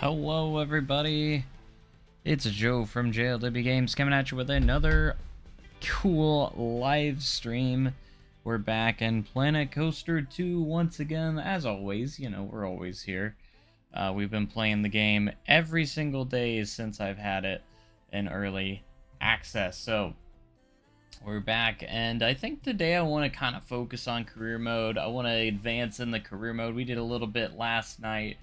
Hello everybody, it's Joe from JLW Games coming at you with another cool live stream. We're back in Planet Coaster 2 once again. As always, we're always here. We've been playing the game every single day since I've had it in early access. So we're back, and I think today I want to kind of focus on career mode. I want to advance in the career mode. We did a little bit last night.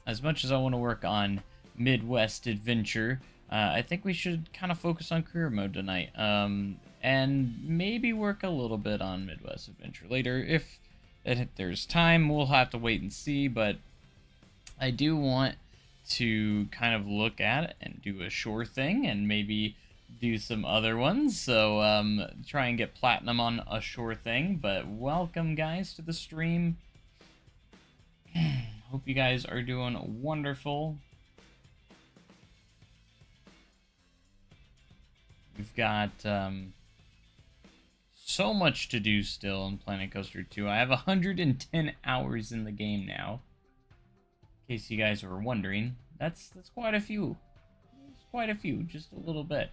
As much as I want to work on Midwest Adventure, I think we should kind of focus on career mode tonight. And maybe work a little bit on Midwest Adventure later. If there's time, we'll have to wait and see, but I do want to kind of look at it and do a sure thing and maybe do some other ones. So try and get platinum on a sure thing. But welcome, guys, to the stream. Hope you guys are doing wonderful. We've got so much to do still in Planet Coaster 2. I have 110 hours in the game now. In case you guys were wondering, that's quite a few. It's quite a few, just a little bit.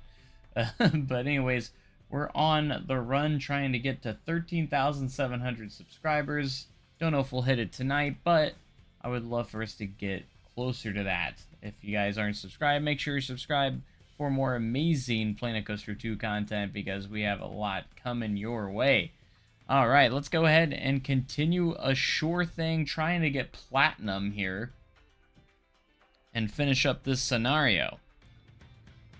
But anyways, we're on the run trying to get to 13,700 subscribers. Don't know if we'll hit it tonight, but I would love for us to get closer to that. If you guys aren't subscribed, make sure you subscribe for more amazing Planet Coaster 2 content, because we have a lot coming your way. Alright, let's go ahead and continue a sure thing, trying to get platinum here and finish up this scenario.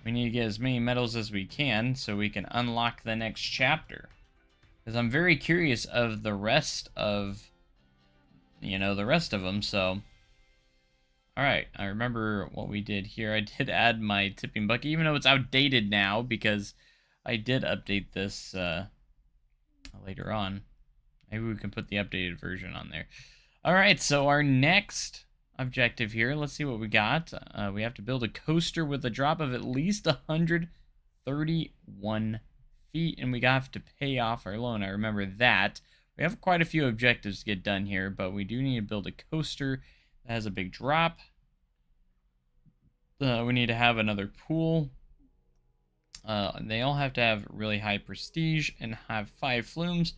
We need to get as many medals as we can so we can unlock the next chapter, because I'm very curious of the rest of the rest of them. So alright, I remember what we did here. I did add my tipping bucket, even though it's outdated now, because I did update this later on. Maybe we can put the updated version on there. Alright, so our next objective here, let's see what we got. We have to build a coaster with a drop of at least 131 feet, and we have to pay off our loan. I remember that. We have quite a few objectives to get done here, but we do need to build a coaster that has a big drop. We need to have another pool. They all have to have really high prestige and have 5 flumes.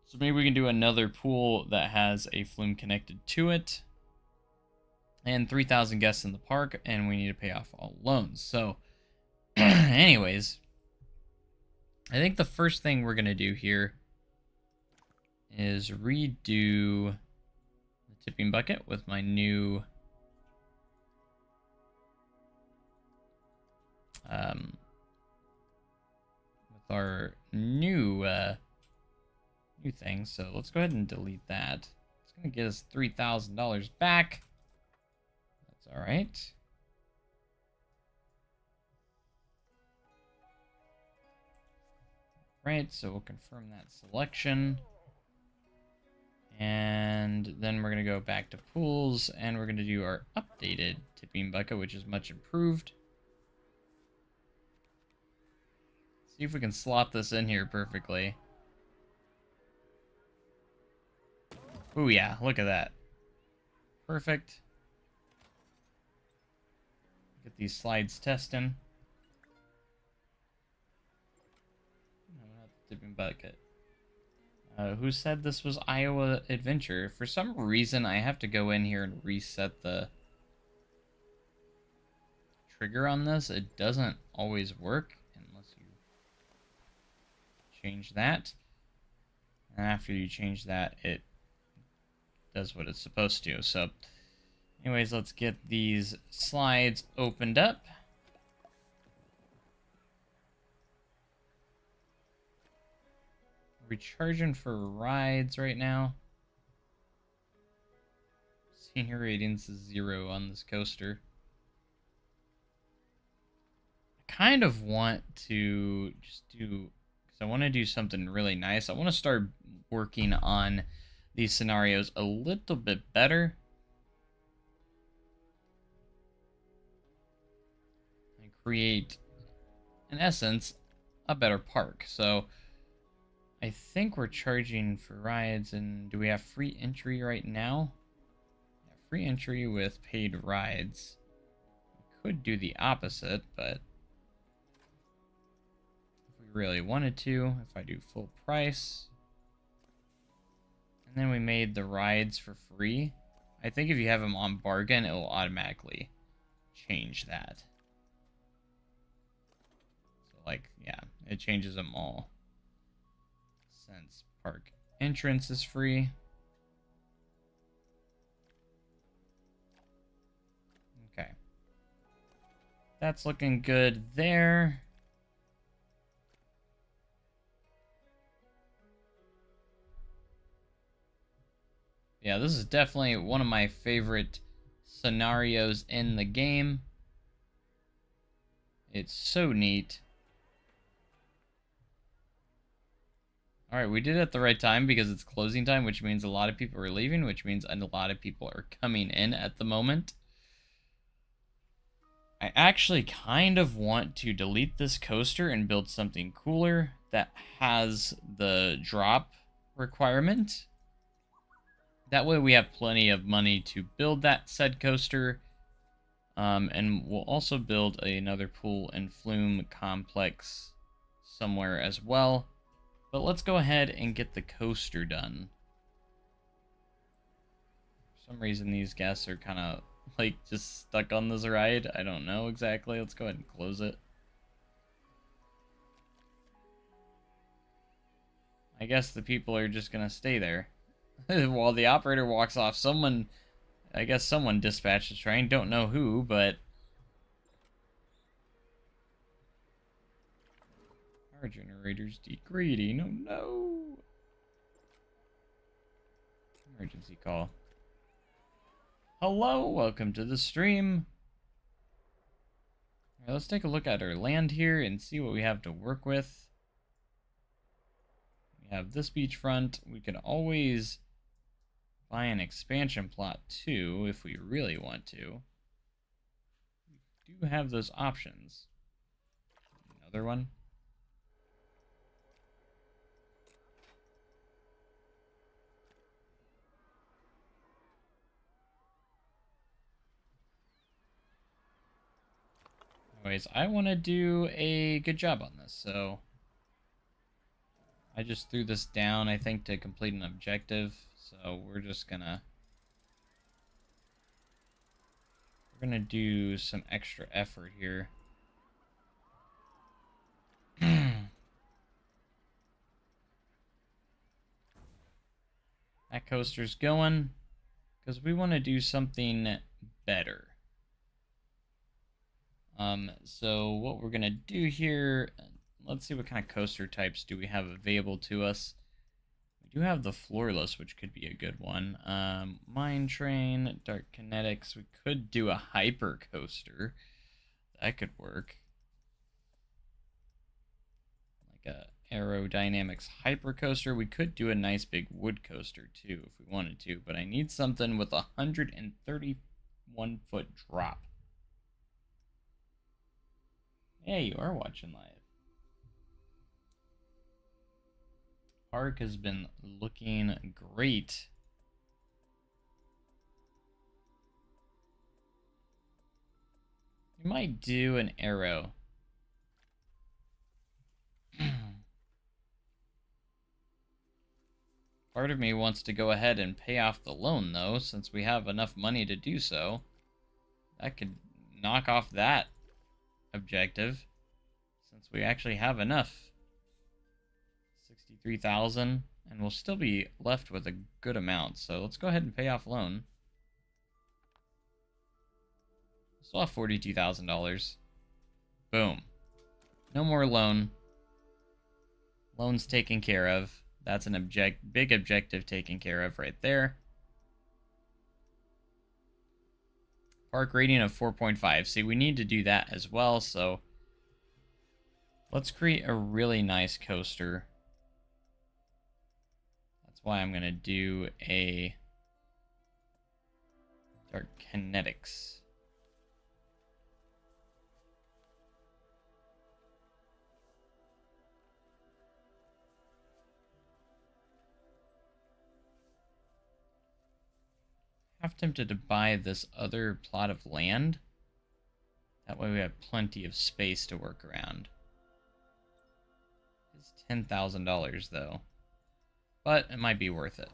So maybe we can do another pool that has a flume connected to it. And 3,000 guests in the park, and we need to pay off all loans. So, anyways, I think the first thing we're going to do here is redo the tipping bucket with my new with our new thing. So let's go ahead and delete that. It's gonna get us $3,000 back. That's all right. Right, so we'll confirm that selection. And then we're going to go back to pools, and we're going to do our updated tipping bucket, which is much improved. See if we can slot this in here perfectly. Ooh, yeah, look at that. Perfect. Get these slides testing. No, not the tipping bucket. Who said this was Iowa Adventure? For some reason, I have to go in here and reset the trigger on this. It doesn't always work unless you change that. And after you change that, it does what it's supposed to. So, anyways, let's get these slides opened up. Are we charging for rides right now? Senior ratings is 0 on this coaster. I kind of want to just do, because I want to do something really nice. I want to start working on these scenarios a little bit better. And create, in essence, a better park. So I think we're charging for rides, and do we have free entry right now? Yeah, free entry with paid rides. We could do the opposite, but if we really wanted to, if I do full price, and then we made the rides for free, I think if you have them on bargain, it will automatically change that. So, like, yeah, it changes them all. Since park entrance is free. Okay. That's looking good there. Yeah, this is definitely one of my favorite scenarios in the game. It's so neat. Alright, we did it at the right time because it's closing time, which means a lot of people are leaving, which means a lot of people are coming in at the moment. I actually kind of want to delete this coaster and build something cooler that has the drop requirement. That way we have plenty of money to build that said coaster. And we'll also build another pool and flume complex somewhere as well. But let's go ahead and get the coaster done. For some reason these guests are kind of like just stuck on this ride. I don't know exactly. Let's go ahead and close it. I guess the people are just gonna stay there. While the operator walks off, I guess someone dispatched the train. Don't know who, but our generator's degrading. Oh no! Emergency call. Hello, welcome to the stream. All right, let's take a look at our land here and see what we have to work with. We have this beachfront. We can always buy an expansion plot too if we really want to. We do have those options. Another one. Anyways, I want to do a good job on this, so I just threw this down, I think, to complete an objective. So we're gonna do some extra effort here. That coaster's going because we want to do something better. So what we're gonna do here, let's see what kind of coaster types do we have available to us. We do have the floorless, which could be a good one. Mine Train, Dark Kinetics. We could do a hyper coaster. That could work. Like a aerodynamics hyper coaster. We could do a nice big wood coaster too if we wanted to, but I need something with a 131-foot drop. Yeah, you are watching live. Park has been looking great. You might do an arrow. Part of me wants to go ahead and pay off the loan, though, since we have enough money to do so. That could knock off that objective, since we actually have enough. 63,000, and we'll still be left with a good amount, so let's go ahead and pay off loan. Still have $42,000. Boom. No more loan. Loan's taken care of. That's an big objective taken care of right there. Park rating of 4.5. See, we need to do that as well, so let's create a really nice coaster. That's why I'm going to do a Dark Kinetics. half tempted to buy this other plot of land. That way we have plenty of space to work around. It's $10,000 though, but it might be worth it.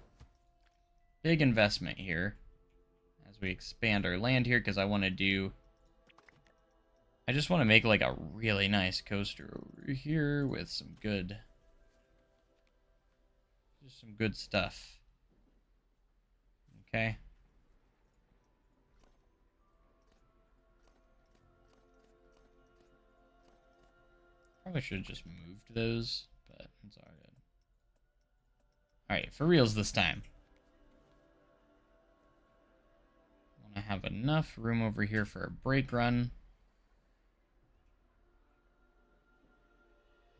Big investment here as we expand our land here, because I just want to make like a really nice coaster over here with some good, just some good stuff. Okay. Probably should have just moved those, but it's all good. Alright, for reals this time. I want to have enough room over here for a brake run.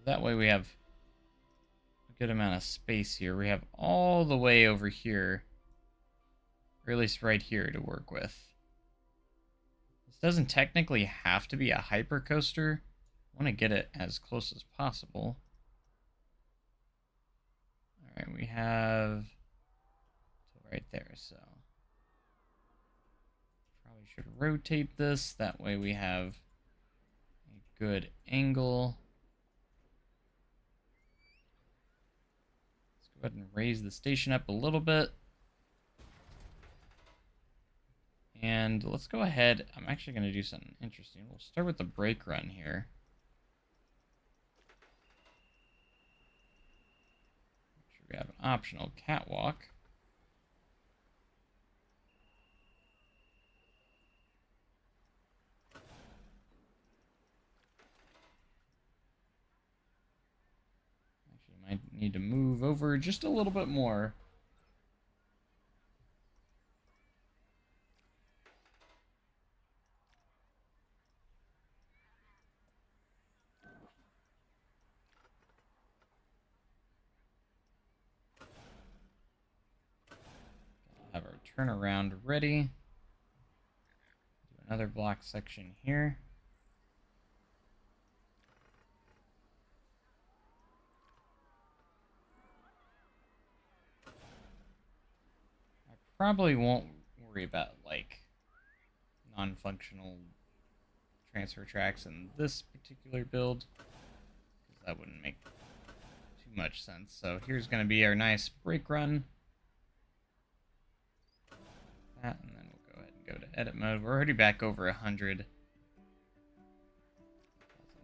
That way we have a good amount of space here. We have all the way over here, or at least right here, to work with. This doesn't technically have to be a hypercoaster. I want to get it as close as possible. Alright, we have right there, so probably should rotate this. That way we have a good angle. Let's go ahead and raise the station up a little bit. And let's go ahead. I'm actually going to do something interesting. We'll start with the brake run here. We have an optional catwalk. Actually, might need to move over just a little bit more. Have our turnaround ready. Do another block section here. I probably won't worry about like non-functional transfer tracks in this particular build, because that wouldn't make too much sense. So here's going to be our nice brake run. That, and then we'll go ahead and go to edit mode. We're already back over $100,000.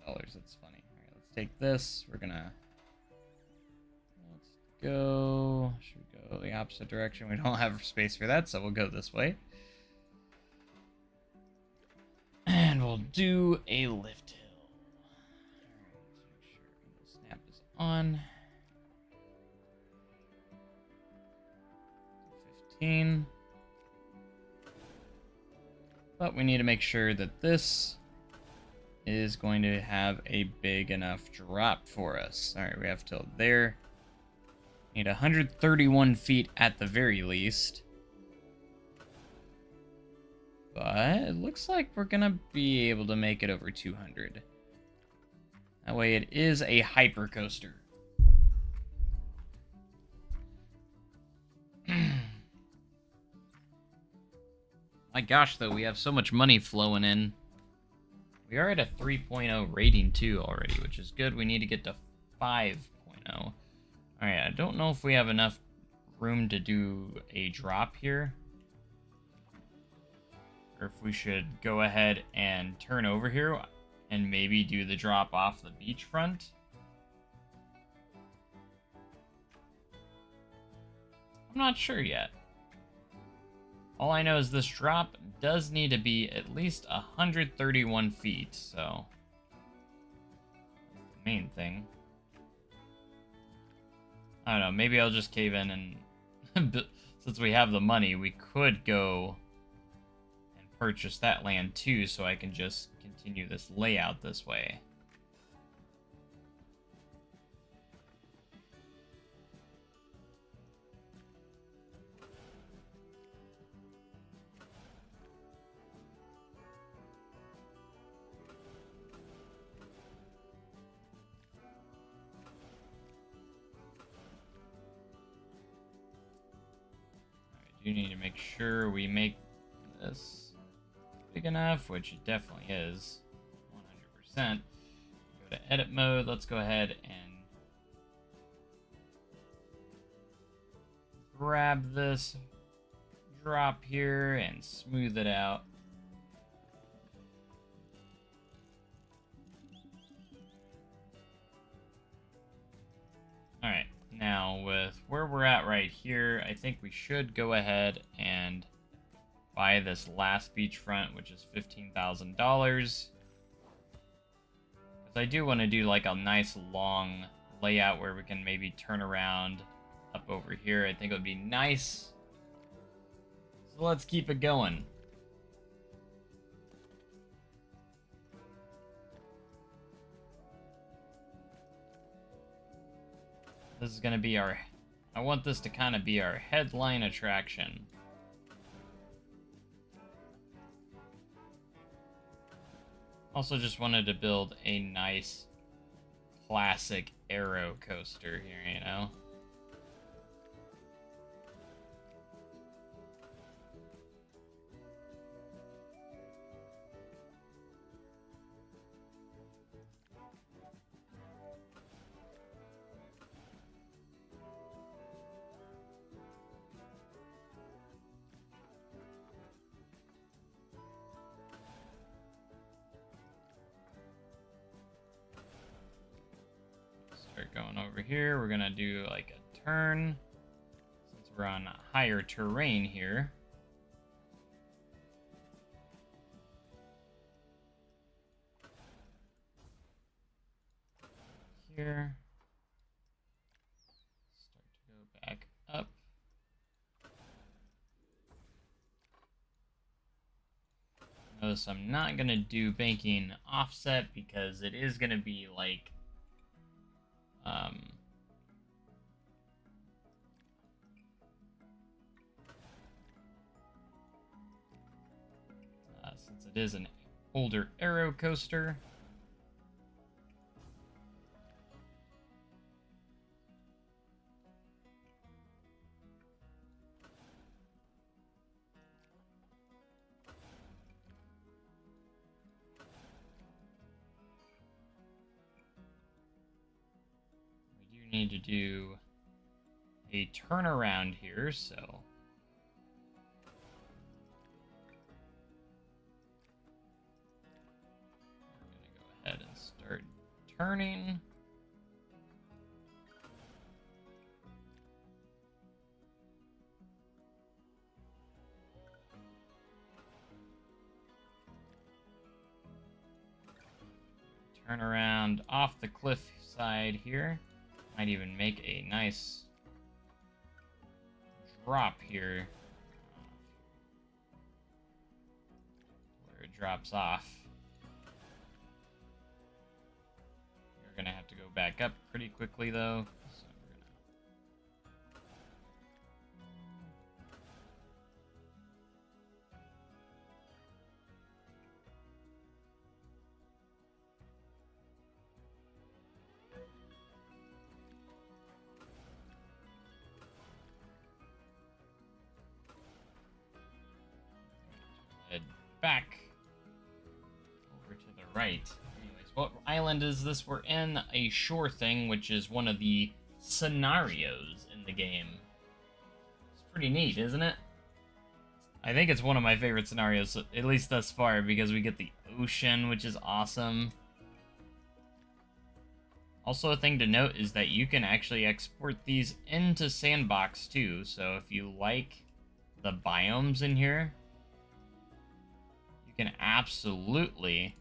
That's funny. All right, let's take this. Let's go. Should we go the opposite direction? We don't have space for that, so we'll go this way. And we'll do a lift hill. All right, let's make sure the snap is on. 15. But we need to make sure that this is going to have a big enough drop for us. Alright, we have till there. Need 131 feet at the very least. But it looks like we're going to be able to make it over 200. That way it is a hypercoaster. My gosh, though, we have so much money flowing in. We are at a 3.0 rating, too, already, which is good. We need to get to 5.0. Alright, I don't know if we have enough room to do a drop here. Or if we should go ahead and turn over here and maybe do the drop off the beachfront. I'm not sure yet. All I know is this drop does need to be at least 131 feet, so that's the main thing. I don't know, maybe I'll just cave in and since we have the money, we could go and purchase that land too, so I can just continue this layout this way. do need to make sure we make this big enough, which it definitely is, 100%. Go to edit mode. Let's go ahead and grab this drop here and smooth it out. Alright, now with where we're at right here, I think we should go ahead and buy this last beachfront, which is $15,000. Because I do want to do like a nice long layout where we can maybe turn around up over here. I think it would be nice. So let's keep it going. This is going to be our... I want this to kind of be our headline attraction. Also just wanted to build a nice classic aero coaster here, you know? Start going over here. We're gonna do like a turn since we're on higher terrain here. Here. Start to go back up. Notice I'm not gonna do banking offset because it is gonna be like since it is an older aero coaster. We do need to do a turnaround here, so we're gonna go ahead and start turning. Turn around off the cliff side here. Might even make a nice drop here where it drops off. We're gonna have to go back up pretty quickly though. So we're gonna... head back over to the right. Anyways, what island is this? We're in a shore thing, which is one of the scenarios in the game. It's pretty neat, isn't it? I think it's one of my favorite scenarios, at least thus far, because we get the ocean, which is awesome. Also, a thing to note is that you can actually export these into Sandbox too, so if you like the biomes in here, you can absolutely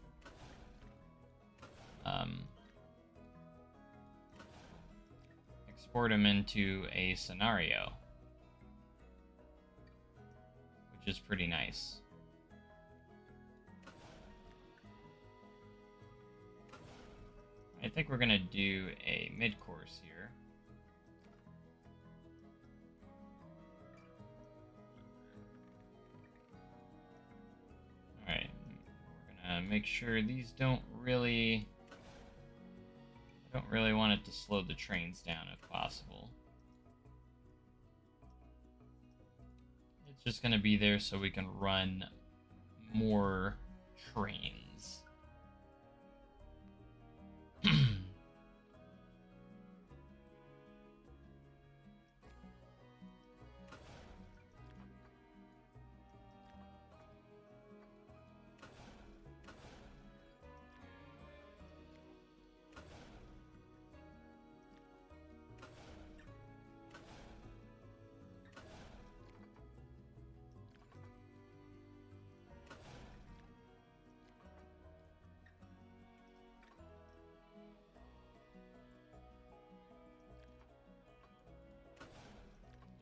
export them into a scenario, which is pretty nice. I think we're gonna do a mid-course here. Alright, we're gonna make sure these don't really want it to slow the trains down if possible. It's just going to be there so we can run more trains.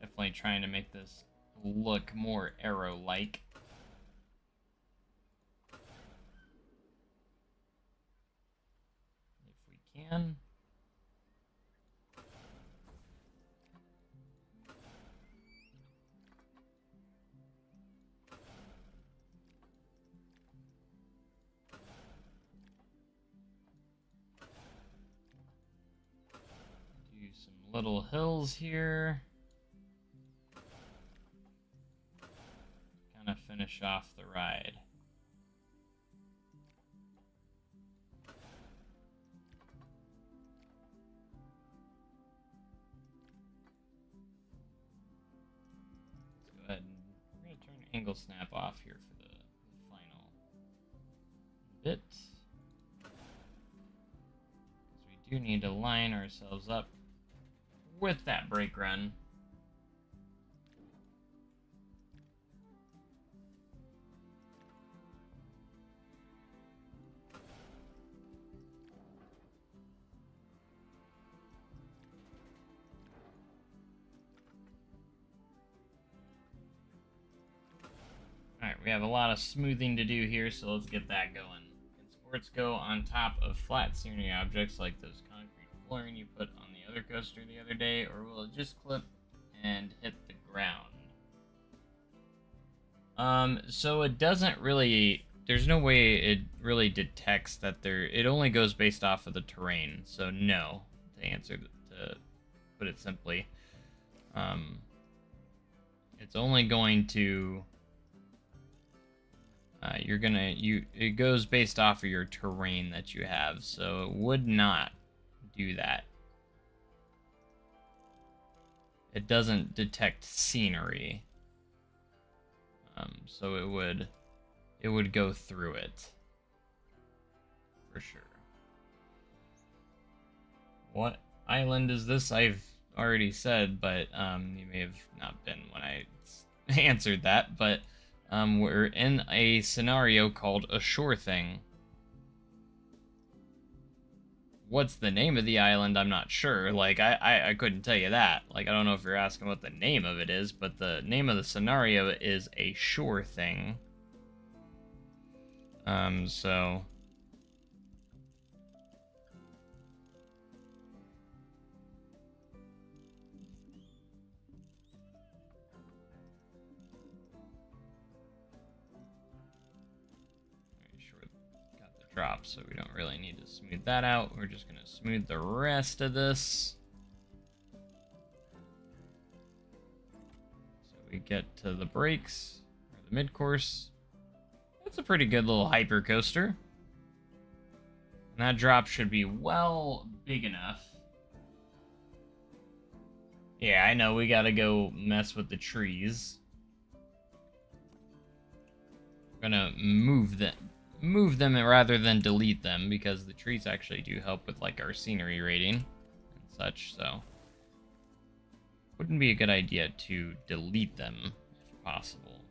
Definitely trying to make this look more Arrow-like. If we can. Do some little hills here. Kind of finish off the ride. Let's go ahead and we're going to turn angle snap off here for the final bit. Because we do need to line ourselves up with that brake run. Alright, we have a lot of smoothing to do here, so let's get that going. Can sports go on top of flat scenery objects like those concrete flooring you put on the other coaster the other day, or will it just clip and hit the ground? So it doesn't really... There's no way it really detects that it only goes based off of the terrain, so no, to answer, to put it simply. It's only going to... it goes based off of your terrain that you have, so it would not do that. It doesn't detect scenery, so it would go through it for sure. What island is this? I've already said, but you may have not been when I answered that, but we're in a scenario called A Sure Thing. What's the name of the island? I'm not sure. Like, I couldn't tell you that. Like, I don't know if you're asking what the name of it is, but the name of the scenario is A Sure Thing. So... drop, so we don't really need to smooth that out. We're just going to smooth the rest of this. So we get to the brakes, or the mid-course. That's a pretty good little hyper coaster. And that drop should be well big enough. Yeah, I know, we gotta go mess with the trees. We're gonna move them rather than delete them, because the trees actually do help with like our scenery rating and such, so wouldn't be a good idea to delete them if possible.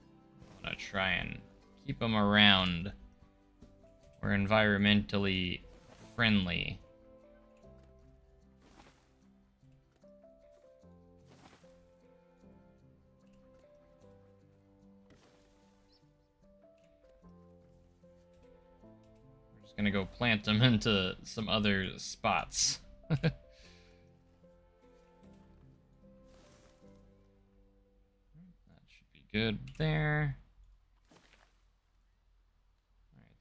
I want to try and keep them around. We're environmentally friendly. Gonna go plant them into some other spots. That should be good there. Alright,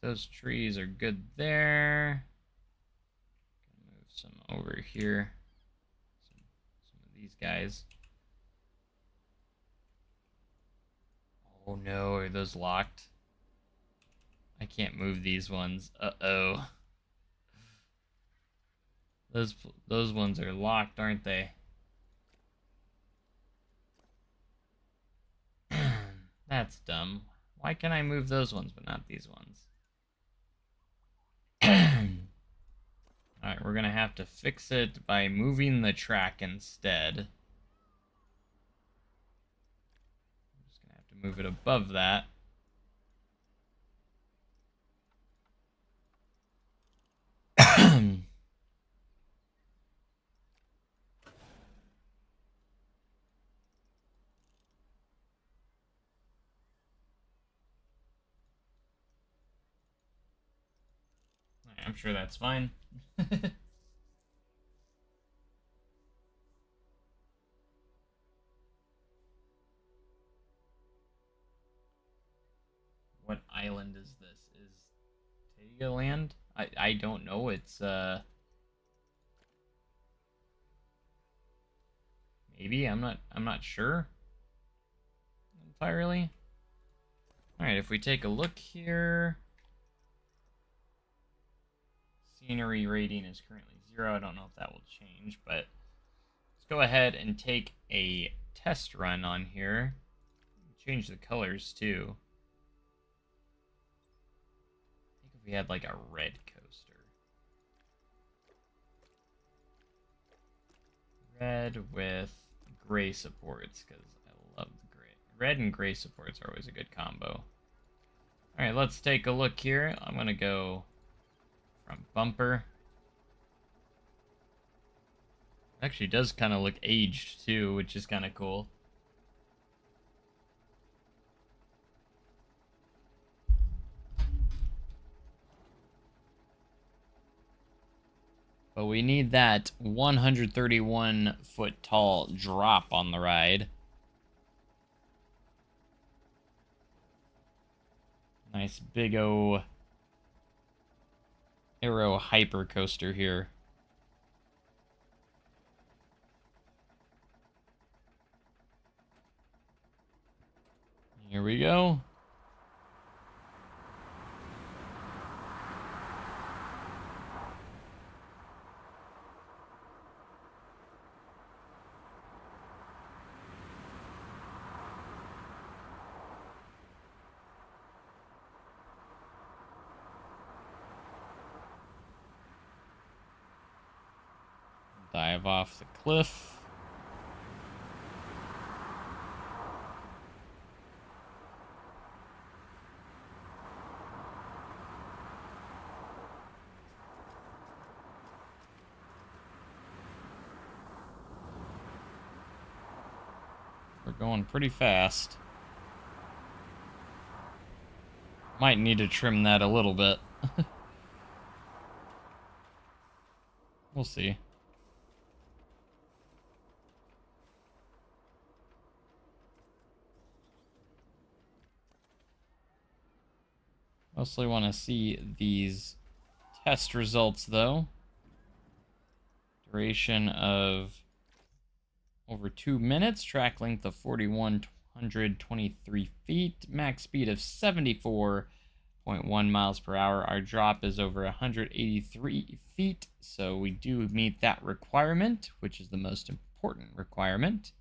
those trees are good there. Move some over here. Some of these guys. Oh no, are those locked? I can't move these ones. Uh-oh. Those ones are locked, aren't they? That's dumb. Why can I move those ones but not these ones? Alright, we're gonna have to fix it by moving the track instead. I'm just gonna have to move it above that. I'm sure that's fine. What island is this? Is Taiga Land? I don't know. It's maybe I'm not sure entirely. All right, if we take a look here, scenery rating is currently 0. I don't know if that will change, but let's go ahead and take a test run on here. Change the colors too. I think if we had like a red coaster. Red with gray supports, because I love the gray. Red and gray supports are always a good combo. Alright, let's take a look here. I'm going to go from bumper. Actually does kind of look aged too, which is kind of cool. But we need that 131 foot tall drop on the ride. Nice big O Aero hyper coaster here. Here we go. Dive off the cliff. We're going pretty fast. Might need to trim that a little bit. We'll see. Mostly want to see these test results, though. Duration of over 2 minutes. Track length of 4,123 feet. Max speed of 74.1 miles per hour. Our drop is over 183 feet, so we do meet that requirement, which is the most important requirement.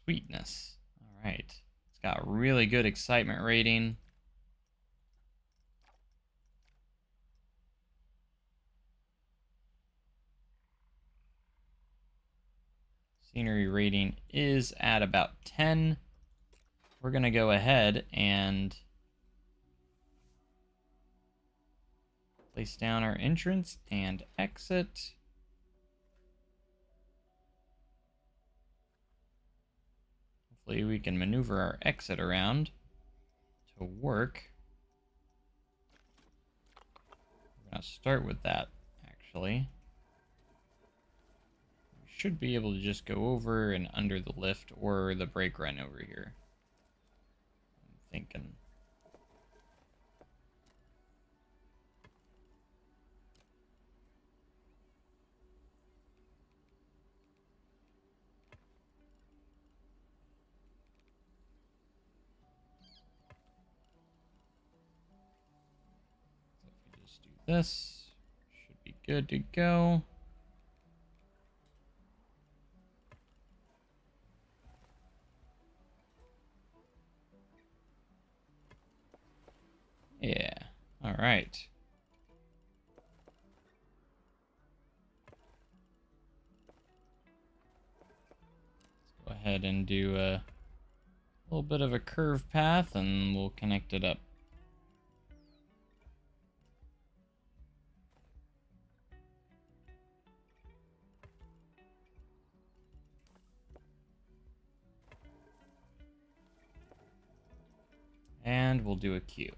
Sweetness. All right. It's got really good excitement rating. Scenery rating is at about 10. We're going to go ahead and place down our entrance and exit. Hopefully we can maneuver our exit around to work. We're going to start with that, actually. We should be able to just go over and under the lift or the brake run over here. I'm thinking. Just do this. Should be good to go. Yeah. All right. Let's go ahead and do a little bit of a curve path and we'll connect it up. And we'll do a queue.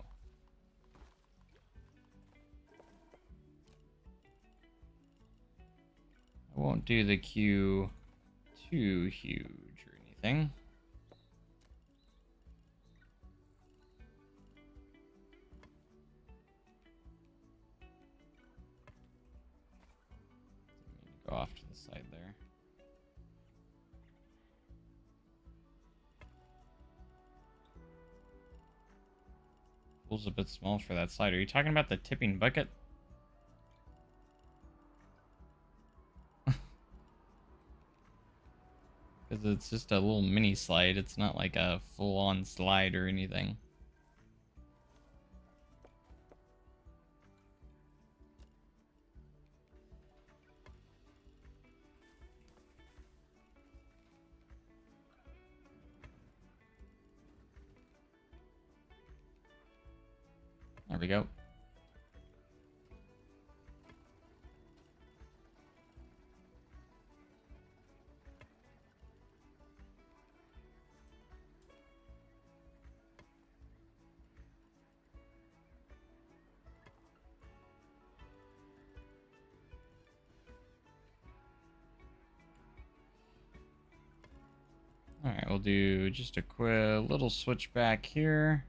I won't do the queue too huge or anything. Go off to the side there. Pool's a bit small for that slide. Are you talking about the tipping bucket? Because it's just a little mini slide. It's not like a full-on slide or anything. There we go. Alright, we'll do just a quick little switch back here.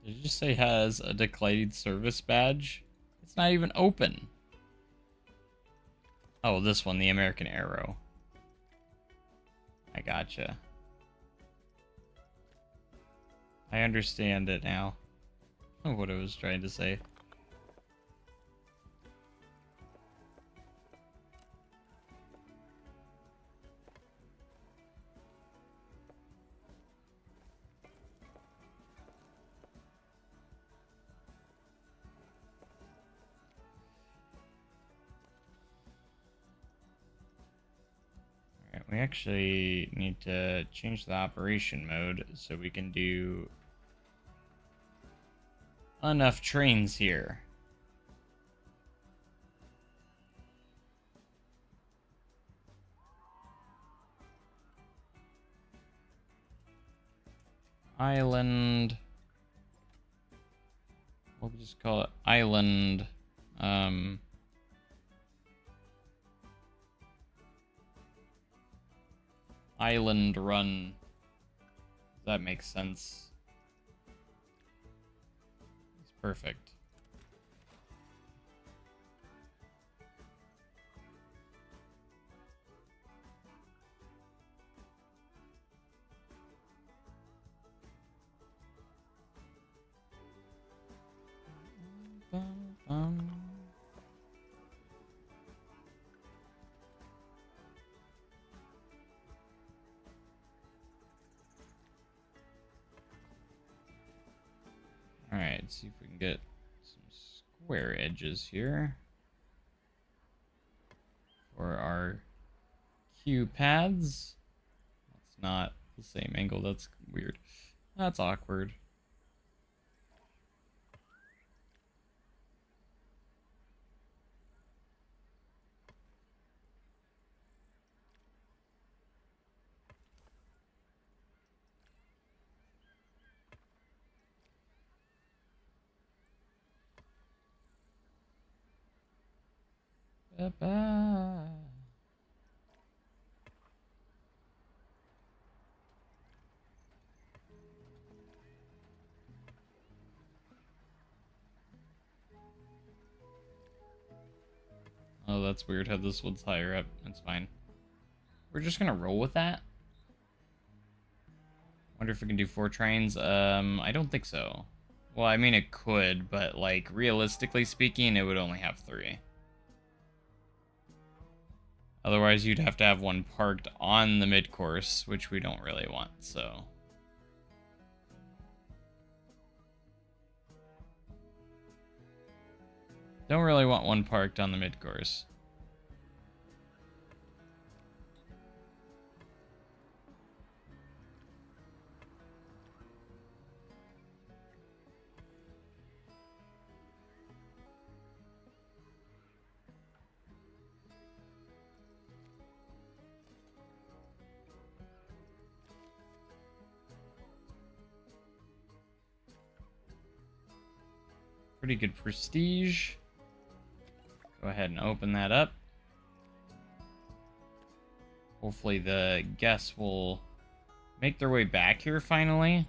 Did you just say has a declared service badge? It's not even open. Oh, this one, the American Arrow. I gotcha. I understand it now. What I was trying to say. Alright, we actually need to change the operation mode so we can do enough trains here. Island. We'll just call it Island. Island Run. That makes sense. It's perfect. Alright, see if we can get some square edges here for our queue paths. That's not the same angle, that's weird. That's awkward. Ba-ba. Oh, that's weird how this one's higher up. That's fine. we're just gonna roll with that. Wonder if we can do 4 trains. I don't think so. Well, I mean, it could, but, like, realistically speaking, it would only have 3. Otherwise, you'd have to have one parked on the mid-course, which we don't really want, so... Don't really want one parked on the mid-course. Pretty good prestige. Go ahead and open that up. Hopefully the guests will make their way back here finally.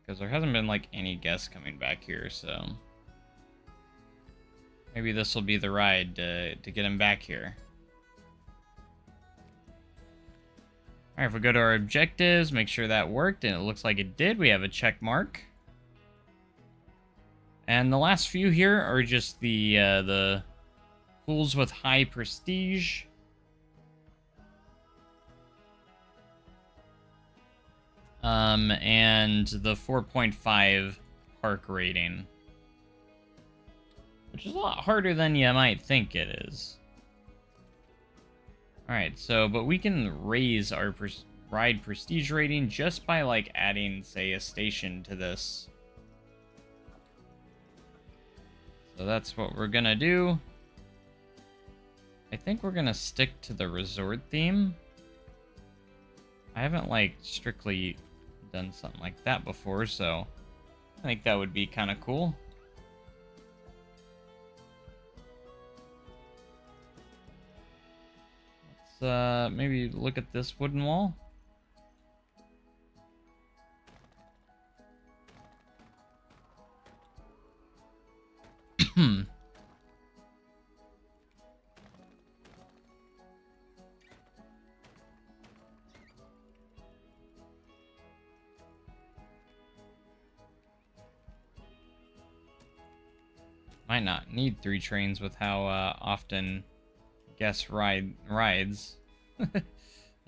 Because there hasn't been, like, any guests coming back here, so... Maybe this will be the ride to get them back here. Alright, if we go to our objectives, make sure that worked, and it looks like it did. We have a check mark. And the last few here are just the pools with high prestige. And the 4.5 park rating. Which is a lot harder than you might think it is. Alright, so, but we can raise our ride prestige rating just by, like, adding, say, a station to this. So that's what we're gonna do. I think we're gonna stick to the resort theme. I haven't, like, strictly done something like that before, so I think that would be kind of cool. Let's maybe look at this wooden wall. Might not need 3 trains with how often guests rides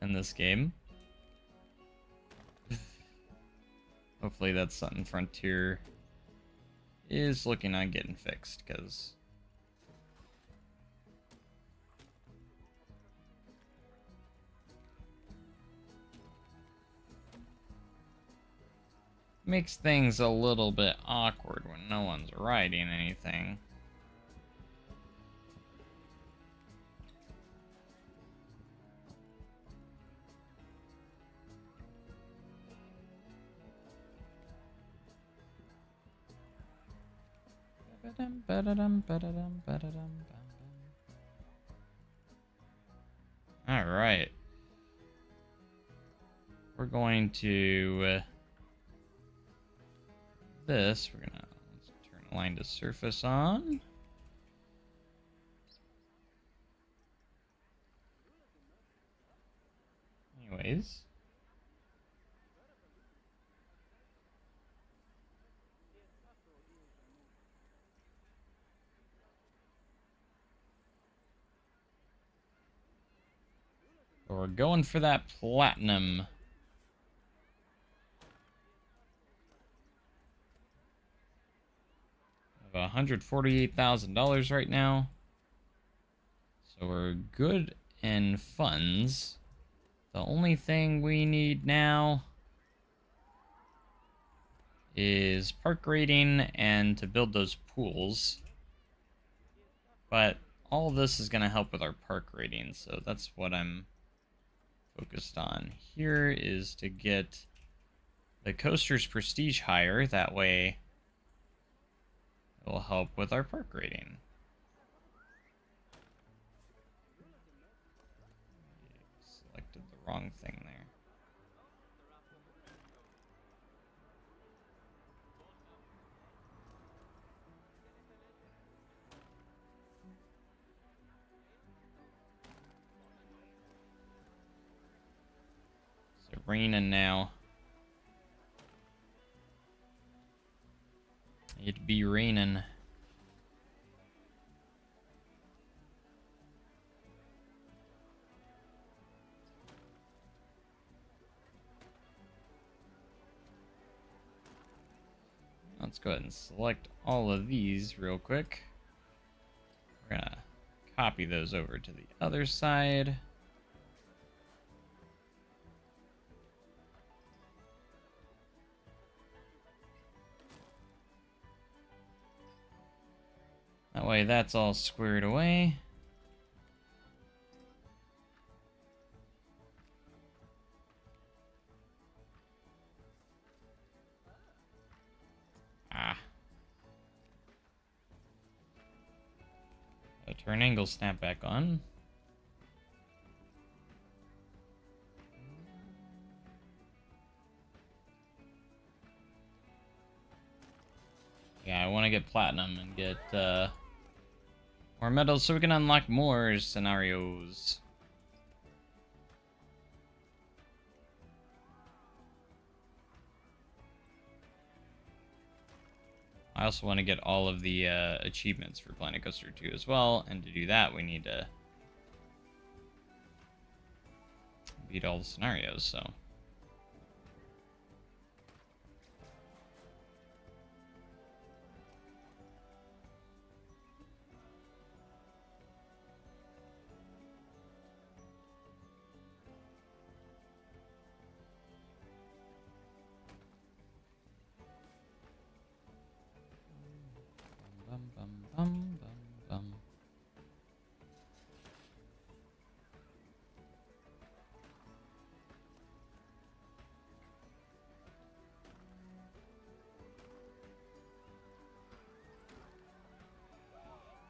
in this game. Hopefully that's something Frontier is looking on getting fixed, because makes things a little bit awkward when no one's riding anything. All right. We're going to let's turn align to surface on. Anyways. So we're going for that platinum. Of $148,000 right now. So we're good in funds. The only thing we need now is park rating and to build those pools. But all of this is going to help with our park rating, so that's what I'm focused on. Here is to get the coaster's prestige higher, that way it will help with our park rating. Selected the wrong thing there. raining now. It be raining. Let's go ahead and select all of these real quick. We're gonna copy those over to the other side. That way that's all squared away. Turn angle snap back on. Yeah, I want to get platinum and get more medals so we can unlock more scenarios. I also want to get all of the achievements for Planet Coaster 2 as well, and to do that we need to beat all the scenarios, so...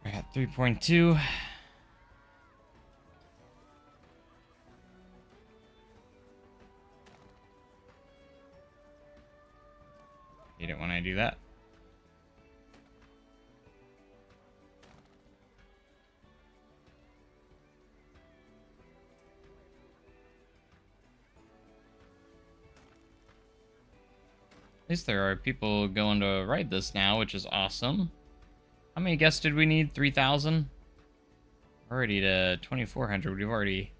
We're at 3.2. Hate it when I do that. At least there are people going to ride this now, which is awesome. How many guests did we need? 3,000? Already to 2,400. We've already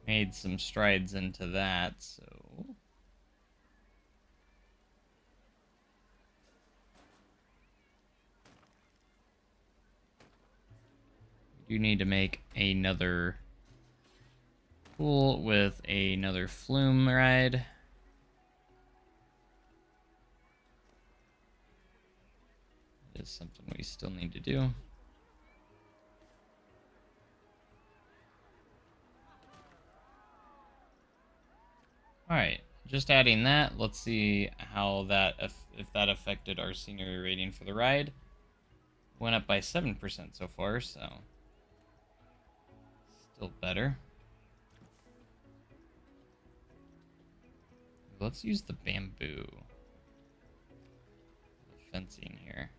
made some strides into that, so... We do need to make another pool with another flume ride. Is something we still need to do. Alright, just adding that. Let's see how that, if that affected our scenery rating for the ride. Went up by 7% so far, so still better. Let's use the bamboo fencing here.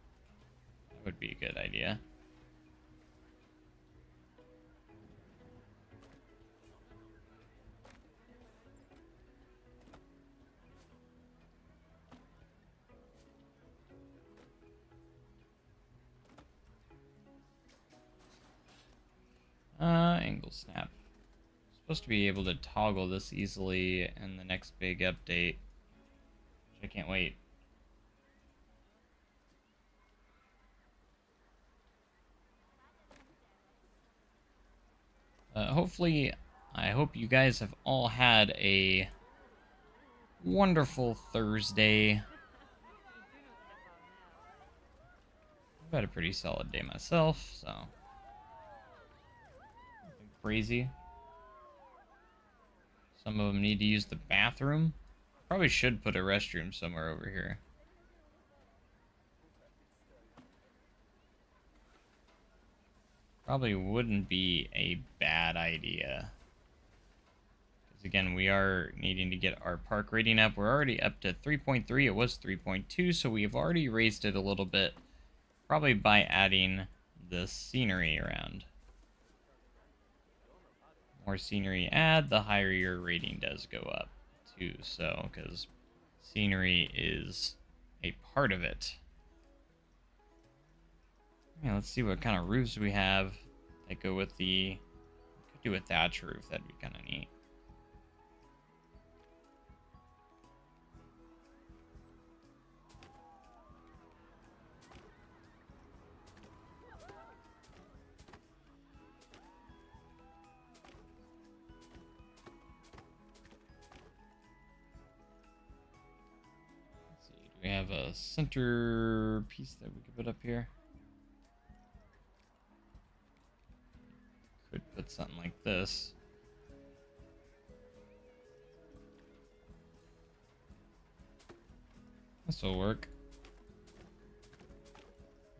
Would be a good idea. Angle snap. Supposed to be able to toggle this easily in the next big update, which I can't wait. Hopefully, I hope you guys have all had a wonderful Thursday. I've had a pretty solid day myself, so nothing crazy. Some of them need to use the bathroom. Probably should put a restroom somewhere over here. Probably wouldn't be a bad idea. Because again, we are needing to get our park rating up. We're already up to 3.3. It was 3.2, so we've already raised it a little bit. Probably by adding the scenery around. more scenery you add, the higher your rating does go up too. So, because scenery is a part of it. Yeah, let's see what kind of roofs we have that go with the... Could do a thatch roof, that'd be kind of neat. Let's see, do we have a center piece that we could put up here? Could put something like this. This will work.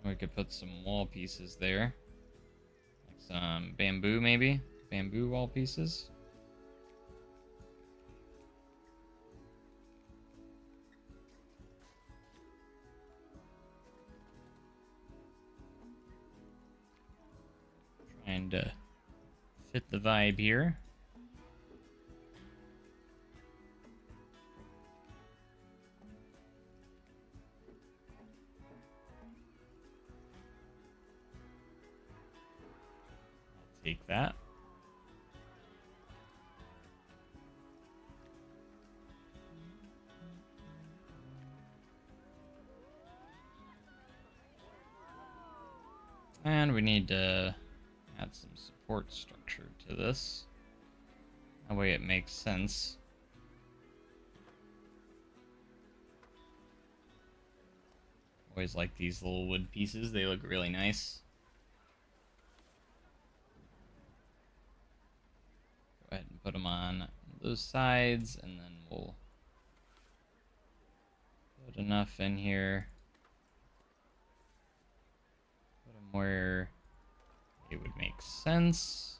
We could put some wall pieces there. Like some bamboo, maybe? Bamboo wall pieces. Trying to fit the vibe here. Take that. And we need to add some support structure to this. That way it makes sense. Always like these little wood pieces, they look really nice. Go ahead and put them on those sides, and then we'll put enough in here. Put them where it would make sense.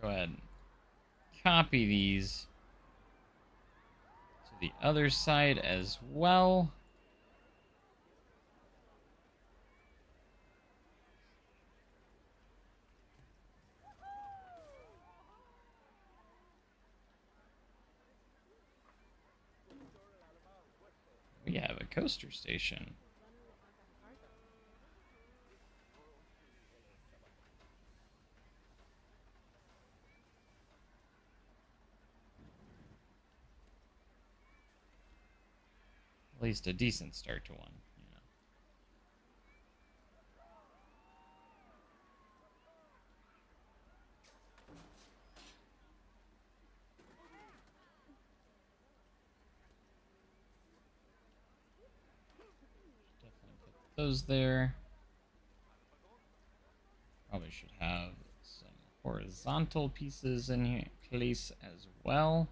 Go ahead and copy these to the other side as well. We have a coaster station. At least a decent start to one, you know. Definitely put those there. Probably should have some horizontal pieces in here, place as well.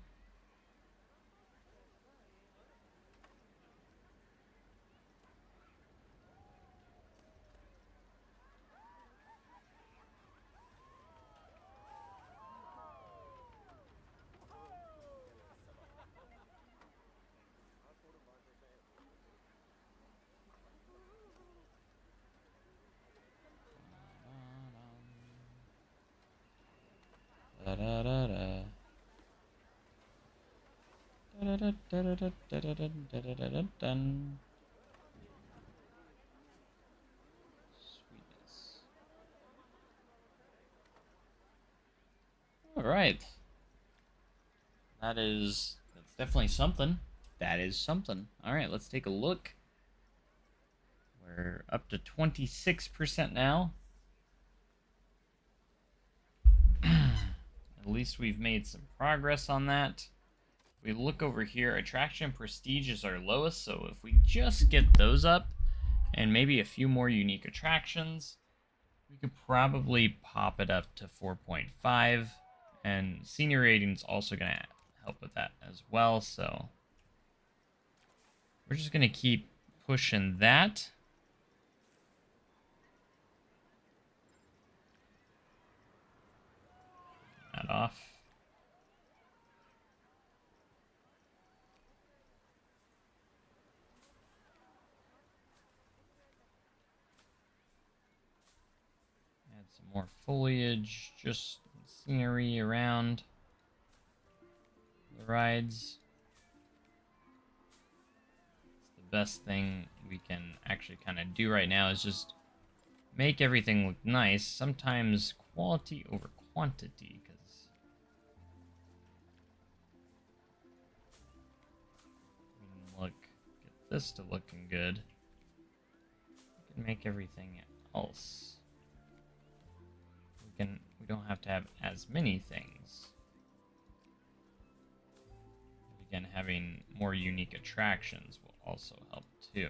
Da da da da. Da da da da da da da da da da da da. Sweetness. All right. That's definitely something. That is something. All right, let's take a look. We're up to 26% now. At least we've made some progress on that. If we look over here, attraction prestige is our lowest, so if we just get those up and maybe a few more unique attractions, we could probably pop it up to 4.5, and senior rating's also going to help with that as well, so we're just going to keep pushing that. that off. Add some more foliage, just scenery around the rides. It's the best thing we can actually kind of do right now is just make everything look nice. Sometimes quality over quantity, because look, get this to looking good. We can make everything else. We don't have to have as many things. Again, having more unique attractions will also help too.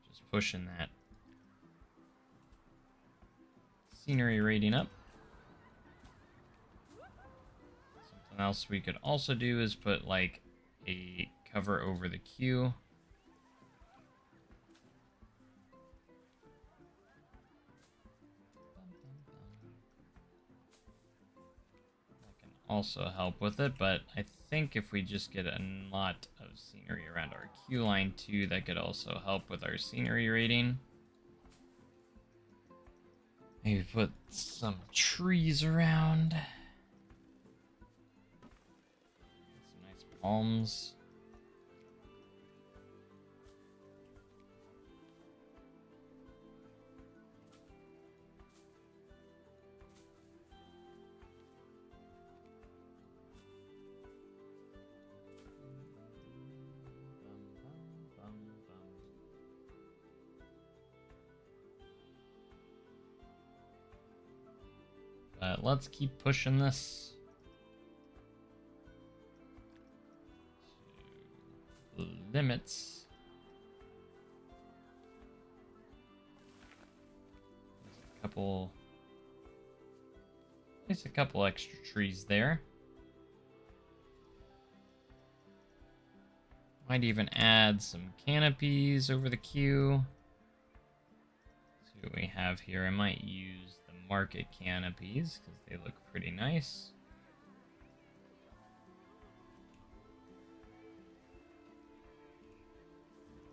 Just pushing that scenery rating up. Something else we could also do is put like a cover over the queue. Also help with it, but I think if we just get a lot of scenery around our queue line too, that could also help with our scenery rating. Maybe put some trees around. Some nice palms. Let's keep pushing this to limits. There's a couple extra trees there. Might even add some canopies over the queue. Let's see what we have here. I might use the market canopies because they look pretty nice.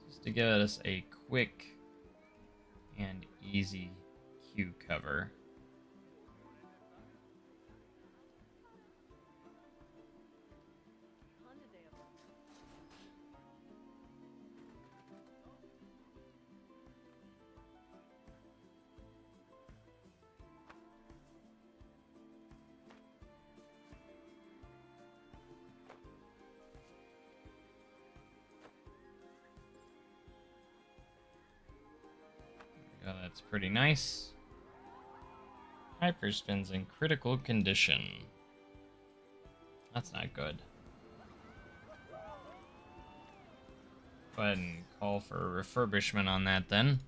Just to give us a quick and easy queue cover. That's pretty nice. Hyperspin's in critical condition. That's not good. Go ahead and call for a refurbishment on that then.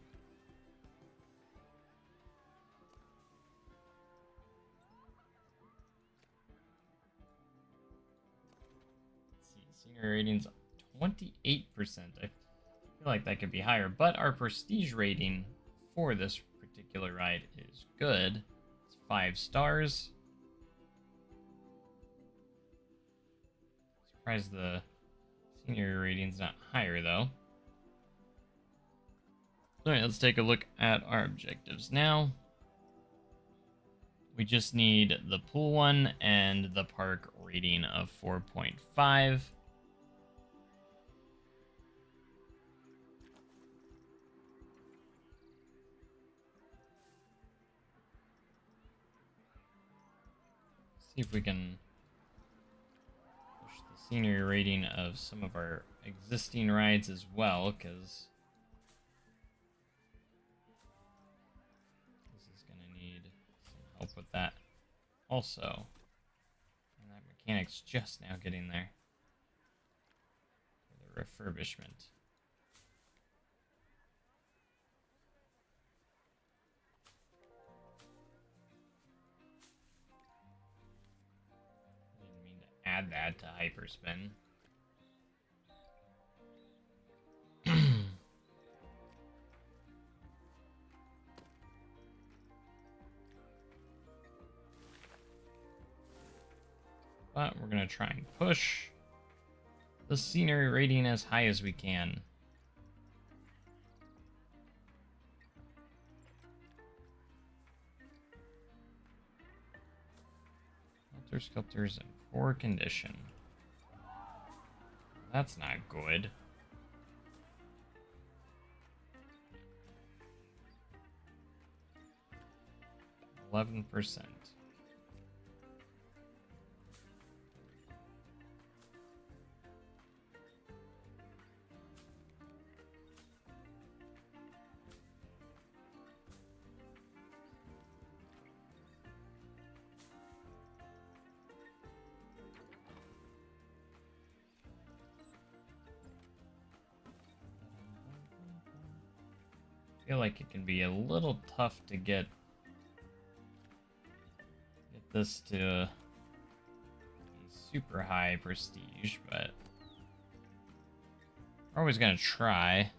Let's see, senior rating's 28%. I feel like that could be higher, but our prestige rating for this particular ride is good. It's 5 stars. Surprised the senior rating's not higher though. Alright, let's take a look at our objectives now. We just need the pool one and the park rating of 4.5. See if we can push the scenery rating of some of our existing rides as well, because this is going to need some help with that also. And that mechanic's just now getting there for the refurbishment. Add that to Hyperspin. but we're going to try and push the scenery rating as high as we can. Helter Skelter's in poor condition. That's not good. 11%. I feel like it can be a little tough to get this to be super high prestige, but we're always gonna try.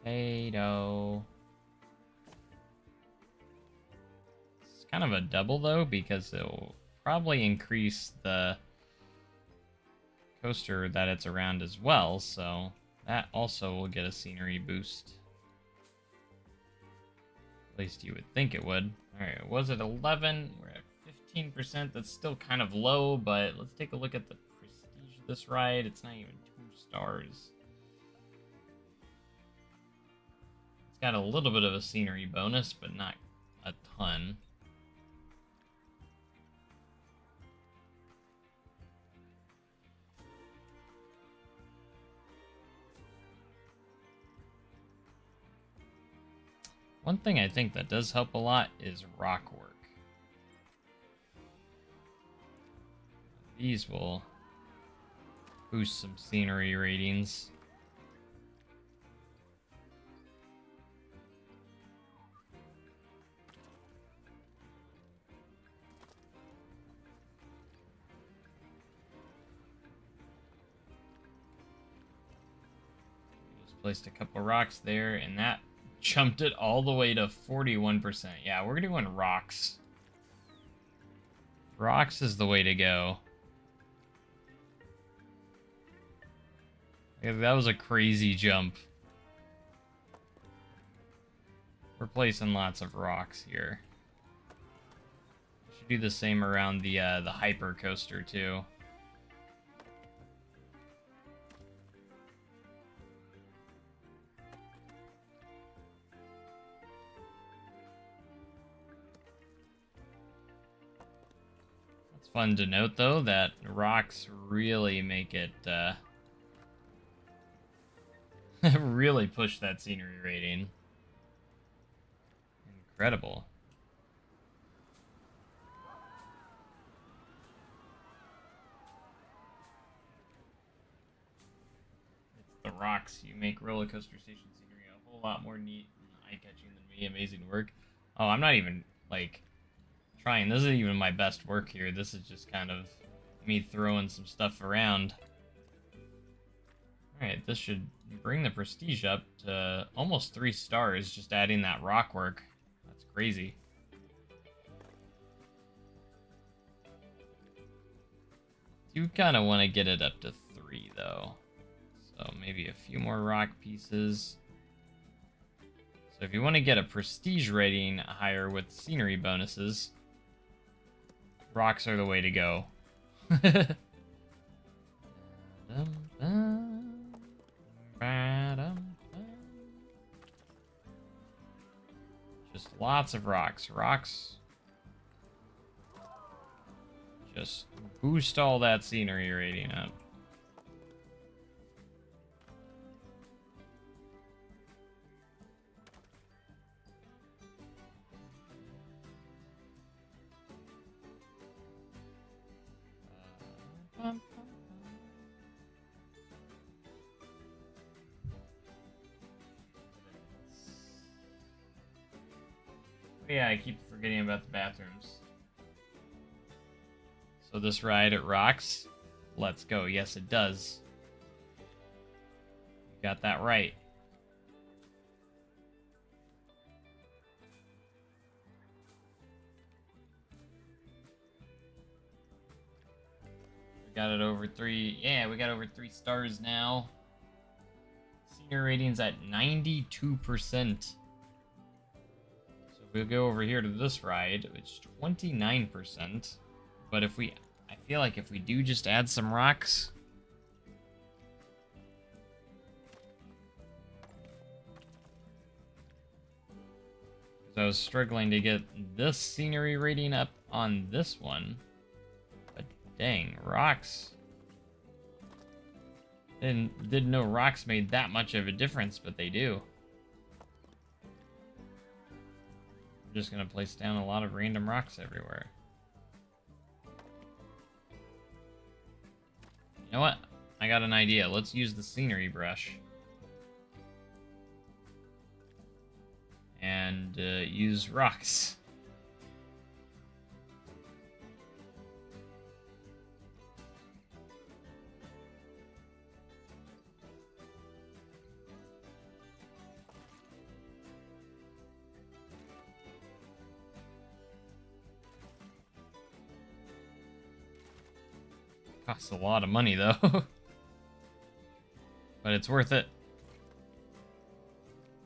Potato. It's kind of a double though, because it'll probably increase the coaster that it's around as well, so that also will get a scenery boost. At least you would think it would. Alright, was it 11? We're at 15%. That's still kind of low, but let's take a look at the prestige of this ride. It's not even 2 stars. It's got a little bit of a scenery bonus, but not a ton. One thing I think that does help a lot is rock work. These will boost some scenery ratings. Just placed a couple rocks there, and that jumped it all the way to 41%. Yeah, we're doing rocks. Rocks is the way to go. That was a crazy jump. We're placing lots of rocks here. Should do the same around the hyper coaster too. It's fun to note though that rocks really make it really push that scenery rating. Incredible. It's the rocks. You make roller coaster station scenery a whole lot more neat and eye-catching than me. Amazing work. Oh, I'm not even like trying. This isn't even my best work here. This is just kind of me throwing some stuff around. Alright, this should bring the prestige up to almost 3 stars, just adding that rock work. That's crazy. You kind of want to get it up to 3, though. So maybe a few more rock pieces. So if you want to get a prestige rating higher with scenery bonuses, rocks are the way to go. Just lots of rocks. Rocks just boost all that scenery rating up. Yeah, I keep forgetting about the bathrooms. So this ride, it rocks. Let's go. Yes, it does. You got that right. We got it over 3. Yeah, we got over 3 stars now. Senior rating's at 92%. So if we'll go over here to this ride, it's 29%. But if we, I feel like if we do just add some rocks. Because I was struggling to get this scenery rating up on this one. But dang, rocks. Didn't know rocks made that much of a difference, but they do. I'm just gonna place down a lot of random rocks everywhere. You know what? I got an idea. Let's use the scenery brush. And use rocks. Costs a lot of money, though. But it's worth it.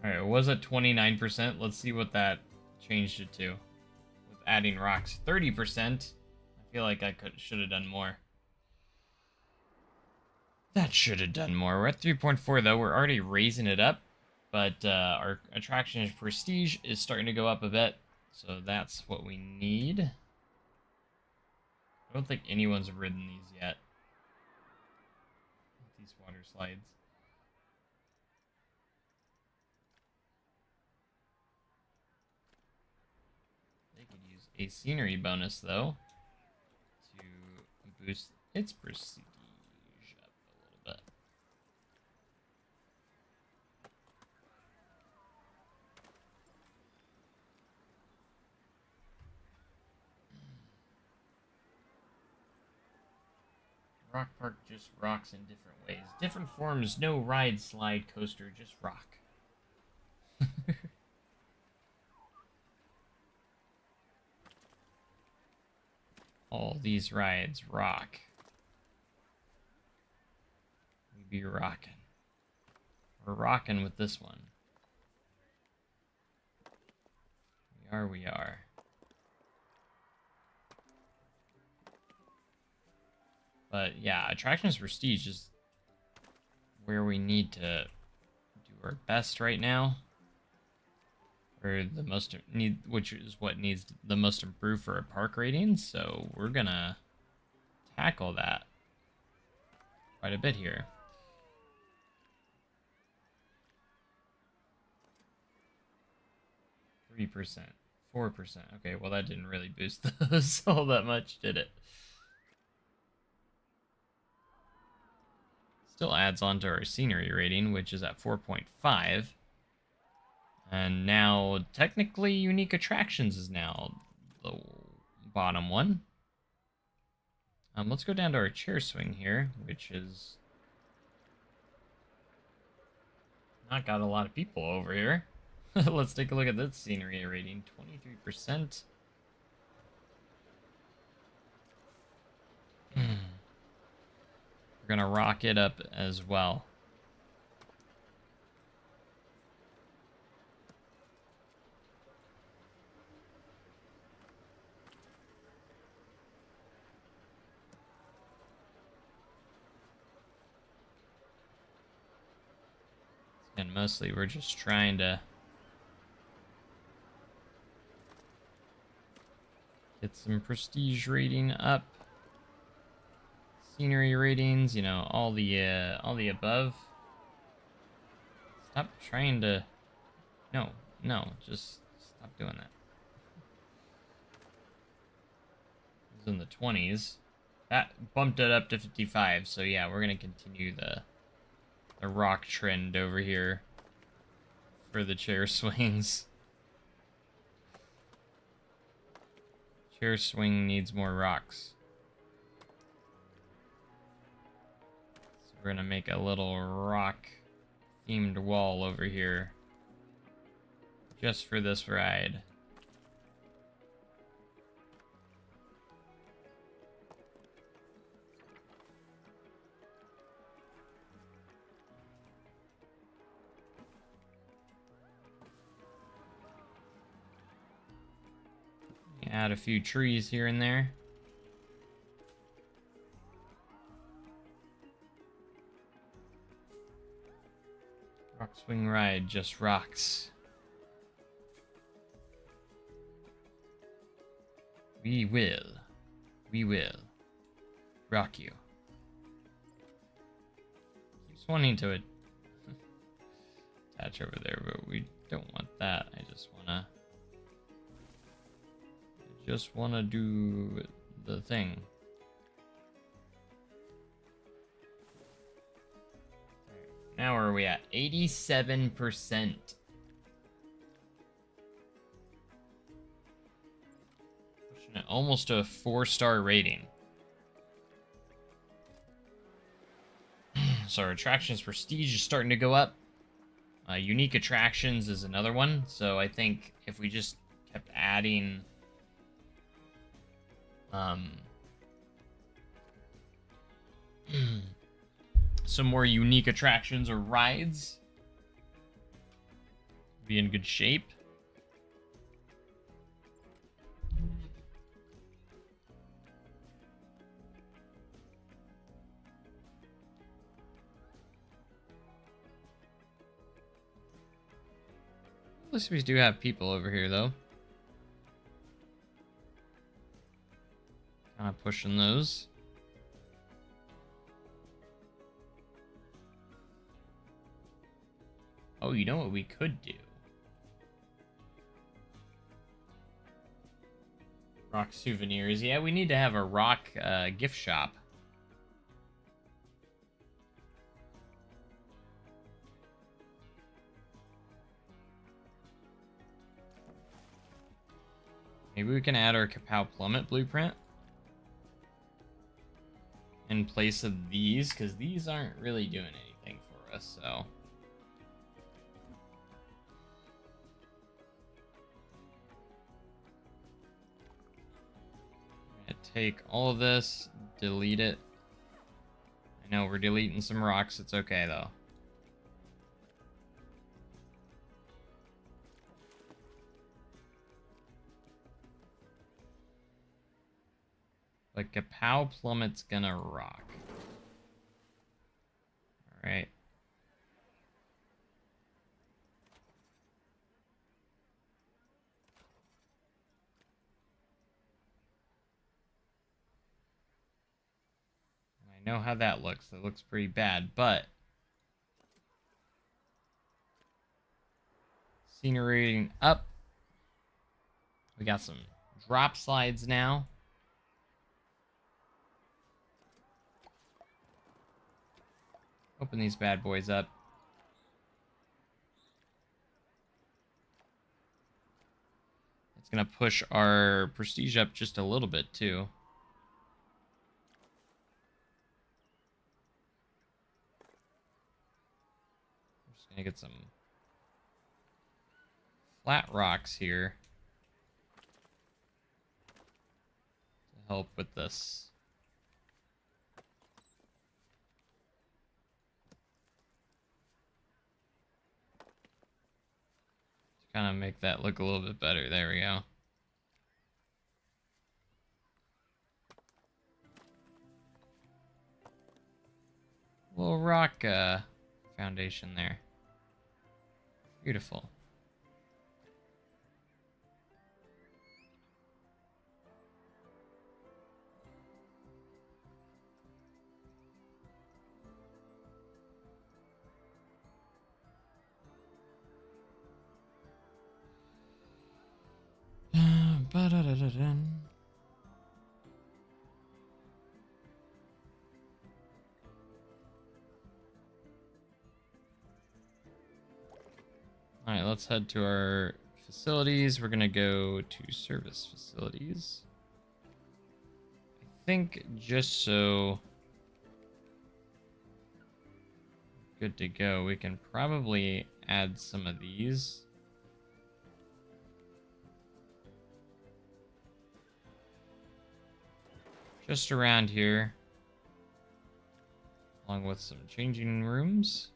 Alright, it was at 29%. Let's see what that changed it to. With adding rocks. 30%. I feel like I should have done more. That should have done more. We're at 3.4, though. We're already raising it up. But our attraction prestige is starting to go up a bit. So that's what we need. I don't think anyone's ridden these yet. These water slides. They could use a scenery bonus, though, to boost its prestige up a little bit. Rock Park just rocks in different ways. Different forms, no ride, slide, coaster, just rock. All these rides rock. We be rocking. We're rocking with this one. We are. But yeah, Attractions Prestige is where we need to do our best right now. Or the most which is what needs the most improved for our park ratings. So we're gonna tackle that quite a bit here. %, 4%. Okay, well that didn't really boost those all that much, did it? Still adds on to our scenery rating, which is at 4.5. And now, technically, Unique Attractions is now the bottom one. Let's go down to our chair swing here, which is not got a lot of people over here. Let's take a look at this scenery rating, 23%. We're gonna rock it up as well. And mostly we're just trying to get some prestige rating up. Scenery ratings, you know, all the above. Stop trying to... No, just stop doing that. It was in the 20s. That bumped it up to 55, so yeah, we're gonna continue the rock trend over here for the chair swings. Chair swing needs more rocks. So we're gonna make a little rock themed wall over here. Just for this ride. Add a few trees here and there. Rock swing ride, just rocks. We will rock you. Keeps wanting to attach over there, but we don't want that. I just wanna do the thing. Now where are we at? 87%. Pushing it almost to a 4-star rating. So our attractions prestige is starting to go up. Unique attractions is another one. So I think if we just kept adding some more unique attractions or rides, be in good shape. At least we do have people over here, though. Kind of pushing those. Oh, you know what we could do? Rock souvenirs. Yeah, we need to have a rock gift shop. Maybe we can add our Kapow Plummet blueprint in place of these, because these aren't really doing anything for us, so. I'm gonna take all of this, delete it. I know we're deleting some rocks, it's okay though. But Kapow Plummet's gonna rock. Alright. I know how that looks. That looks pretty bad, but scenery rating up. We got some drop slides now. Open these bad boys up. It's gonna push our prestige up just a little bit too. I'm just gonna get some flat rocks here to help with this. Kind of make that look a little bit better. There we go. Little rock foundation there. Beautiful. Alright, let's head to our facilities. We're gonna go to service facilities. think just so good to go, we can probably add some of these. Just around here. Along with some changing rooms.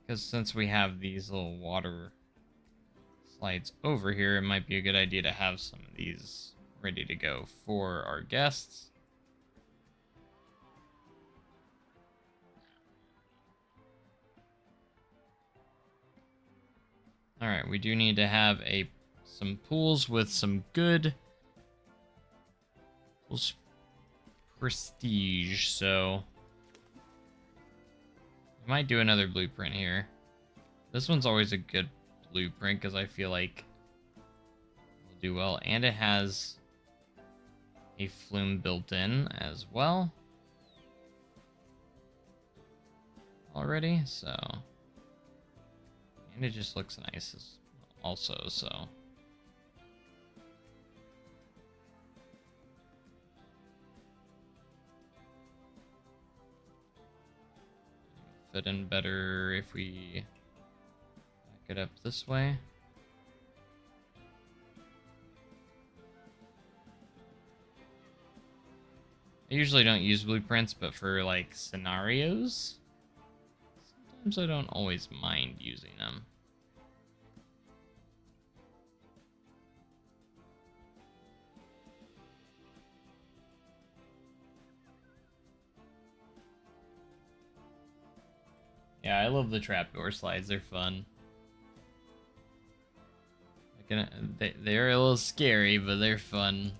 Because since we have these little water slides over here, it might be a good idea to have some of these ready to go for our guests. Alright, we do need to have some pools with some good prestige, so I might do another blueprint here. This one's always a good blueprint because I feel like it'll do well. And it has a flume built in as well already, so. And it just looks nice also, so. Fit in better if we back it up this way. I usually don't use blueprints, but for like scenarios, sometimes I don't always mind using them. Yeah, I love the trapdoor slides. They're fun. They're a little scary, but they're fun.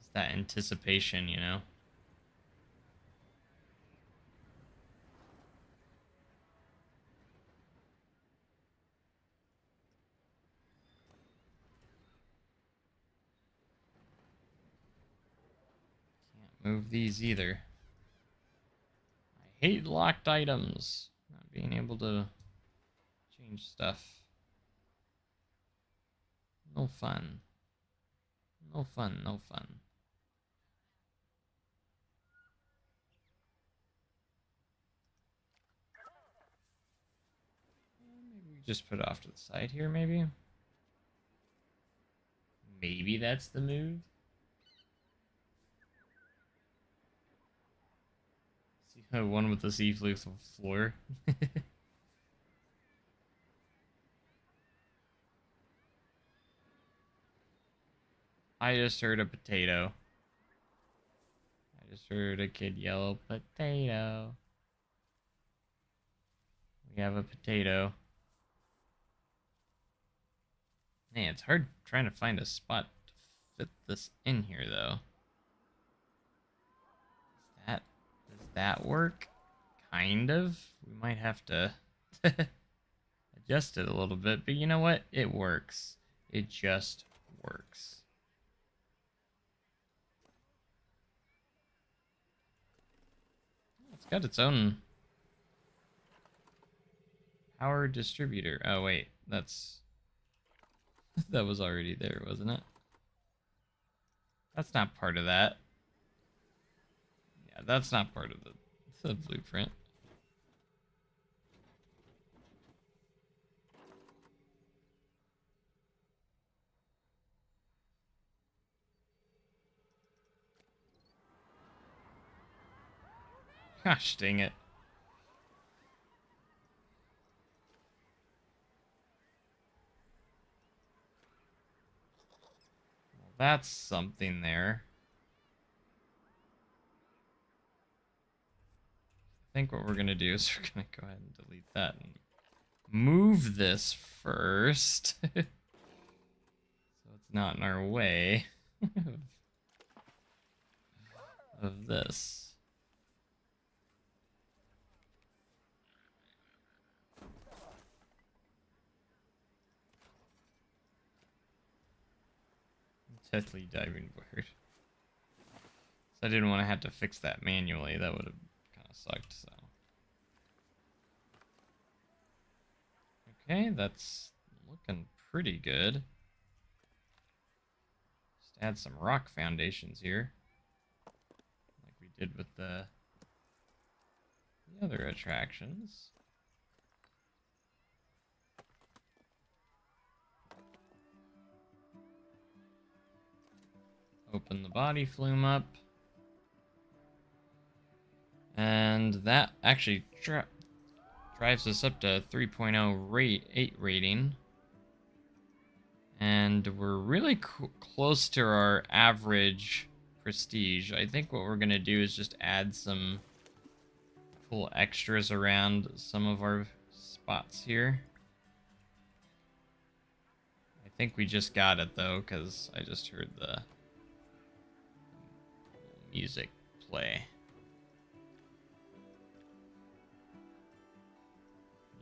It's that anticipation, you know? Can't move these either. I hate locked items. Not being able to change stuff. No fun. No fun, no fun. Maybe we just put it off to the side here, maybe? Maybe that's the move? See, one with the sea floor. I just heard a potato. I just heard a kid yell, potato. We have a potato. Man, it's hard trying to find a spot to fit this in here, though. Does that work? Kind of. We might have to adjust it a little bit, but you know what? It works. It just works. It's got its own power distributor. Oh, wait. That's... that was already there, wasn't it? That's not part of that. Yeah, that's not part of the blueprint. Gosh dang it. Well, that's something there. I think what we're going to do is we're going to go ahead and delete that and move this first. So it's not in our way of this. Deathly diving bird. So I didn't want to have to fix that manually. That would have kind of sucked, so. Okay, that's looking pretty good. Just add some rock foundations here. Like we did with the other attractions. Open the body flume up. And that actually drives us up to 3.0 8 rating. And we're really close to our average prestige. I think what we're going to do is just add some cool extras around some of our spots here. I think we just got it though, because I just heard the music play.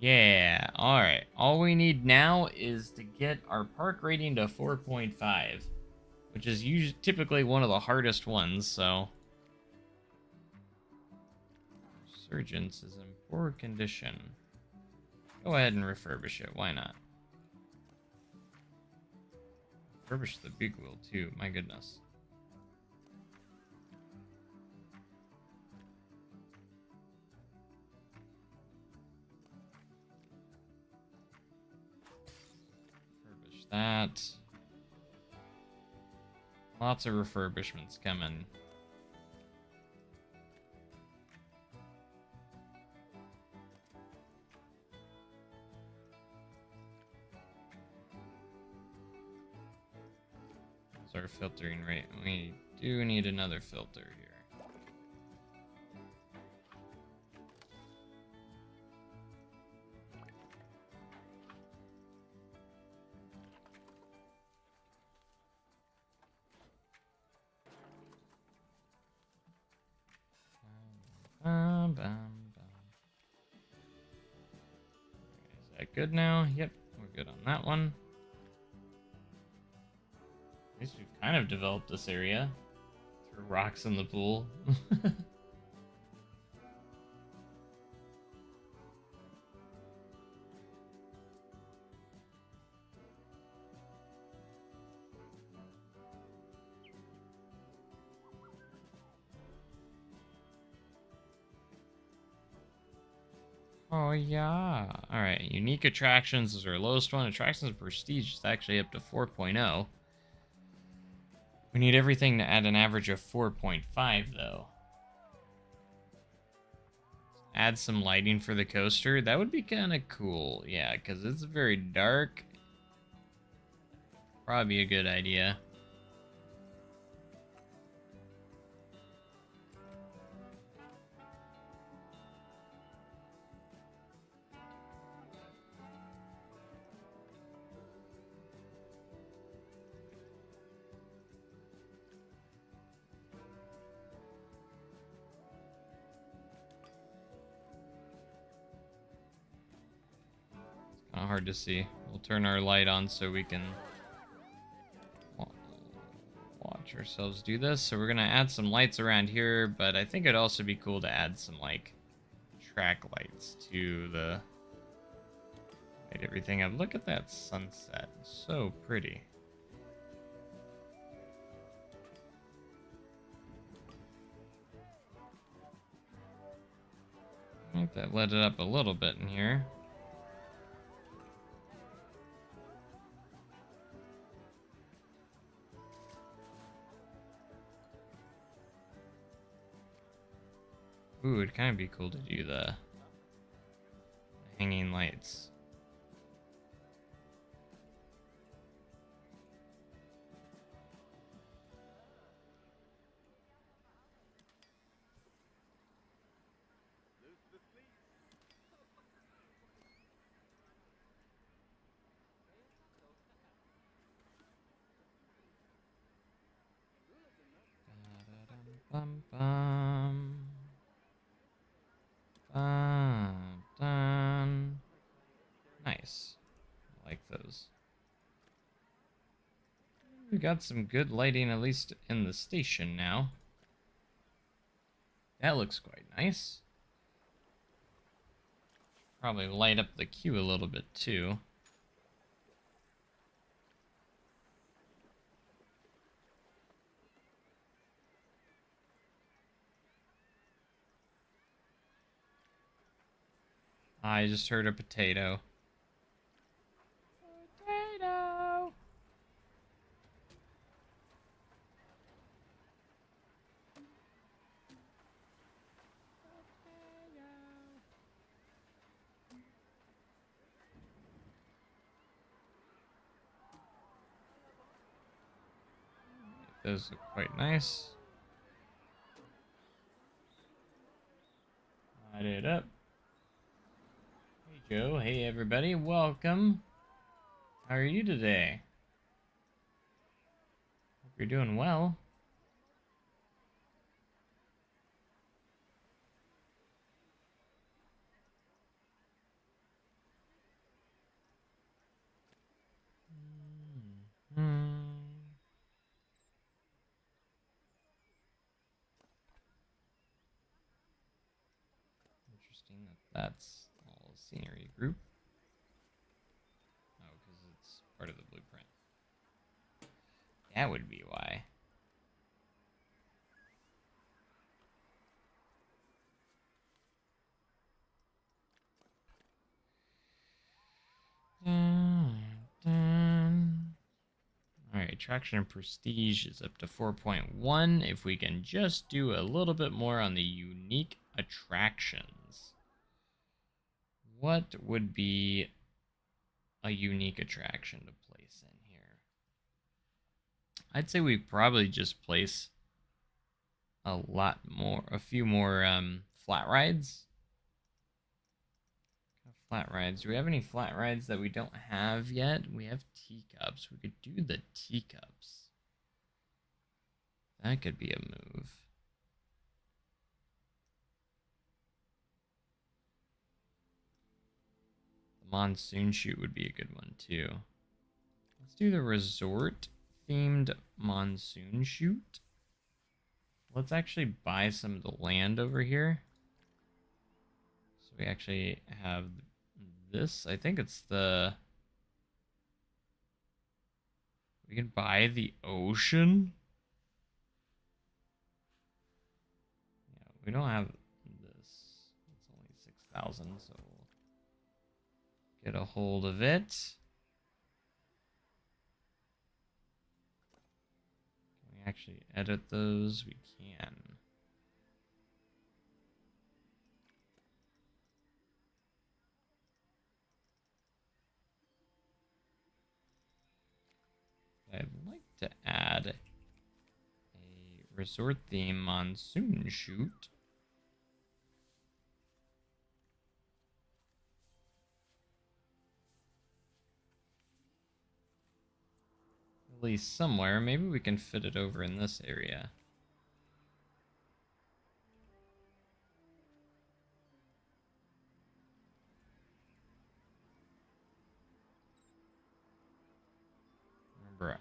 Yeah, alright. All we need now is to get our park rating to 4.5, which is typically one of the hardest ones, so. Resurgence is in poor condition. Go ahead and refurbish it, why not? Refurbish the big wheel too, my goodness. That. Lots of refurbishments coming. That's our filtering rate. We do need another filter here. Is that good now? Yep, we're good on that one. At least we've kind of developed this area. Threw rocks in the pool. Oh, yeah. Alright, unique attractions is our lowest one. Attractions of prestige is actually up to 4.0. We need everything to add an average of 4.5, though. Add some lighting for the coaster. That would be kind of cool. Yeah, because it's very dark. Probably a good idea. Kind of hard to see. We'll turn our light on so we can watch ourselves do this. So we're gonna add some lights around here, but I think it'd also be cool to add some like track lights to the light everything up. Look at that sunset, so pretty. I think that lit it up a little bit in here. Ooh, it'd kind of be cool to do the hanging lights. Bum, bum. Dun. Nice. I like those. We got some good lighting, at least in the station now. That looks quite nice. Probably light up the queue a little bit too. I just heard a potato. Potato. Those look quite nice. Light it up. Hey Joe, hey everybody, welcome. How are you today? Hope you're doing well. Interesting that that's all scenery group. Oh, because it's part of the blueprint. That would be why. Alright, attraction and prestige is up to 4.1. If we can just do a little bit more on the unique attractions. What would be a unique attraction to place in here? I'd say we probably just place a few more flat rides. Flat rides. Do we have any flat rides that we don't have yet? We have teacups. We could do the teacups. That could be a move. The monsoon chute would be a good one too. Let's do the resort themed monsoon chute. Let's actually buy some of the land over here. So we actually have this. I think it's the... We can buy the ocean. Yeah, we don't have this. It's only 6,000, so we'll get a hold of it. Can we actually edit those? We can. I'd like to add a resort theme monsoon chute. At least somewhere. Maybe we can fit it over in this area.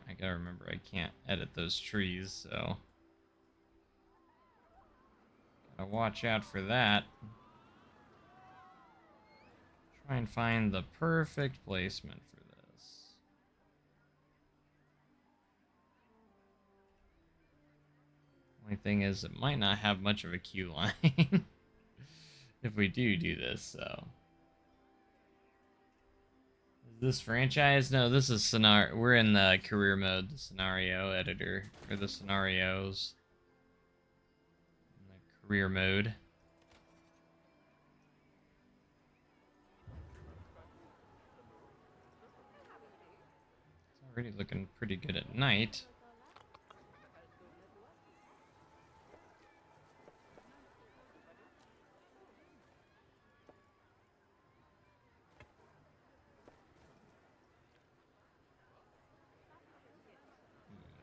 I gotta remember I can't edit those trees, so gotta watch out for that. Try and find the perfect placement for this. Only thing is, it might not have much of a queue line if we do this, so. This franchise? No, this is scenario. We're in the career mode, the scenario editor, or the scenarios. In the career mode. It's already looking pretty good at night.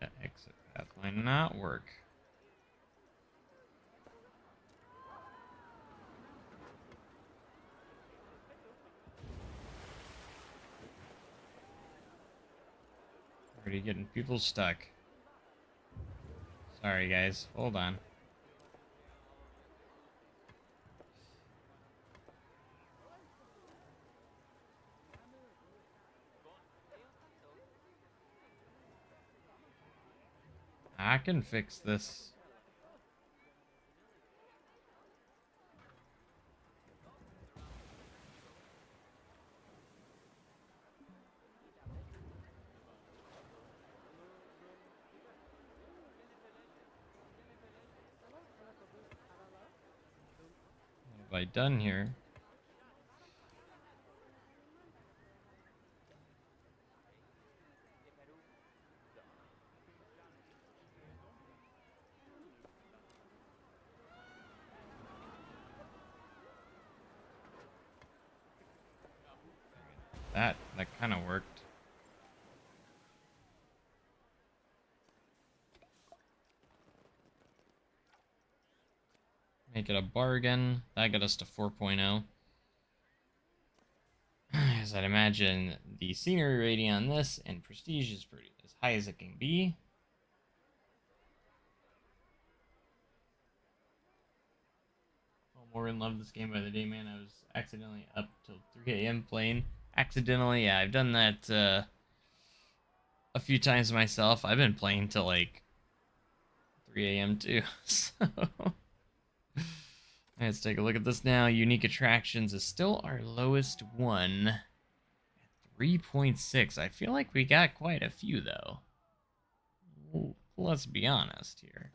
That exit path might not work. Already getting people stuck. Sorry guys, hold on. I can fix this. What have I done here? That kind of worked. Make it a bargain. That got us to 4.0. As I'd imagine, the scenery rating on this and prestige is pretty as high as it can be. Oh, Morgan loved this game by the day, man. I was accidentally up till 3 a.m. playing. Accidentally, yeah, I've done that a few times myself. I've been playing till like 3 a.m. too. So let's take a look at this now. Unique attractions is still our lowest one at 3.6. I feel like we got quite a few though. Well, let's be honest here.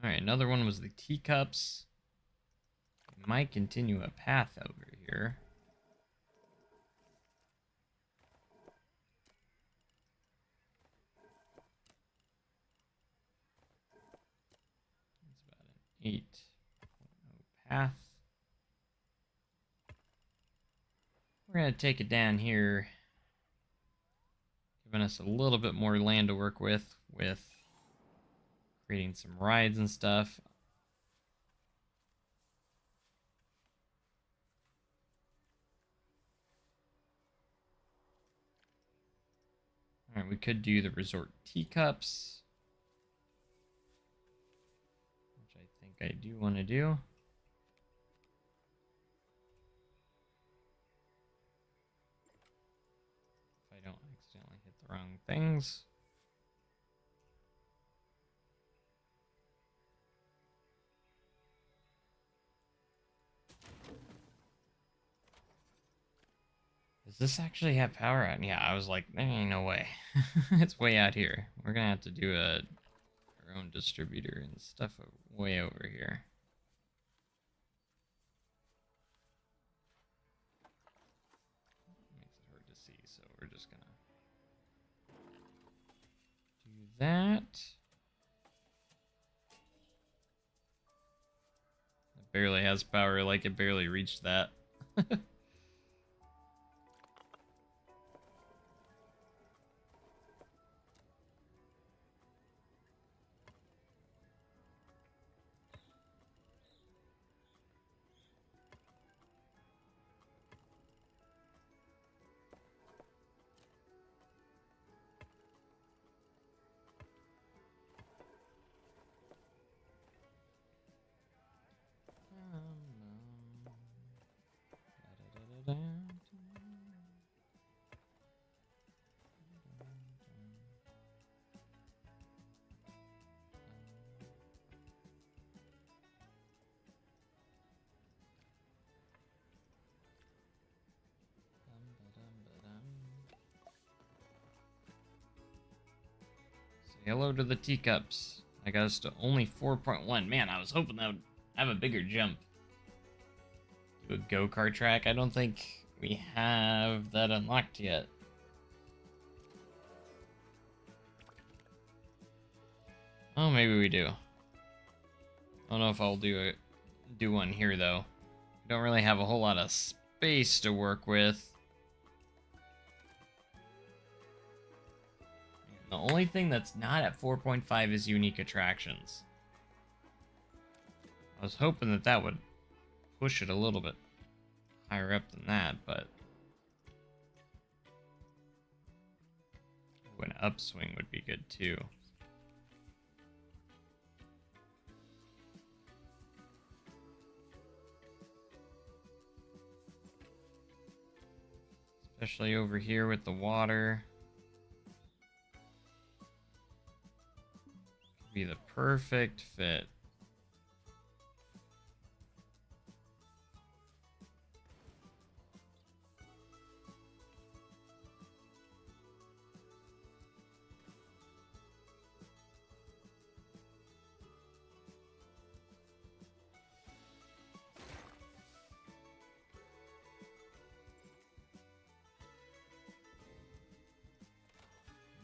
Alright, another one was the teacups. We might continue a path over here. It's about an 8.0 path. We're going to take it down here, giving us a little bit more land to work with creating some rides and stuff. Alright, we could do the resort teacups, which I think I do want to do. If I don't accidentally hit the wrong things. Does this actually have power out? Yeah, I was like, there ain't no way. It's way out here. We're gonna have to do our own distributor and stuff way over here. Makes it hard to see, so we're just gonna do that. It barely has power, like it barely reached that. Say hello to the teacups. I got us to only 4.1. Man, I was hoping that would have a bigger jump. Do a go-kart track? I don't think we have that unlocked yet. Oh, maybe we do. I don't know if I'll do one here though. We don't really have a whole lot of space to work with. The only thing that's not at 4.5 is unique attractions. I was hoping that that would push it a little bit higher up than that, but an upswing would be good too. Especially over here with the water. Could be the perfect fit.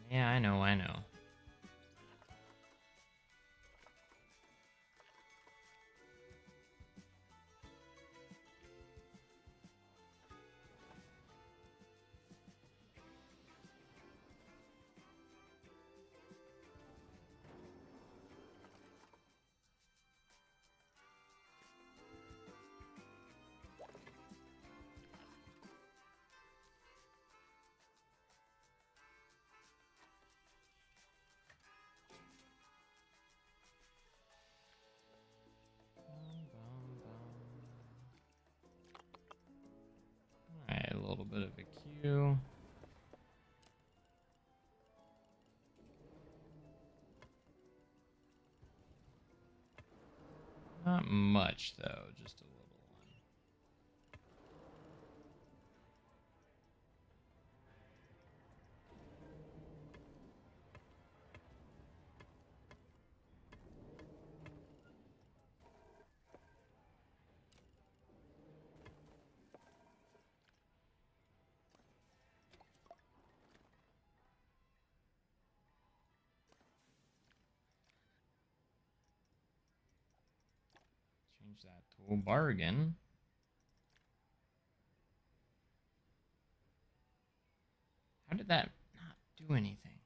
Yeah, I know, I know. Alright, a little bit of a queue. Not much, though, just a little one. Change that to a bargain. How did that not do anything?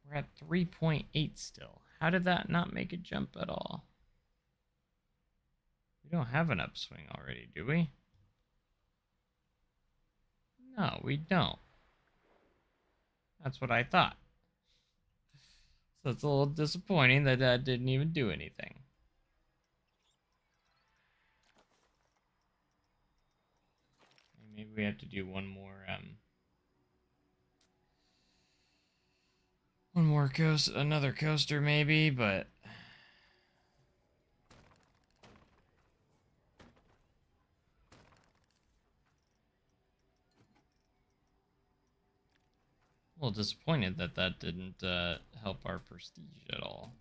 We're at 3.8 still. How did that not make a jump at all? We don't have an upswing already, do we? No, we don't. That's what I thought. So it's a little disappointing that that didn't even do anything. Maybe we have to do one more another coaster maybe, but a little disappointed that that didn't help our prestige at all.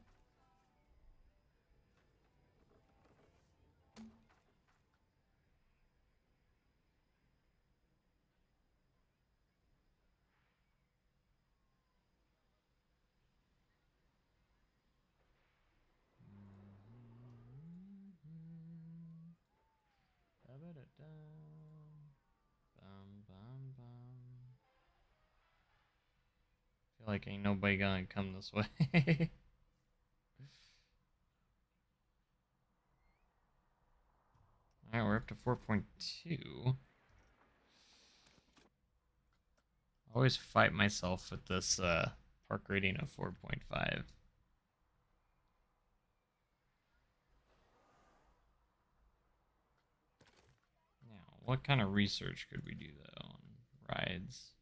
Feel like ain't nobody gonna come this way. Alright, we're up to 4.2. I always fight myself with this park rating of 4.5. Now, what kind of research could we do though on rides?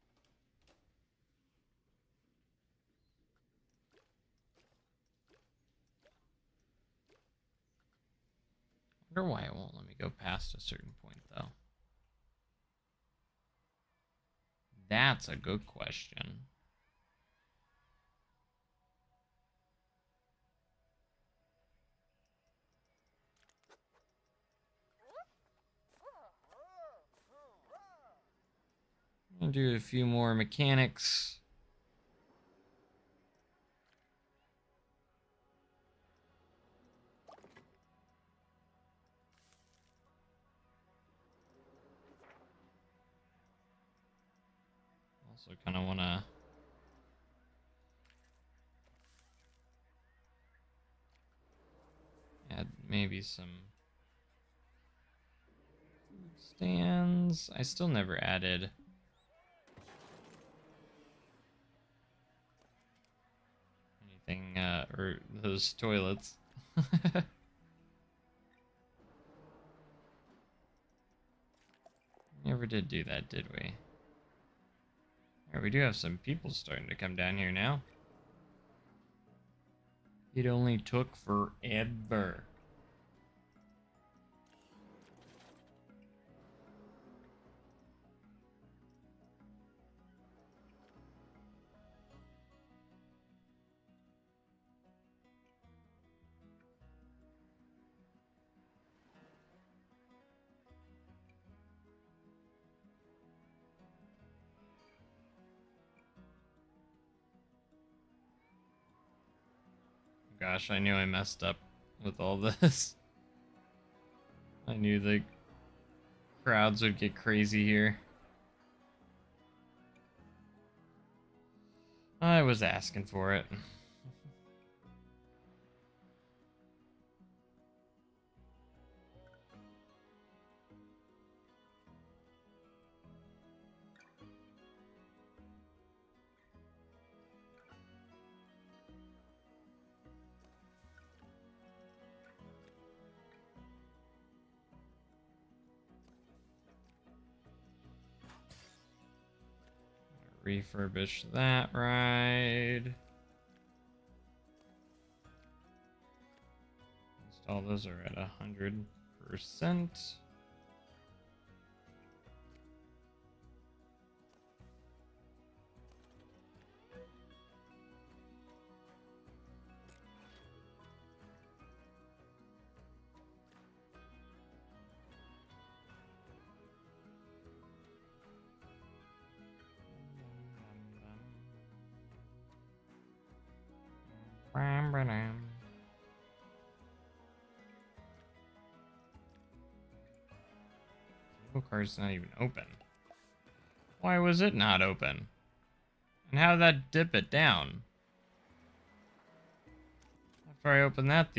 I wonder why it won't let me go past a certain point though. That's a good question. I'm gonna do a few more mechanics. Also kind of want to add maybe some food stands. I still never added anything, or those toilets. never did do that, did we? Alright, we do have some people starting to come down here now. It only took forever. Gosh, I knew I messed up with all this. I knew the crowds would get crazy here. I was asking for it. Refurbish that ride. All those are at 100%. Fuel card's not even open. Why was it not open? And how did that dip it down? After I opened that,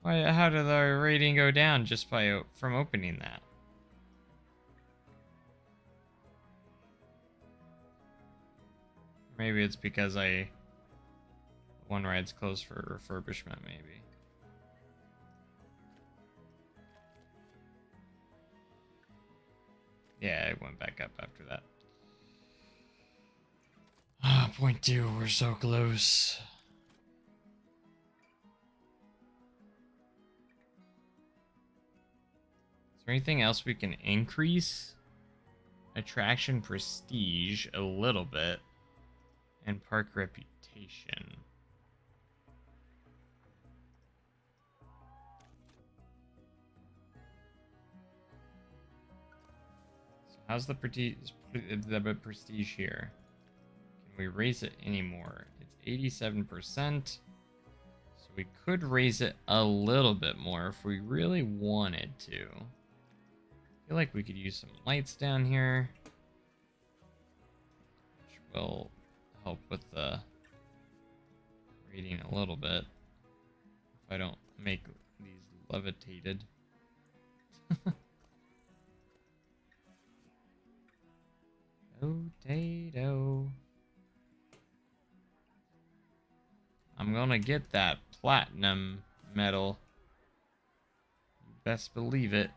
why? How did our rating go down just by from opening that? Maybe it's because one ride's closed for refurbishment, maybe. Yeah, it went back up after that. Ah, point 2, we're so close. Is there anything else we can increase? Attraction prestige a little bit. And park reputation. So how's the prestige here? Can we raise it anymore? It's 87%. So we could raise it a little bit more if we really wanted to. I feel like we could use some lights down here, which will help with the rating a little bit. If I don't make these levitated. Potato. I'm gonna get that platinum medal. You best believe it.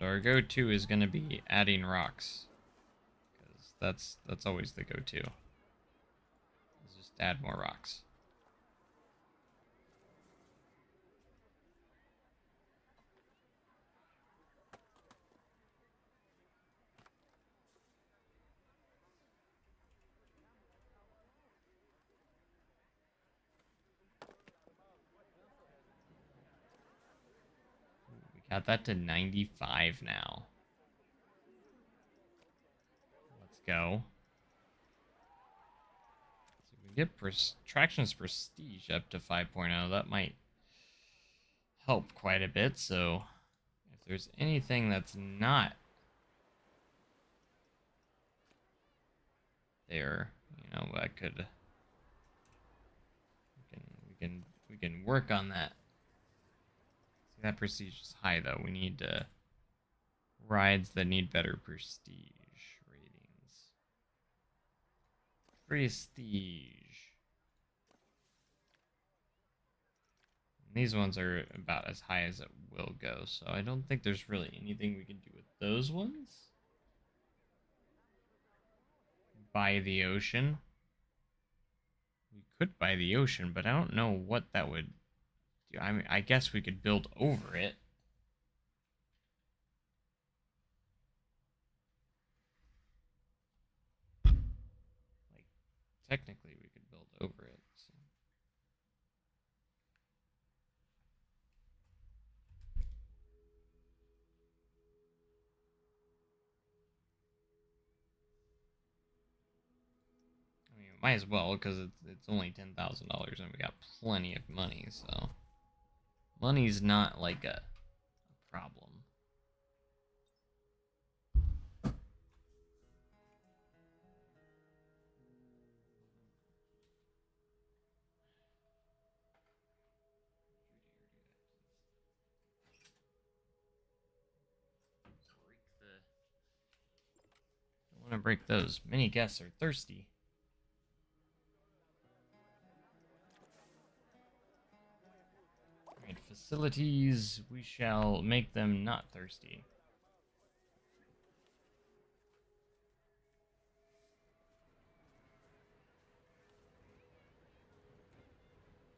And our go-to is gonna be adding rocks. Because that's always the go-to. Just add more rocks. Got that to 95 now. Let's go. So we get Traction's prestige up to 5.0. That might help quite a bit. So if there's anything that's not there, you know, I could we can work on that. See, that prestige is high though. We need to rides that need better prestige ratings. Prestige. These ones are about as high as it will go, so I don't think there's really anything we can do with those ones. Buy the ocean. We could buy the ocean, but I don't know what that would do. I mean, I guess we could build over it. Like, technically, we could build over it. So. I mean, might as well, because it's only $10,000 and we got plenty of money, so money's not like a problem. Don't want to break those. Many guests are thirsty. Alright, facilities, we shall make them not thirsty.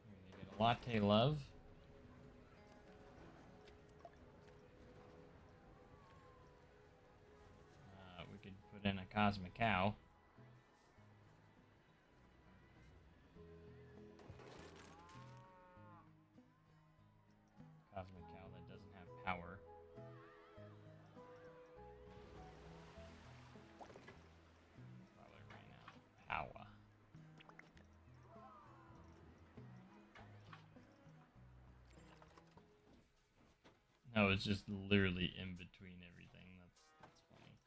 They get a latte love. We could put in a cosmic cow. Cosmic cow that doesn't have power. Probably ran out of power. No, it's just literally in between everything. That's funny.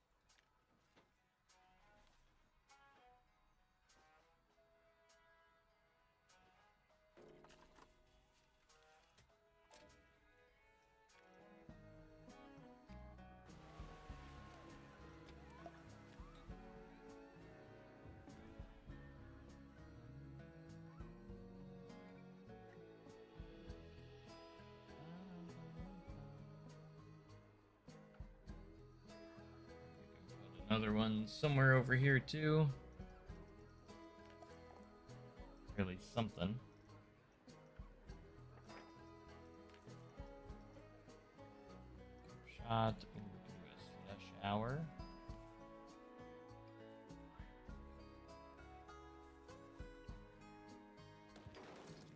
Another one somewhere over here too. Really something. Shot. Ooh, a slush hour.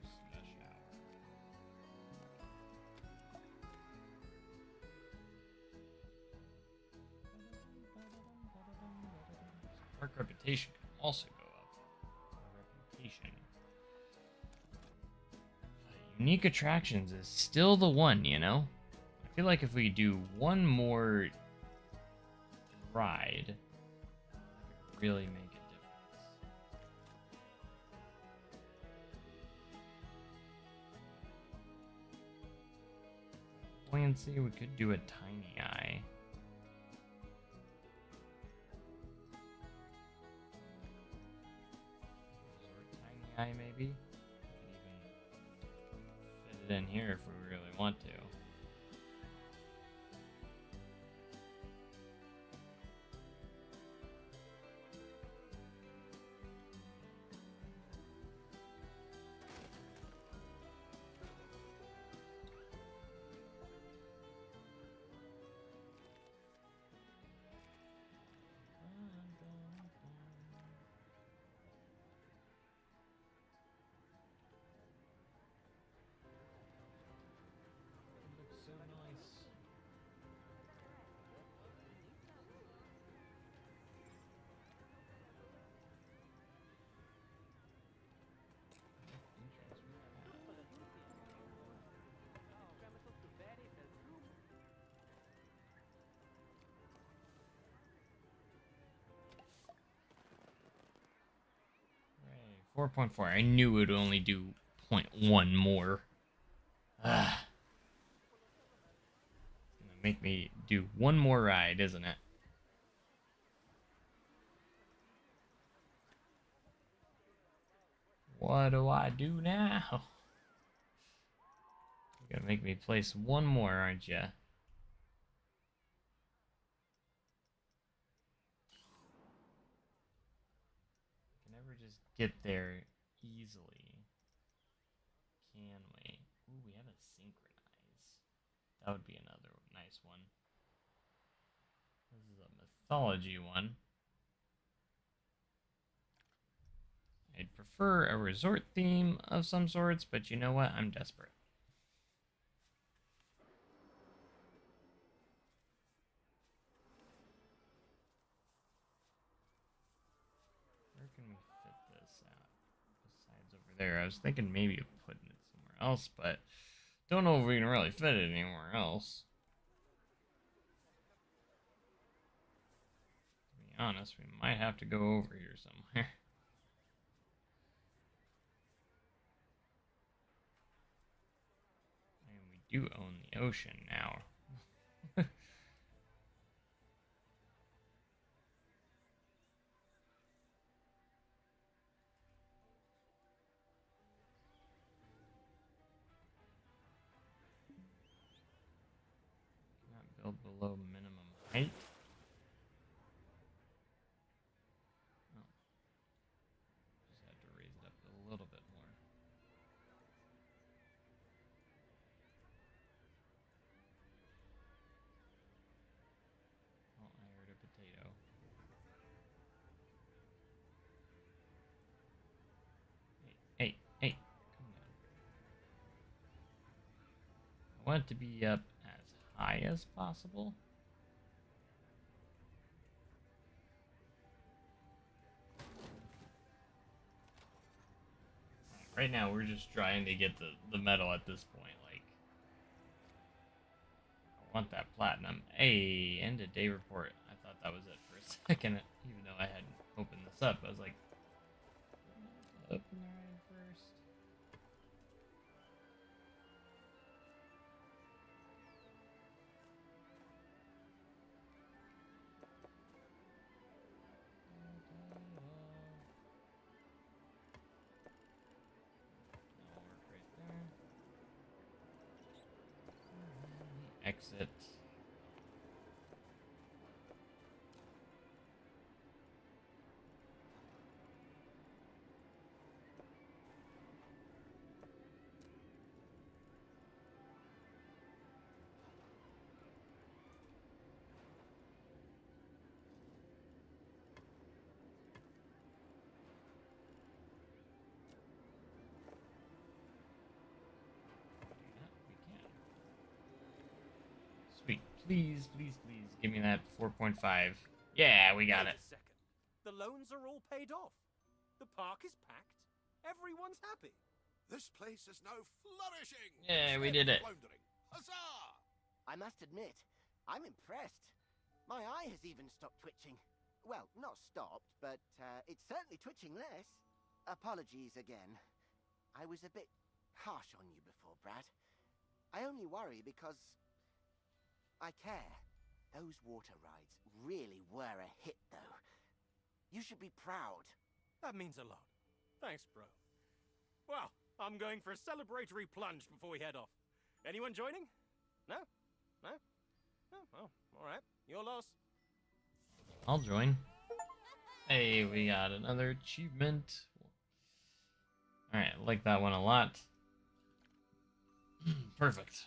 Slush hour. Park reputation can also go up. Reputation. Unique attractions is still the one, you know? I feel like if we do one more ride, it could really make a difference. Buoyancy, we could do a tiny eye. Tiny eye, maybe? We can even fit it in here if we really want to. So nice. Hooray, 4.4. I knew it would only do 0.1 more. Ah. make me do one more ride, isn't it? What do I do now? You're gonna make me place one more, aren't you? Can never just get there easily. Can we? Ooh, we have a synchronize. That would be another nice one. This is a mythology one. I'd prefer a resort theme of some sorts, but you know what? I'm desperate. Where can we fit this out? Besides over there. I was thinking maybe of putting it somewhere else, but don't know if we can really fit it anywhere else. To be honest, we might have to go over here somewhere. And we do own the ocean now. Cannot build below minimum height. Oh. Just have to raise it up a little bit more. Oh, I heard a potato. Hey, hey, hey, come down. I want it to be up as high as possible. Right now, we're just trying to get the metal at this point. Like, I want that platinum. Hey, end of day report. I thought that was it for a second, even though I hadn't opened this up. I was like, open the ride first. That'll work right there. Exit. Sweet. Please, please, please give me that 4.5. Yeah, we got it. Wait a second. The loans are all paid off. The park is packed. Everyone's happy. This place is now flourishing. Yeah, we did it. Floundering. Huzzah! I must admit, I'm impressed. My eye has even stopped twitching. Well, not stopped, but it's certainly twitching less. Apologies again. I was a bit harsh on you before, Brad. I only worry because I care. Those water rides really were a hit, though. You should be proud. That means a lot. Thanks, bro. Well, I'm going for a celebratory plunge before we head off. Anyone joining? No? No? Oh, well, alright. Your loss. I'll join. Hey, we got another achievement. Alright, I like that one a lot. Perfect.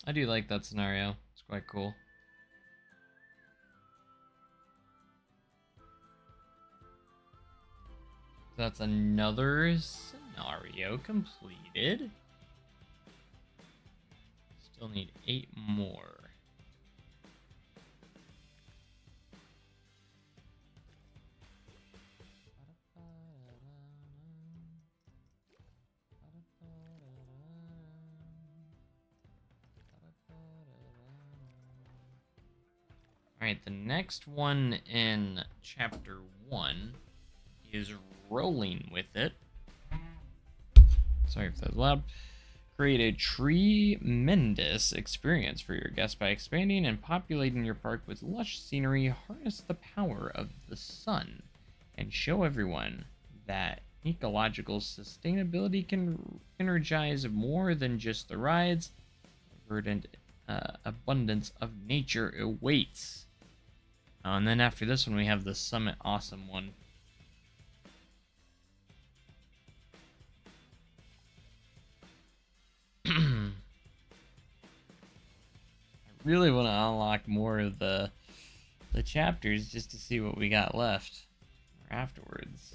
I do like that scenario. It's quite cool. That's another scenario completed. Still need 8 more. Alright, the next one in chapter 1 is rolling with it. Sorry if that's loud. Create a tremendous experience for your guests by expanding and populating your park with lush scenery. Harness the power of the sun and show everyone that ecological sustainability can energize more than just the rides. Verdant abundance of nature awaits. And then after this one, we have the Summit Awesome one. I really want to unlock more of the chapters just to see what we got left afterwards.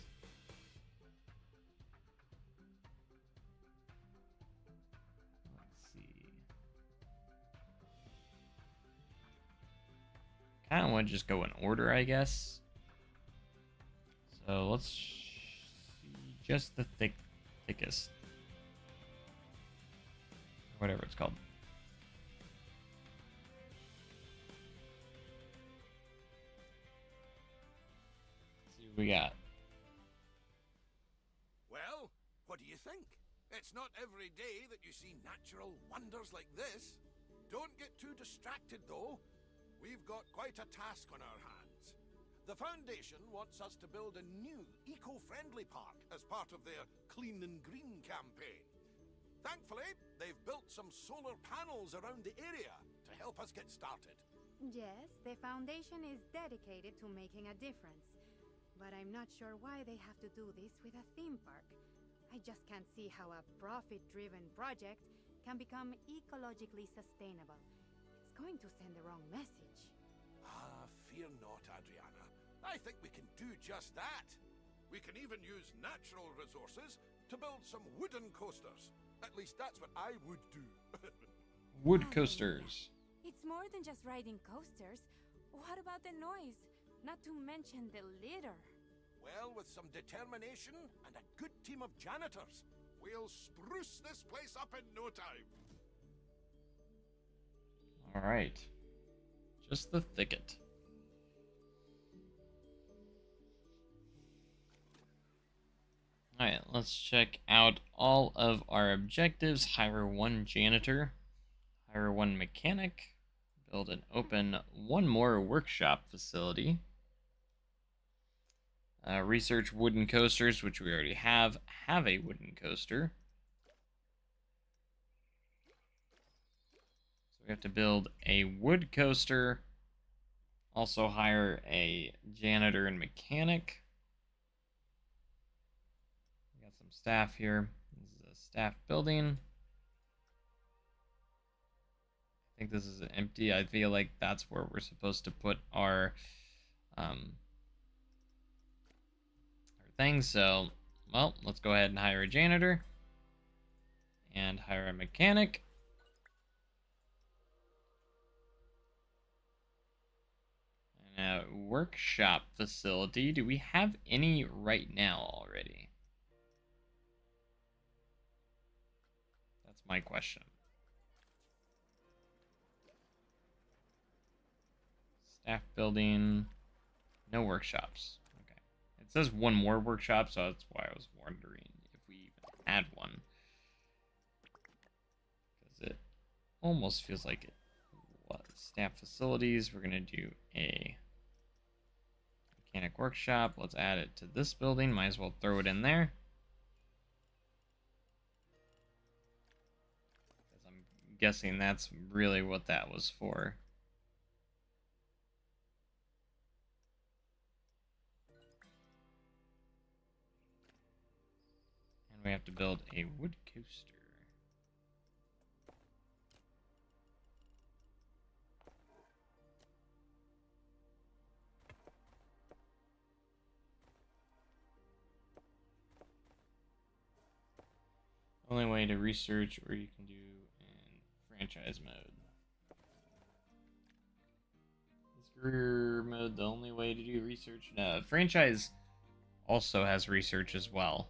Let's see. Kind of want to just go in order, I guess. So let's see just the thickest. Whatever it's called. Let's see what we got. Well, what do you think? It's not every day that you see natural wonders like this. Don't get too distracted, though. We've got quite a task on our hands. The Foundation wants us to build a new, eco-friendly park as part of their Clean and Green campaign. Thankfully, they've built some solar panels around the area to help us get started. Yes, the Foundation is dedicated to making a difference. But I'm not sure why they have to do this with a theme park. I just can't see how a profit-driven project can become ecologically sustainable. It's going to send the wrong message. Ah, fear not, Adriana. I think we can do just that. We can even use natural resources to build some wooden coasters. At least that's what I would do. Wood coasters. It's more than just riding coasters. What about the noise? Not to mention the litter. Well, with some determination and a good team of janitors, we'll spruce this place up in no time. All right. Just the thicket. Alright, let's check out all of our objectives. Hire one janitor, hire one mechanic, build and open one more workshop facility, research wooden coasters, which we already have a wooden coaster. So we have to build a wood coaster, also hire a janitor and mechanic. Staff here. This is a staff building. I think this is empty. I feel like that's where we're supposed to put our things. So, well, let's go ahead and hire a janitor and hire a mechanic. And a workshop facility. Do we have any right now already? My question. Staff building, no workshops. Okay. It says one more workshop, so that's why I was wondering if we even had one. Because it almost feels like it was. Staff facilities, we're going to do a mechanic workshop. Let's add it to this building. Might as well throw it in there. Guessing that's really what that was for. And we have to build a wood coaster. Only way to research, or you can do franchise mode. Is career mode the only way to do research? No, franchise also has research as well.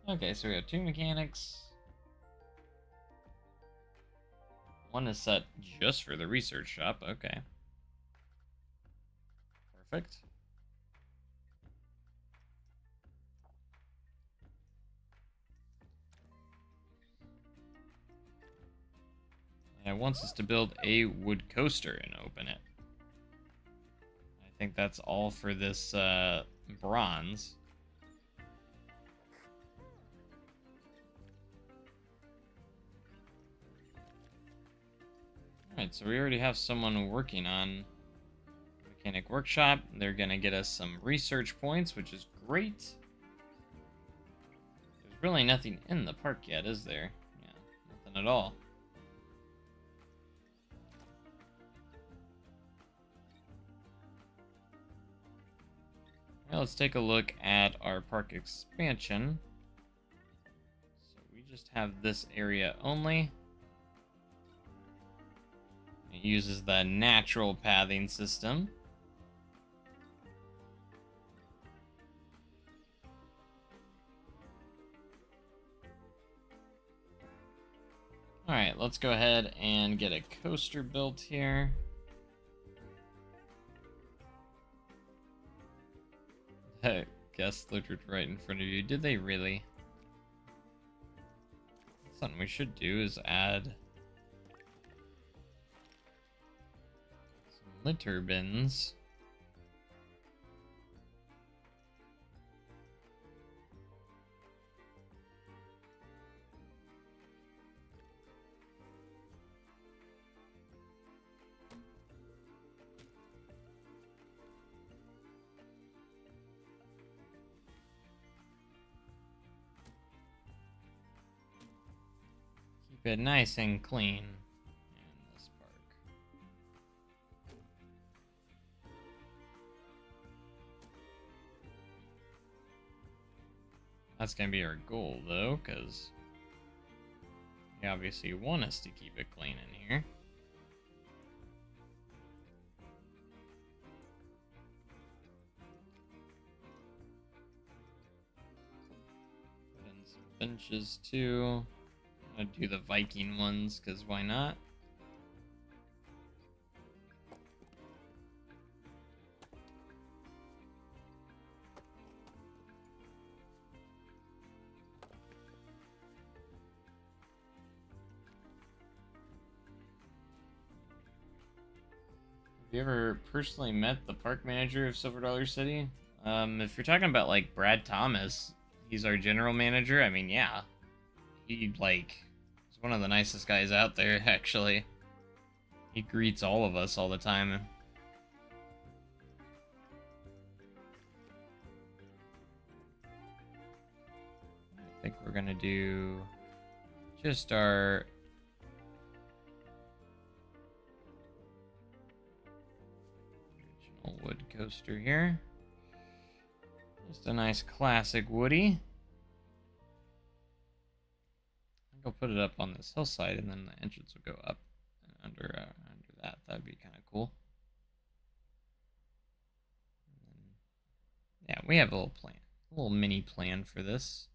Okay, so we have two mechanics. One is set just for the research shop. Okay. Perfect. And it wants us to build a wood coaster and open it. I think that's all for this bronze. Alright, so we already have someone working on Mechanic Workshop. They're going to get us some research points, which is great. There's really nothing in the park yet, is there? Yeah, nothing at all. Now let's take a look at our park expansion. So we just have this area only. It uses the natural pathing system. Alright, let's go ahead and get a coaster built here. Guest littered right in front of you. Did they really? Something we should do is add some litter bins. Keep it nice and clean in this park. That's gonna be our goal, though, because you obviously want us to keep it clean in here. Put in some benches, too. I'm gonna do the Viking ones, because why not? Have you ever personally met the park manager of Silver Dollar City? If you're talking about, like, Brad Thomas, he's our general manager, I mean, yeah. He, like, is one of the nicest guys out there, actually. He greets all of us all the time. I think we're gonna do just our original wood coaster here. Just a nice classic Woody. I'll put it up on this hillside, and then the entrance will go up and under that. That'd be kind of cool. Yeah, we have a little plan, a little mini plan for this.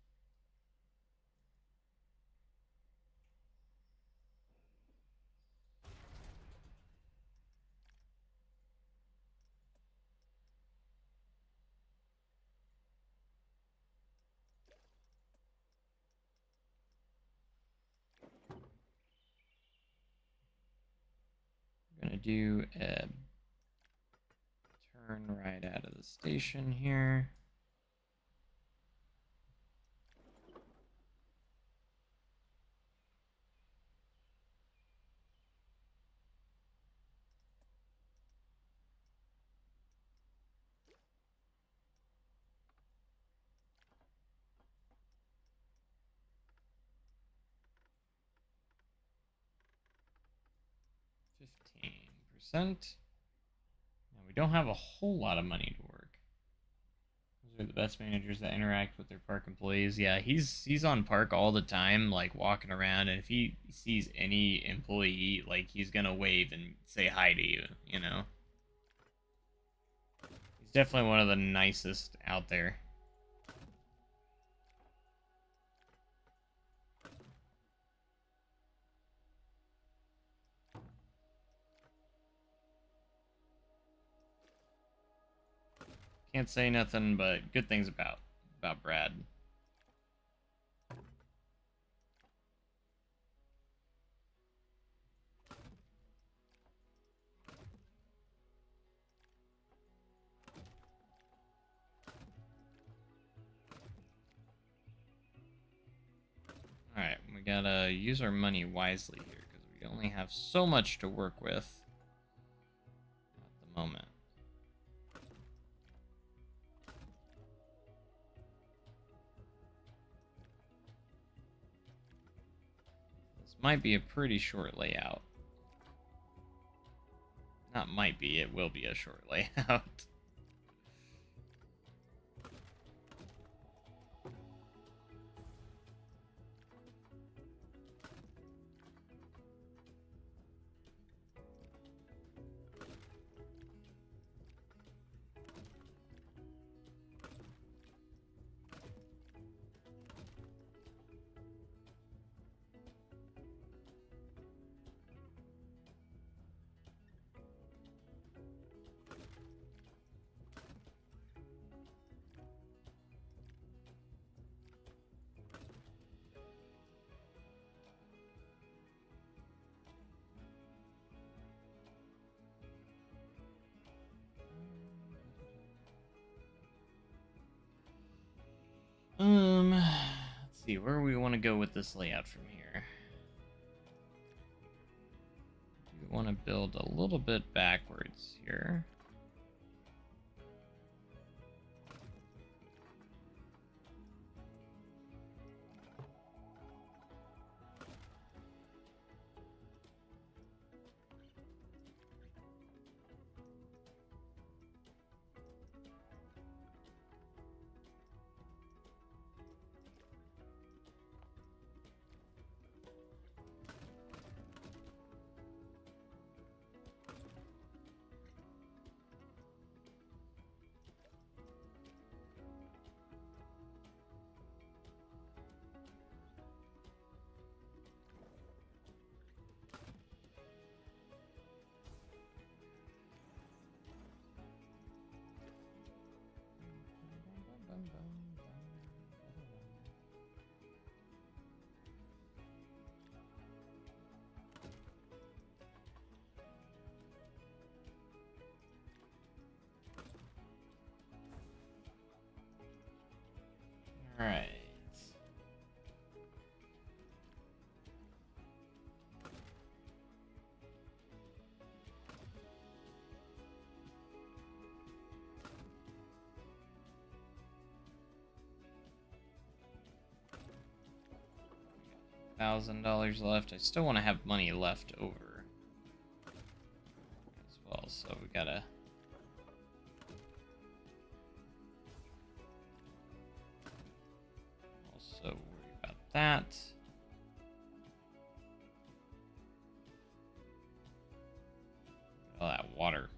We're gonna do a turn right out of the station here. Now, we don't have a whole lot of money to work. Those are the best managers that interact with their park employees. Yeah, he's on park all the time, like walking around, and if he sees any employee, like he's gonna wave and say hi to you, you know. He's definitely one of the nicest out there. Can't say nothing but good things about Brad. Alright, we gotta use our money wisely here, because we only have so much to work with at the moment. This might be a pretty short layout. Not might be, it will be a short layout. Let's see, where do we want to go with this layout from here? We want to build a little bit backwards here. All right. $1,000 left. I still want to have money left over as well, so we gotta also worry about that. All that water.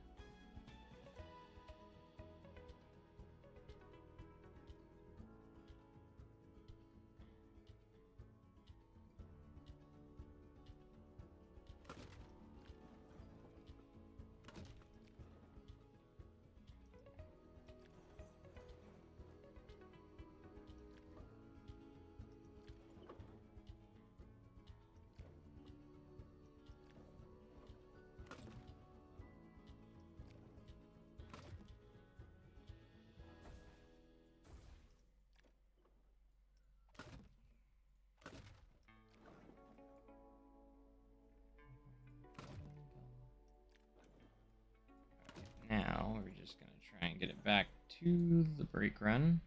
Now we're just going to try and get it back to the brake run.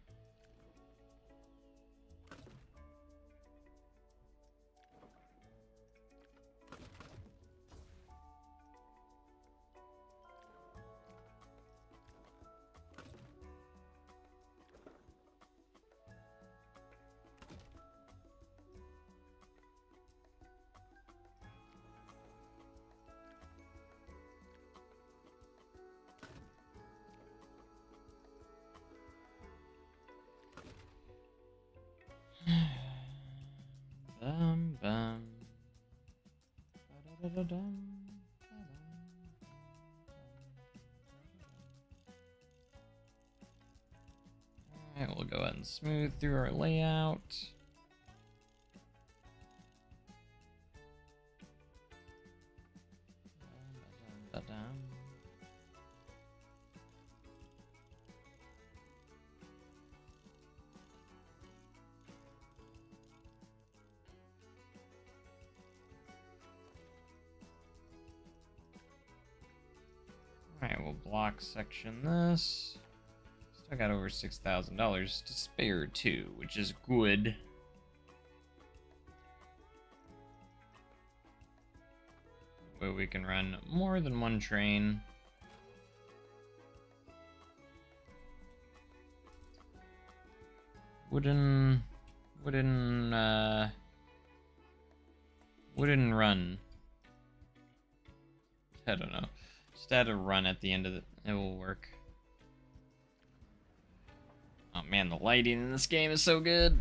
Bum bum. Ba-da-da-da-dum. Alright, we'll go ahead and smooth through our layout. Alright, we'll block section this. Still got over $6,000 to spare too, which is good. But we can run more than one train. Wooden run. I don't know. Just add a run at the end of it. It will work. Oh man, the lighting in this game is so good.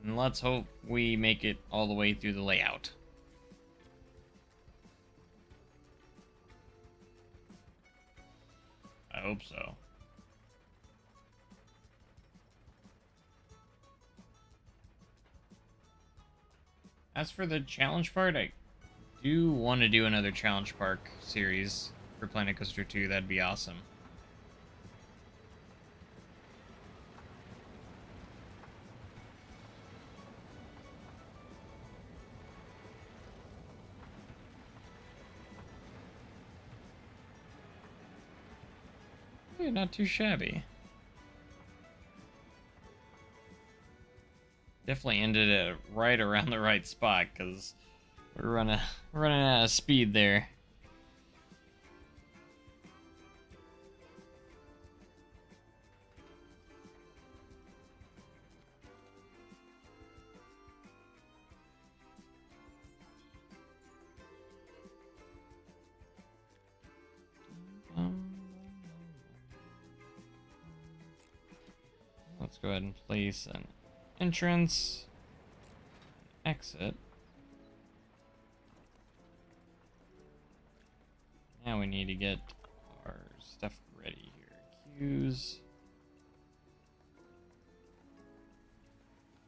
And let's hope we make it all the way through the layout. I hope so. As for the challenge part, I do want to do another challenge park series for Planet Coaster 2. That'd be awesome. Yeah, not too shabby. Definitely ended it right around the right spot because we're running out of speed there. Let's go ahead and place an entrance, exit. Now we need to get our stuff ready here. Queues.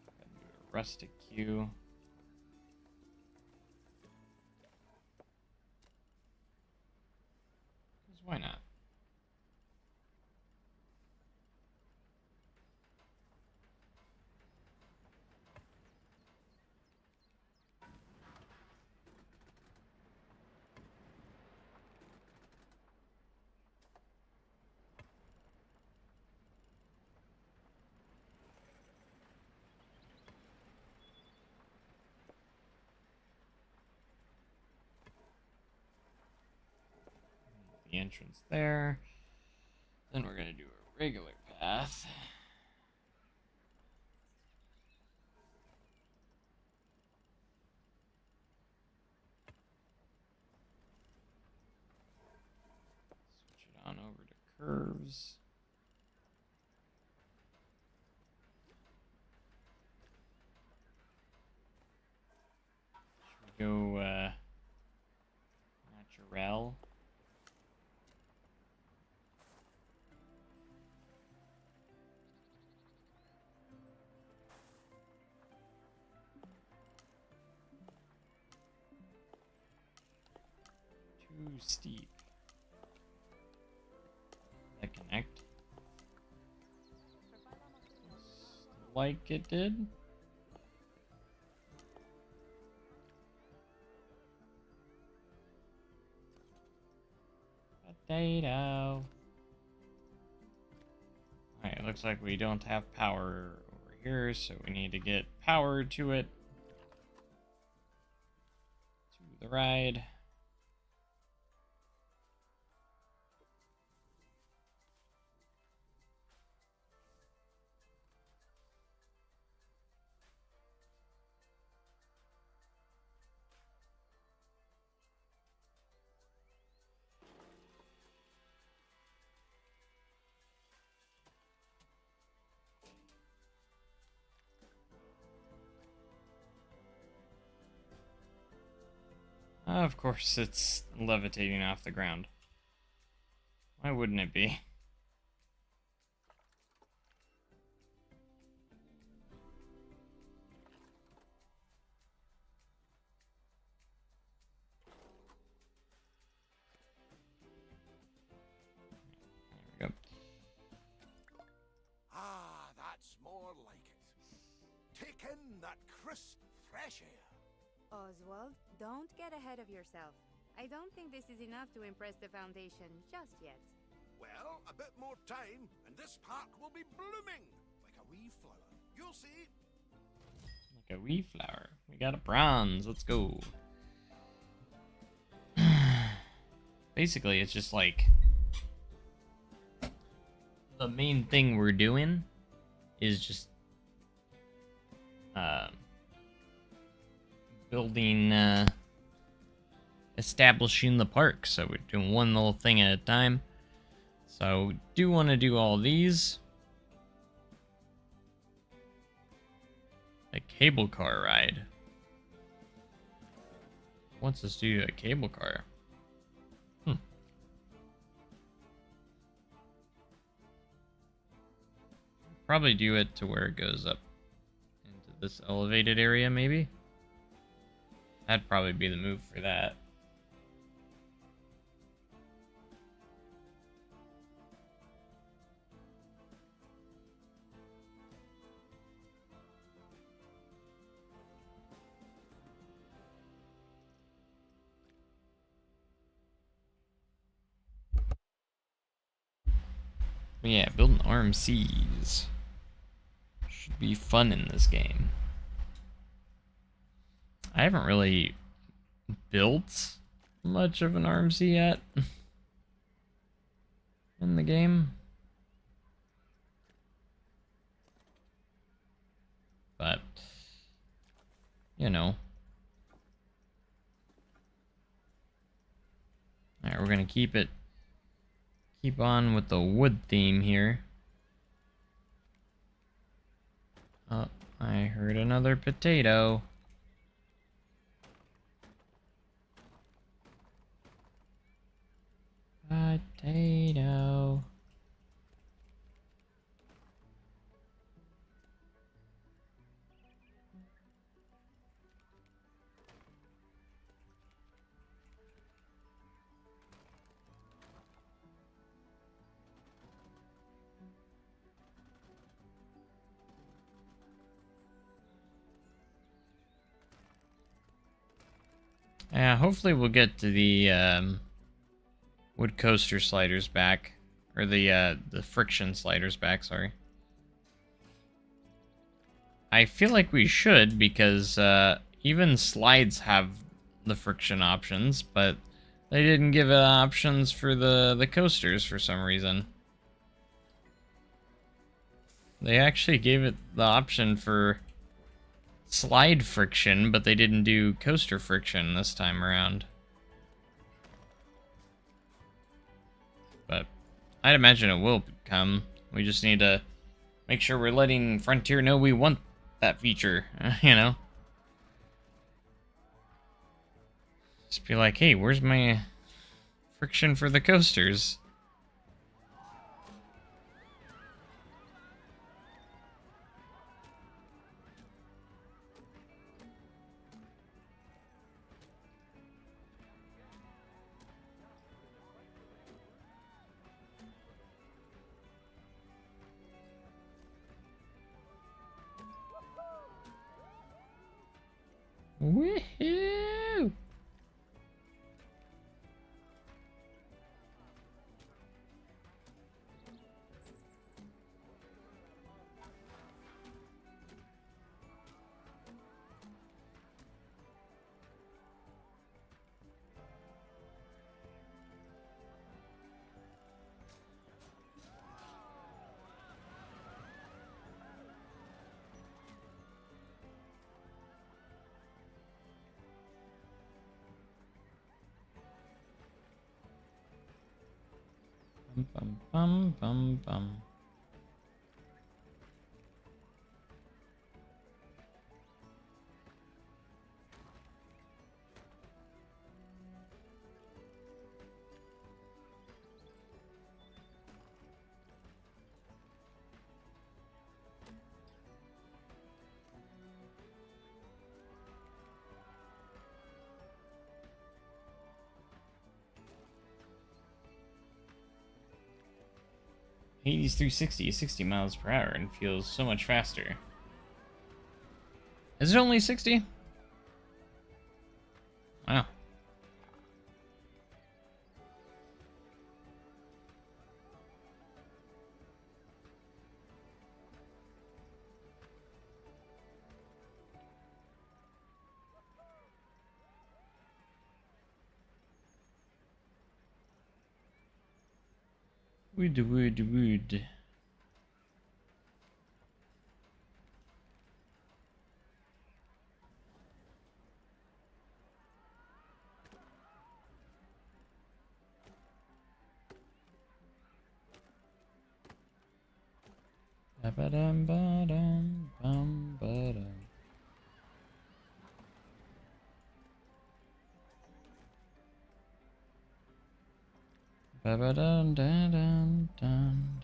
Do a rustic queue. Because why not? The entrance there. Then we're gonna do a regular path. Switch it on over to curves. Should we go natural? Too steep. That connect? Like it did? Potato. Alright, it looks like we don't have power over here, so we need to get power to it. To the ride. Of course, it's levitating off the ground. Why wouldn't it be? Oswald, don't get ahead of yourself. I don't think this is enough to impress the Foundation just yet. Well, a bit more time, and this park will be blooming like a wee flower. You'll see. Like a wee flower. We got a bronze. Let's go. Basically, it's just like the main thing we're doing is just building, establishing the park. So we're doing one little thing at a time. So we do want to do all these. A cable car ride. Wants us to do a cable car. Probably do it to where it goes up into this elevated area, maybe. That'd probably be the move for that. Yeah, building RMCs should be fun in this game. I haven't really built much of an RMC yet in the game. But, you know. Alright, we're gonna keep on with the wood theme here. Oh, I heard another potato. Potato. Yeah, hopefully we'll get to the wood coaster sliders back, or the friction sliders back. Sorry. I feel like we should, because even slides have the friction options, but they didn't give it options for the coasters for some reason. They actually gave it the option for slide friction, but they didn't do coaster friction this time around. But I'd imagine it will come. We just need to make sure we're letting Frontier know we want that feature, you know? Just be like, hey, where's my friction for the coasters? Woohoo! Bum bum bum bum. Hades 360 is 60 miles per hour and feels so much faster. Is it only 60? Wood. Ba-ba-dum, ba-dum, bum, ba-dum. Ba-ba-dum, dun, dun, dun, dun.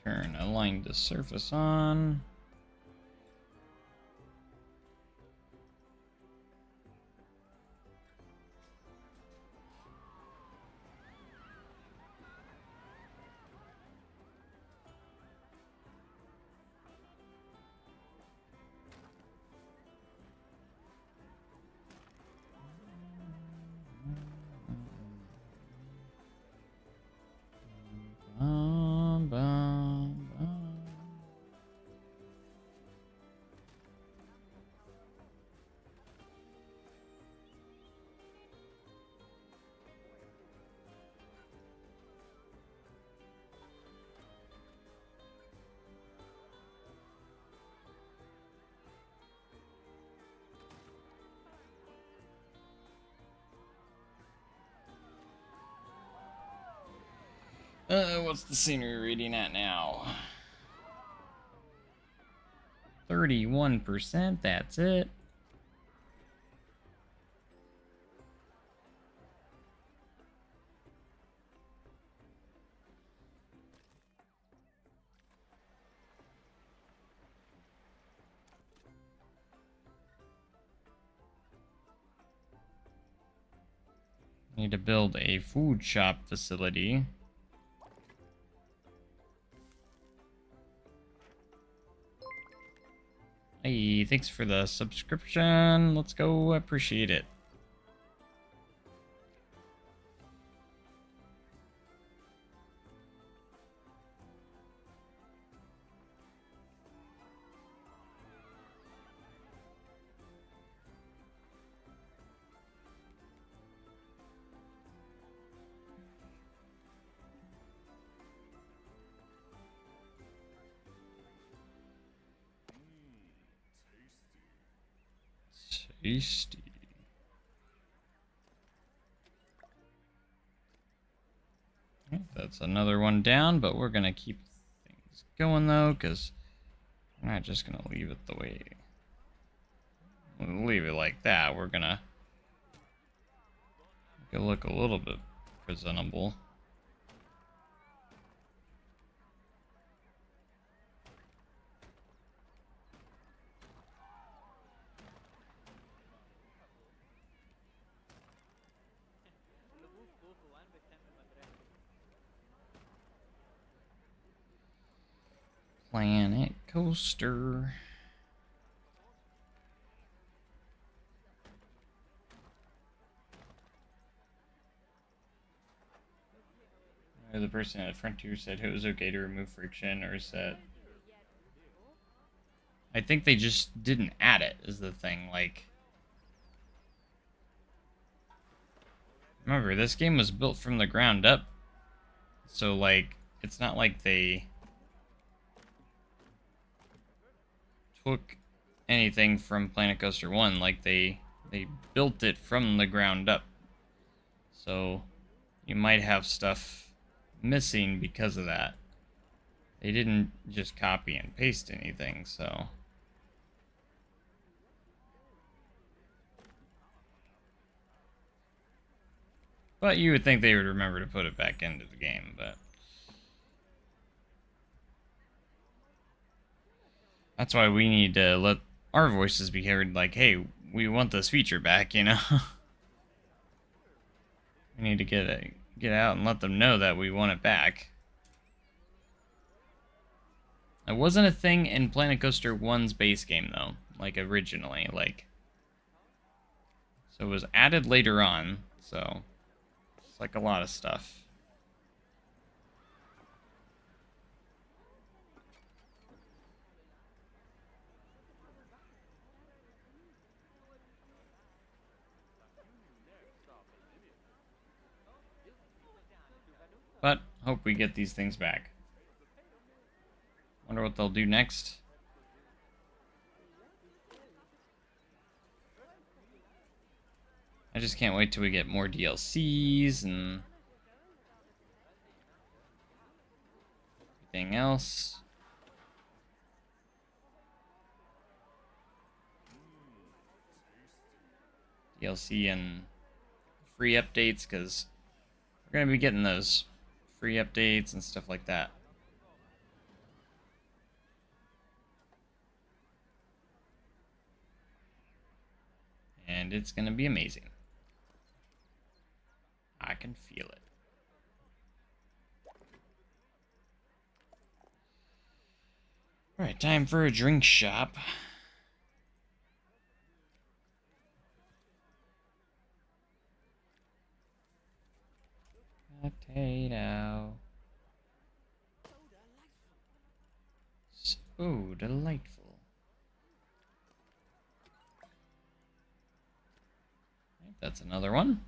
Turn align the surface on. Bum, bum, bum. What's the scenery reading at now? 31%, that's it. Need to build a food shop facility. Hey, thanks for the subscription. Let's go, appreciate it. Tasty. That's another one down, but we're gonna keep things going though, because we're not just gonna leave it the way. We'll leave it like that. We're gonna make it look a little bit presentable. Planet Coaster. The person at Frontier said it was okay to remove friction, or is that... I think they just didn't add it, is the thing. Like, remember, this game was built from the ground up. So, like, it's not like they... took anything from Planet Coaster 1. Like, they built it from the ground up. So, you might have stuff missing because of that. They didn't just copy and paste anything, so... But you would think they would remember to put it back into the game, but... That's why we need to let our voices be heard, like, hey, we want this feature back, you know? We need to get out and let them know that we want it back. It wasn't a thing in Planet Coaster 1's base game, though. Like, originally, like... So it was added later on, so... It's like a lot of stuff. But, hope we get these things back. Wonder what they'll do next. I just can't wait till we get more DLCs and everything else. DLC and free updates, because we're going to be getting those free updates and stuff like that. And it's going to be amazing. I can feel it. Alright, time for a drink shop. Potato. So delightful. Right, that's another one.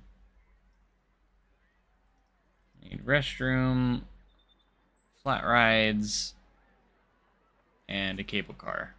Need restroom, flat rides, and a cable car.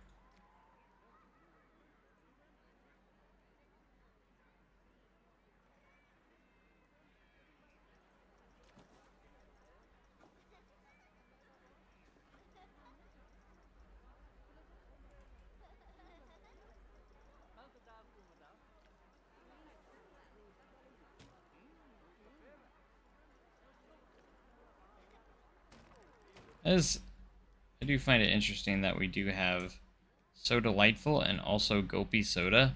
I do find it interesting that we do have So Delightful and also Gulpy Soda.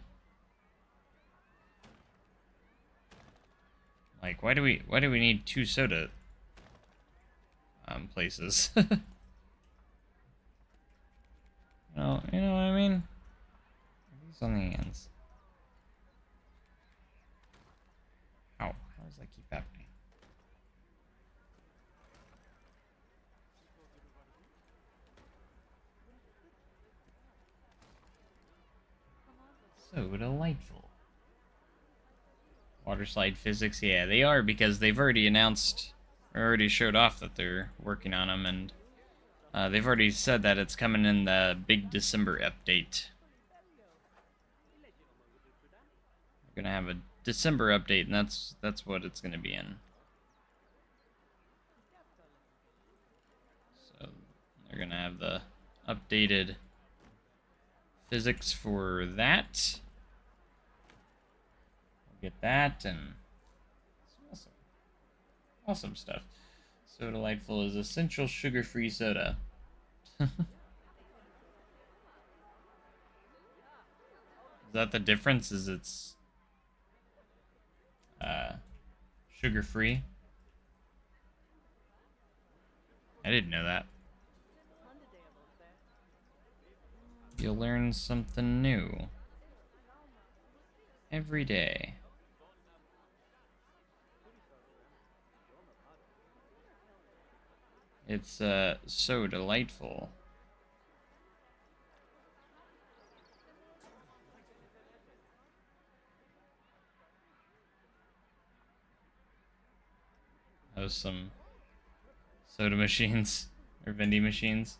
Like, why do we need two soda places? You know what I mean? These on the ends. Ow, how does that keep happening? So delightful. Water slide physics, yeah, they are, because they've already announced, or already showed off that they're working on them, and they've already said that it's coming in the big December update. We're gonna have a December update, and that's what it's gonna be in. So they're gonna have the updated physics for that. We'll get that, and it's awesome stuff. So Delightful is essential sugar-free soda. Is that the difference? Is it's sugar-free? I didn't know that. You'll learn something new every day. It's so delightful. Those some soda machines or vending machines.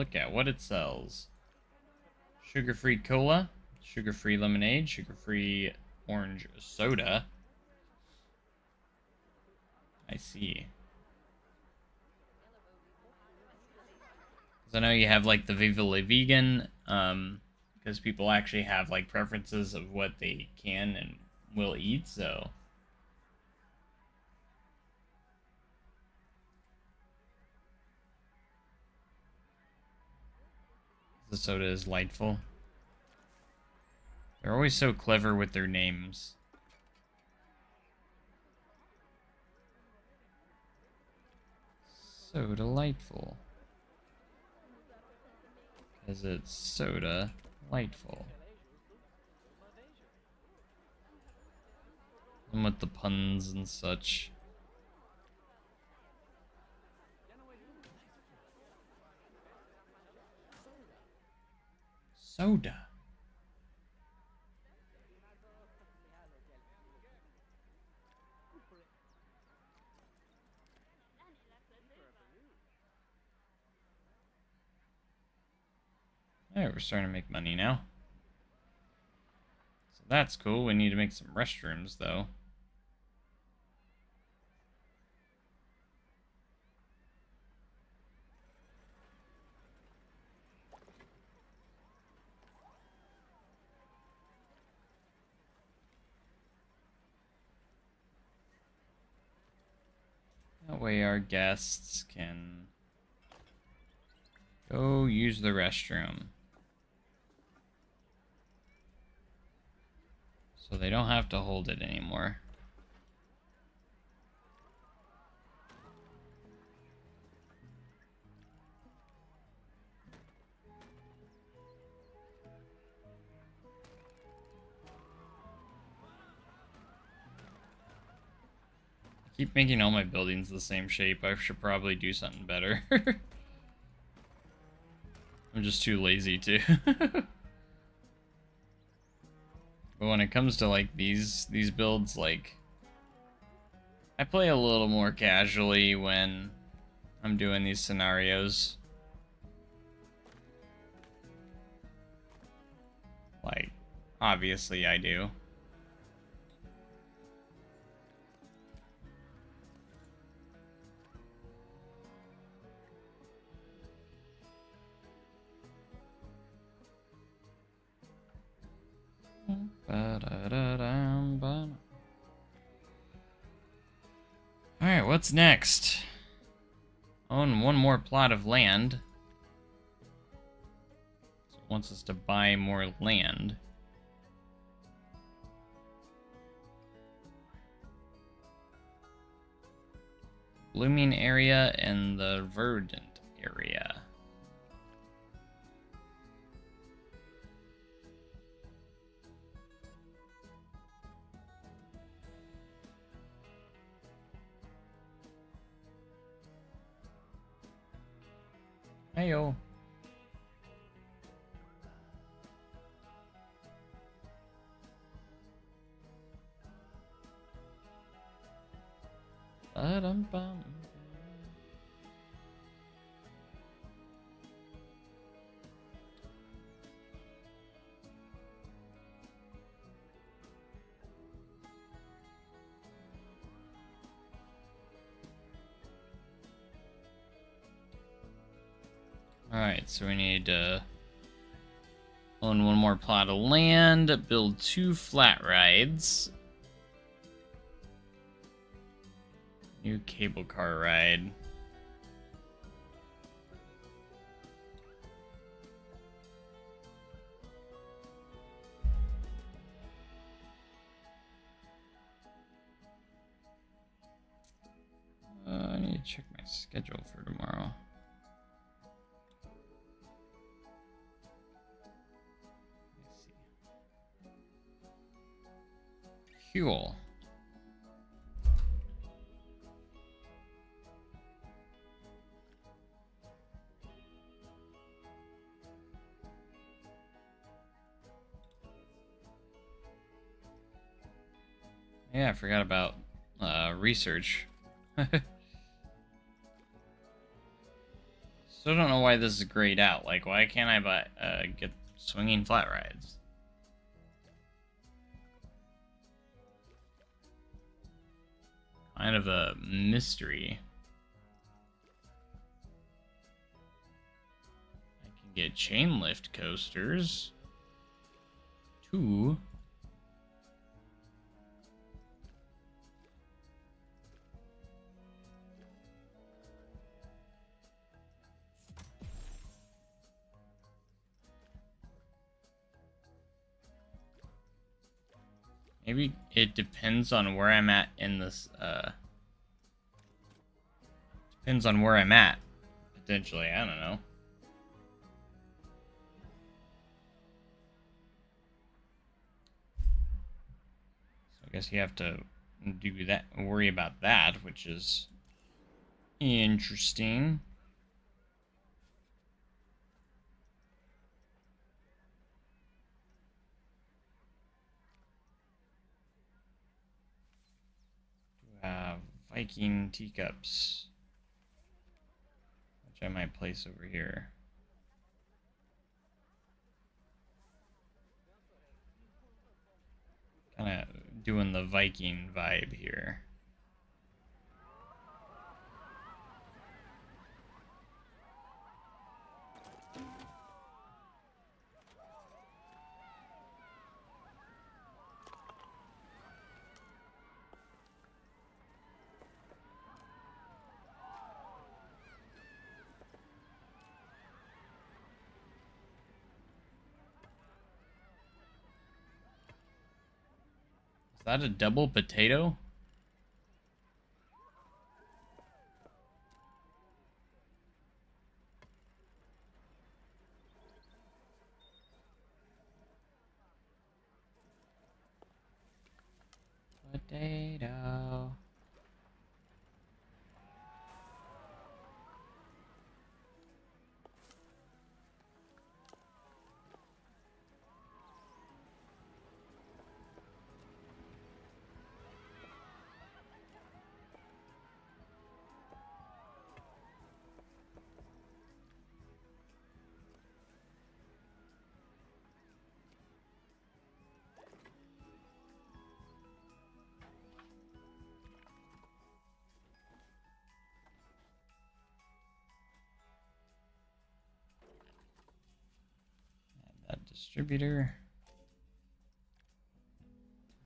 look at what it sells. Sugar-free cola, sugar-free lemonade, sugar-free orange soda. I see. I know you have like the Viva La Vegan, because people actually have like preferences of what they can and will eat, so. The soda is lightful. They're always so clever with their names. So delightful. Because it's soda lightful. And with the puns and such. Soda. Alright, we're starting to make money now. So that's cool. We need to make some restrooms, though. That way our guests can go use the restroom. So they don't have to hold it anymore. I keep making all my buildings the same shape. I should probably do something better. I'm just too lazy to. But when it comes to like these builds, like I play a little more casually when I'm doing these scenarios. Like, obviously I do. Alright, what's next? Own one more plot of land. So it wants us to buy more land. Blooming area and the verdant area. Heyo. Ba-dum-bum. Alright, so we need to own one more plot of land, build 2 flat rides. New cable car ride. I need to check my schedule for tomorrow. Fuel. Yeah, I forgot about research. Still don't know why this is grayed out. Like, why can't I get swinging flat rides? Kind of a mystery. I can get chain lift coasters. 2. Maybe it depends on where I'm at in this, depends on where I'm at, potentially, I don't know. So I guess you have to do that, worry about that, which is interesting. Viking teacups, which I might place over here. Kind of doing the Viking vibe here. Is that a double potato? Potato. That distributor.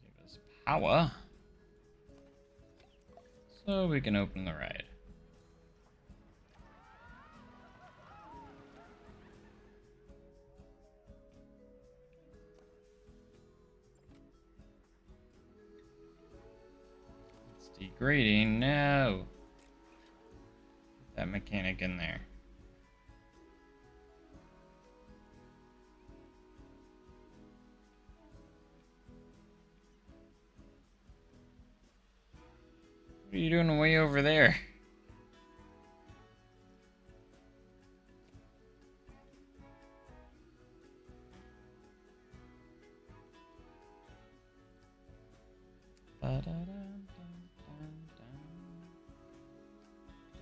Give us power. So we can open the ride. It's degrading. No. Put that mechanic in there. What are you doing way over there? Dun,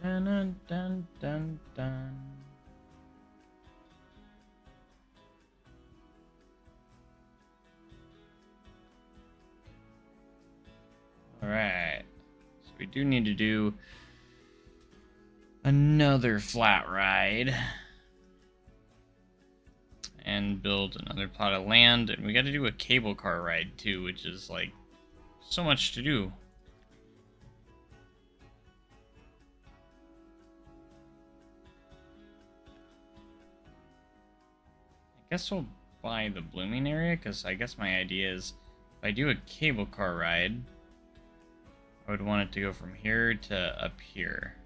dun, dun, dun, dun. All right. We do need to do another flat ride and build another plot of land, and we got to do a cable car ride too, which is like so much to do. I guess we'll buy the blooming area, because I guess my idea is if I do a cable car ride, I would want it to go from here to up here.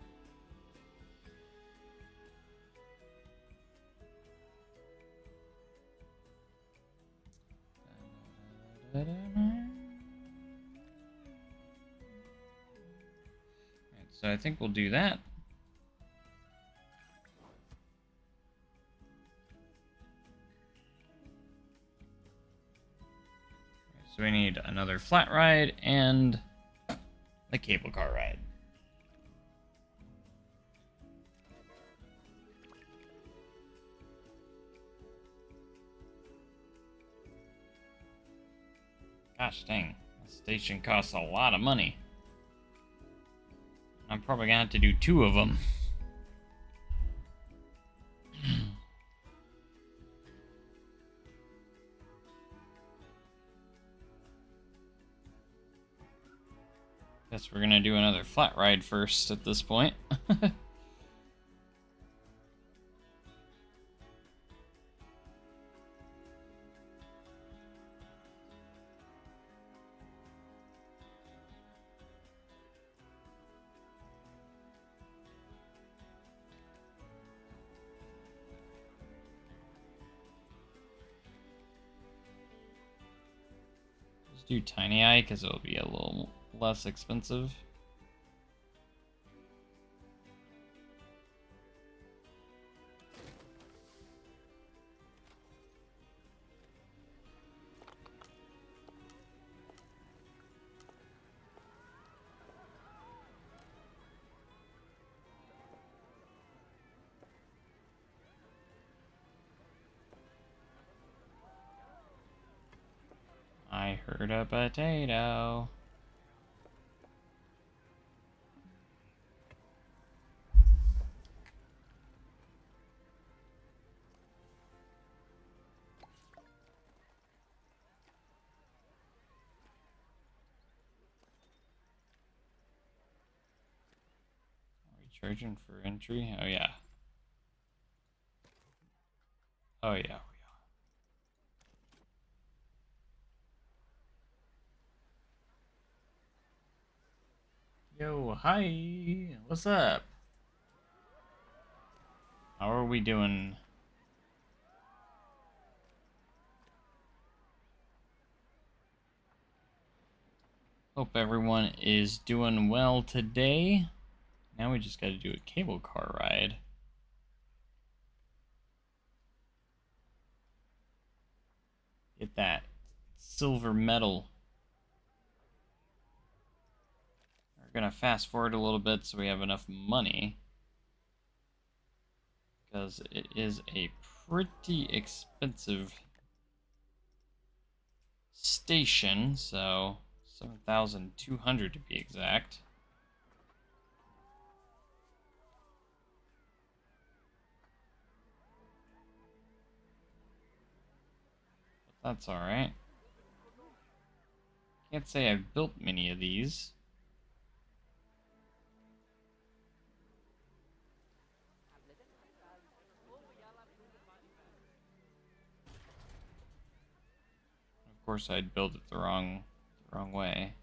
Alright, so I think we'll do that. So we need another flat ride and the cable car ride. Gosh dang, that station costs a lot of money. I'm probably gonna have to do 2 of them. Guess we're gonna do another flat ride first at this point. Just do Tiny Eye because it'll be a little less expensive. I heard a potato. Are we charging for entry? Oh yeah. Oh yeah, we are. Yo, hi. What's up? How are we doing? Hope everyone is doing well today. Now we just got to do a cable car ride. Get that silver medal. We're gonna fast forward a little bit so we have enough money, because it is a pretty expensive station, so 7,200 to be exact. But that's alright. Can't say I've built many of these. Of course, I'd build it the wrong way.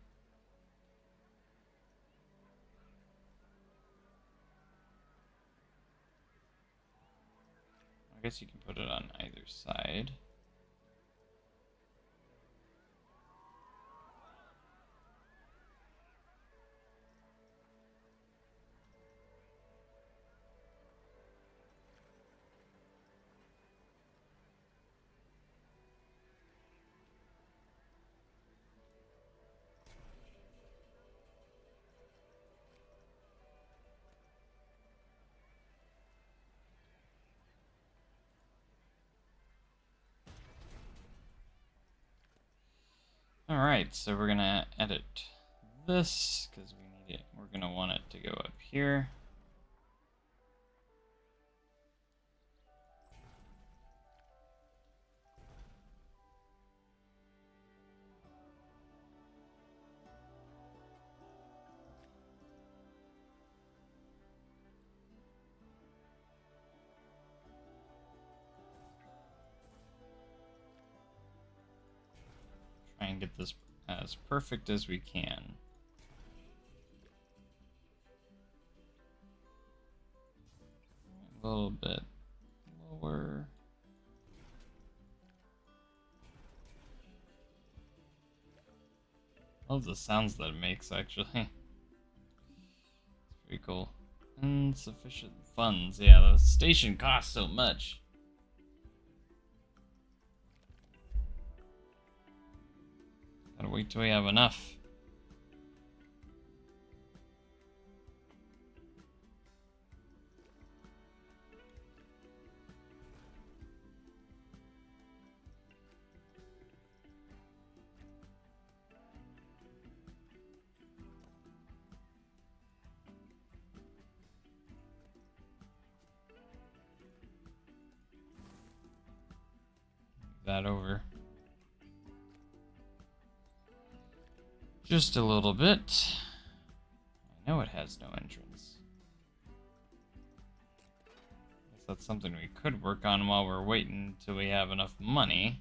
I guess you can put it on either side. Alright, so we're gonna edit this because we need it. We're gonna want it to go up here. Try and get this as perfect as we can. A little bit lower. Love the sounds that it makes, actually. It's pretty cool. Insufficient funds. Yeah, the station costs so much. Gotta wait till we have enough. that over. Just a little bit. I know it has no entrance. Guess that's something we could work on while we're waiting until we have enough money.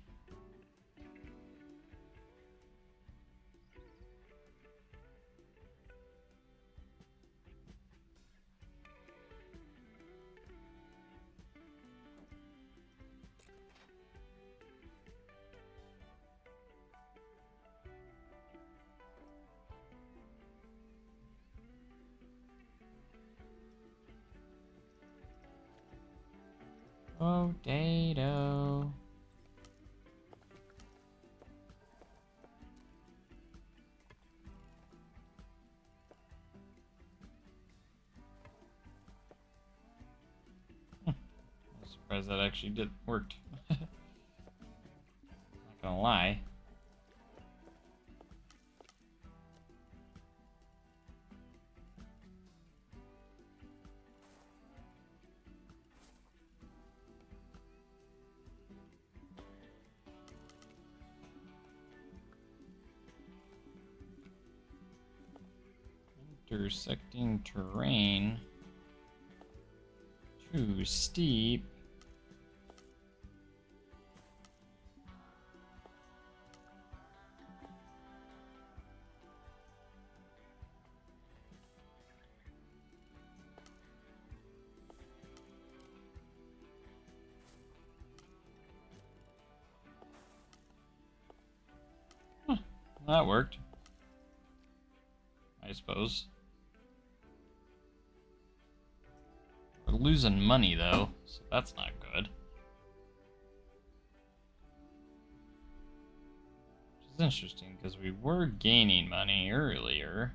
Potato. I'm surprised that actually worked. Not gonna lie. Intersecting terrain. Too steep. Huh, that worked. I suppose. We're losing money though, so that's not good. Which is interesting because we were gaining money earlier.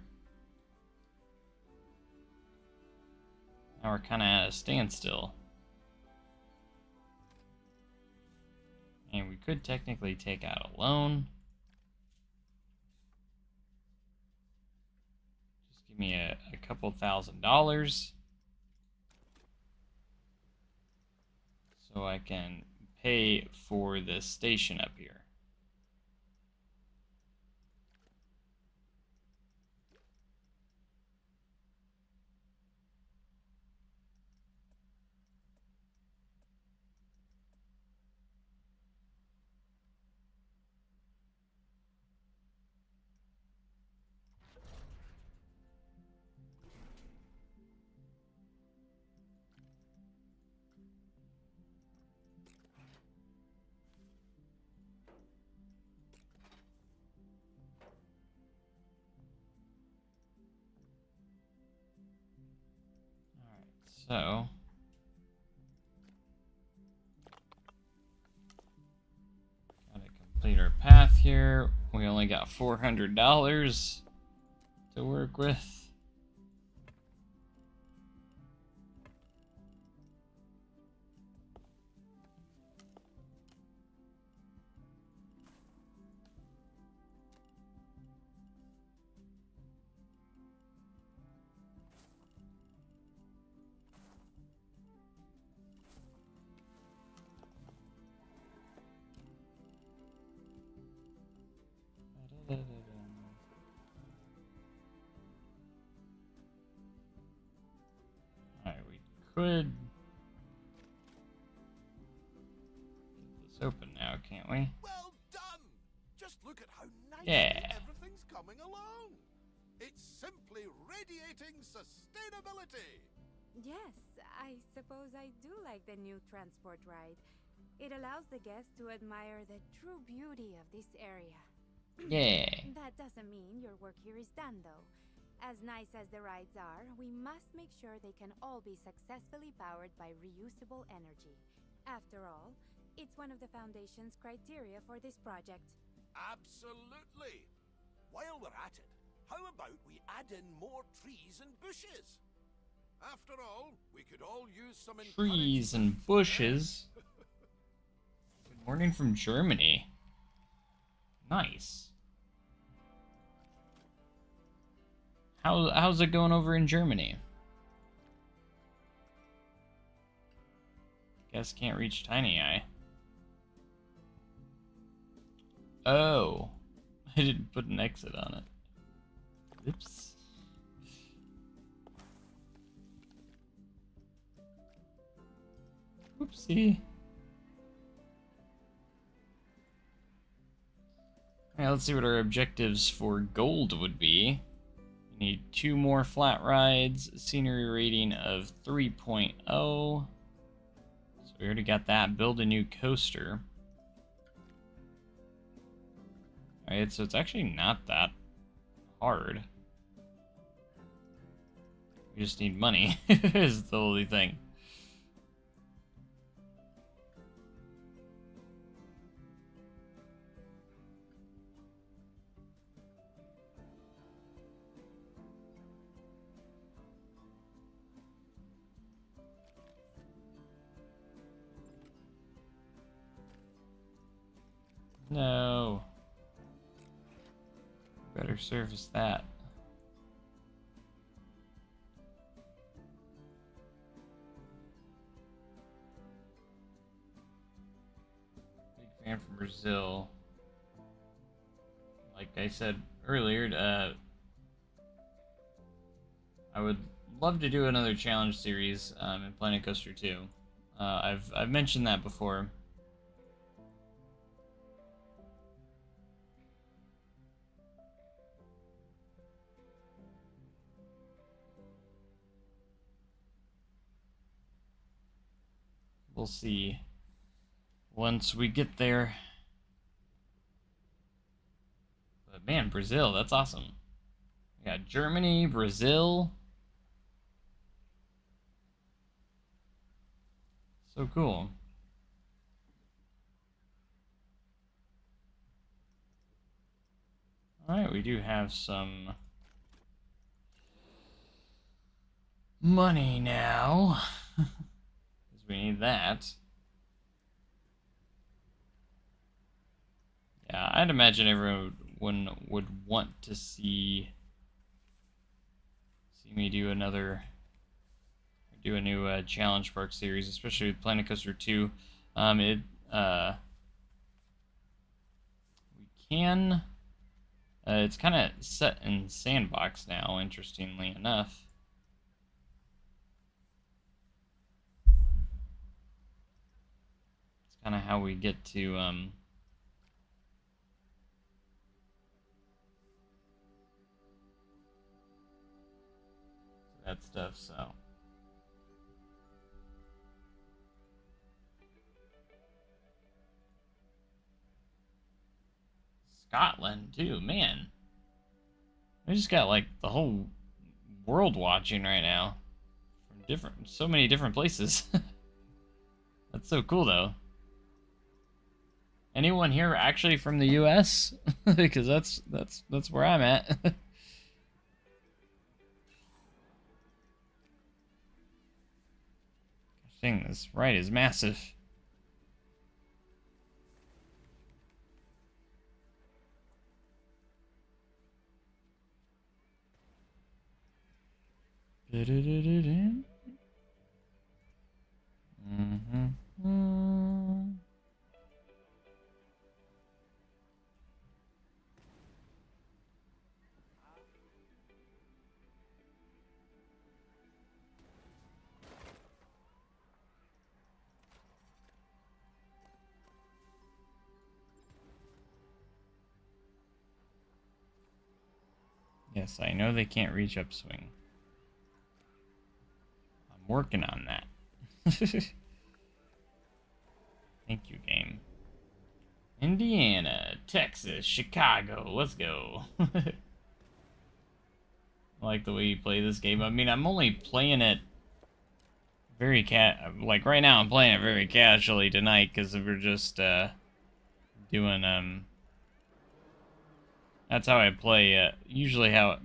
Now we're kind of at a standstill. And we could technically take out a loan. Just give me a couple $1,000. So I can pay for this station up here. So, gotta complete our path here. We only got $400 to work with. Alright, we could get this open now, can't we? Well done! Just look at how nicely Yeah. everything's coming along. It's simply radiating sustainability. Yes, I suppose I do like the new transport ride. It allows the guests to admire the true beauty of this area. Yeah. That doesn't mean your work here is done, though. As nice as the rides are, we must make sure they can all be successfully powered by reusable energy. After all, it's one of the Foundation's criteria for this project. Absolutely. While we're at it, how about we add in more trees and bushes? After all, we could all use some Trees encouragement. and bushes. Good morning from Germany. Nice. How's it going over in Germany? Guess can't reach Tiny Eye. Oh. I didn't put an exit on it. Oops. Oopsie. Alright, let's see what our objectives for gold would be. We need 2 more flat rides, scenery rating of 3.0. So we already got that. Build a new coaster. Alright, so it's actually not that hard. We just need money, is the only thing. No. Better service that. Big fan from Brazil. Like I said earlier, I would love to do another challenge series in Planet Coaster 2. I've mentioned that before. We'll see once we get there. But man, Brazil, that's awesome. We got Germany, Brazil. So cool. Alright, we do have some money now. Because we need that. Yeah, I'd imagine everyone would want to see me do a new Challenge Park series, especially with Planet Coaster 2. We can. It's kind of set in Sandbox now, interestingly enough. It's kind of how we get to that stuff, so. Scotland too, man. We just got like the whole world watching right now from so many different places. That's so cool though. Anyone here actually from the US? Because that's where I'm at. Dang, this ride is massive. Yes, I know they can't reach upswing. I'm working on that. Thank you, game. Indiana, Texas, Chicago, let's go. I like the way you play this game. I mean, I'm only playing it very like right now I'm playing it very casually tonight because we're just doing that's how I play usually how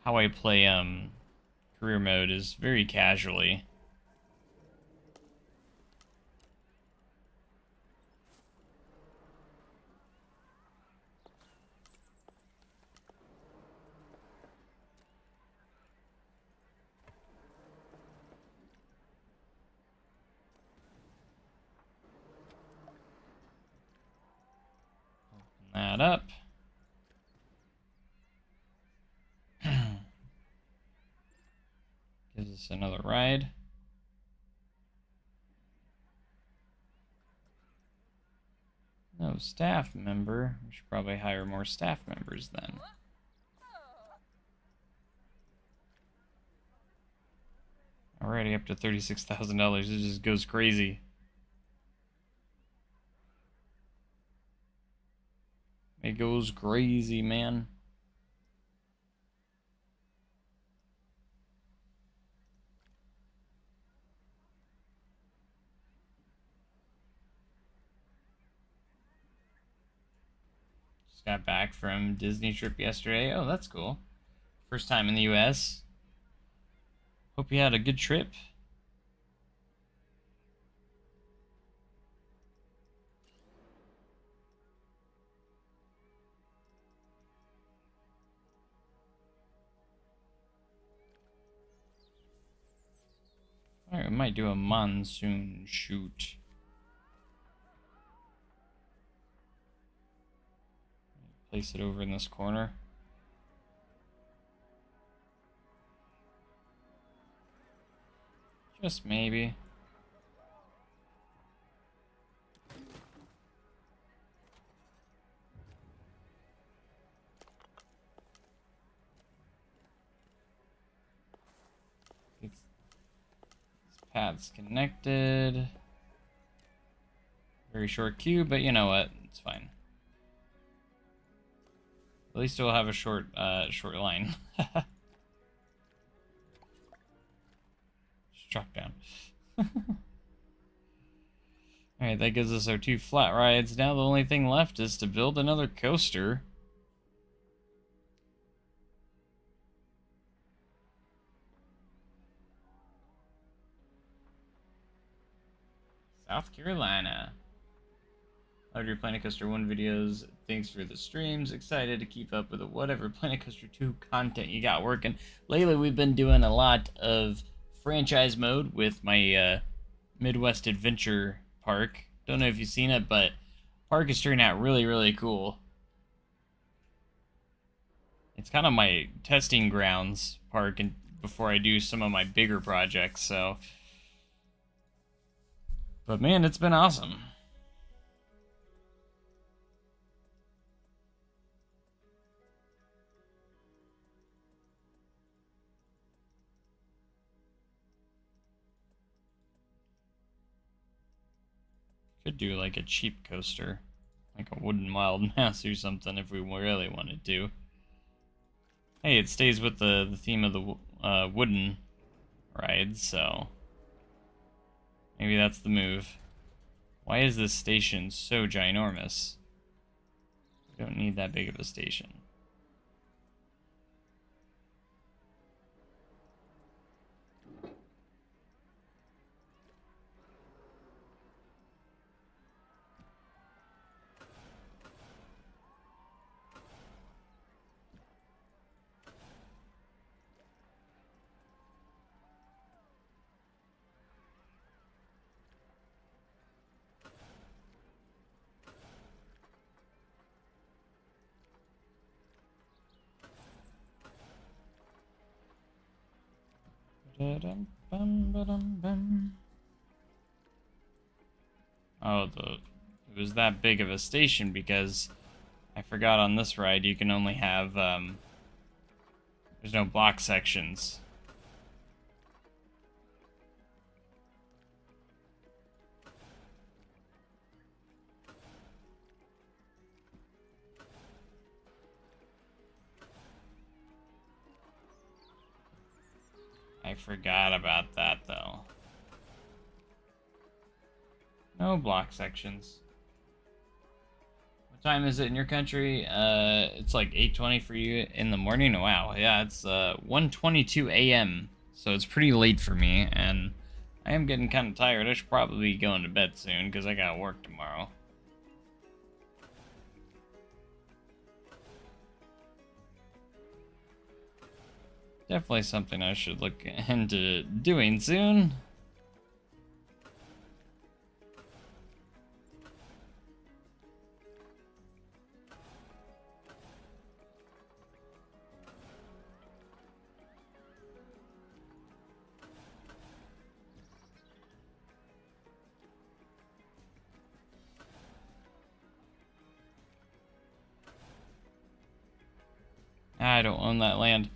I play career mode is very casually. Open that up. Gives us another ride. No staff member. We should probably hire more staff members then. Already up to $36,000. It just goes crazy. It goes crazy, man. Just got back from Disney trip yesterday. Oh, that's cool. First time in the US. Hope you had a good trip. Alright, we might do a monsoon shoot. Place it over in this corner. Just maybe. This path's connected. Very short queue, but you know what? It's fine. At least we'll have a short line. Drop down. Alright, that gives us our 2 flat rides. Now the only thing left is to build another coaster. South Carolina. Loved your Planet Coaster 1 videos. Thanks for the streams. Excited to keep up with whatever Planet Coaster 2 content you got working. Lately we've been doing a lot of franchise mode with my Midwest Adventure Park. Don't know if you've seen it, but park is turning out really, really cool. It's kind of my testing grounds park and before I do some of my bigger projects, so. But man, it's been awesome. Could do like a cheap coaster, like a wooden Wild Mass or something if we really wanted to. Hey, it stays with the theme of the wooden rides, so maybe that's the move. Why is this station so ginormous? We don't need that big of a station. Oh, it was that big of a station because I forgot on this ride you can only have, there's no block sections. I forgot about that, though. No block sections. What time is it in your country? It's like 8:20 for you in the morning? Wow, yeah, it's 1:22 a.m. So it's pretty late for me, and I am getting kind of tired. I should probably be going to bed soon, because I got work tomorrow. Definitely something I should look into doing soon. I don't own that land.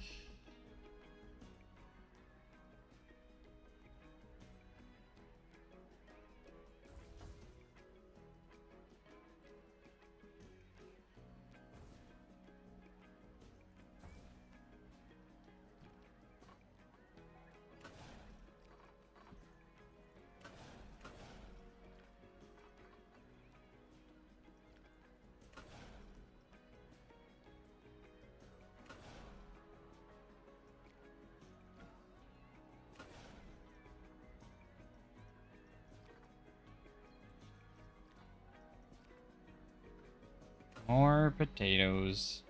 More potatoes.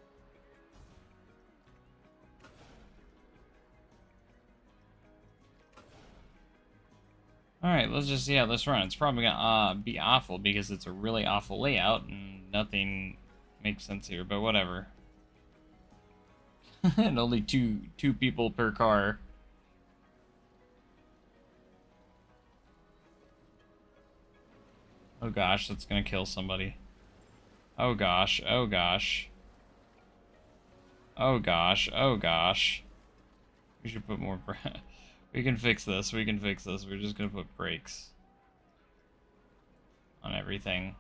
Alright, let's just see how this runs. It's probably gonna be awful because it's a really awful layout and nothing makes sense here, but whatever. And only two people per car. Oh gosh, that's gonna kill somebody. Oh gosh, oh gosh. Oh gosh, oh gosh. We should put more... We can fix this, we can fix this. We're just gonna put brakes on everything.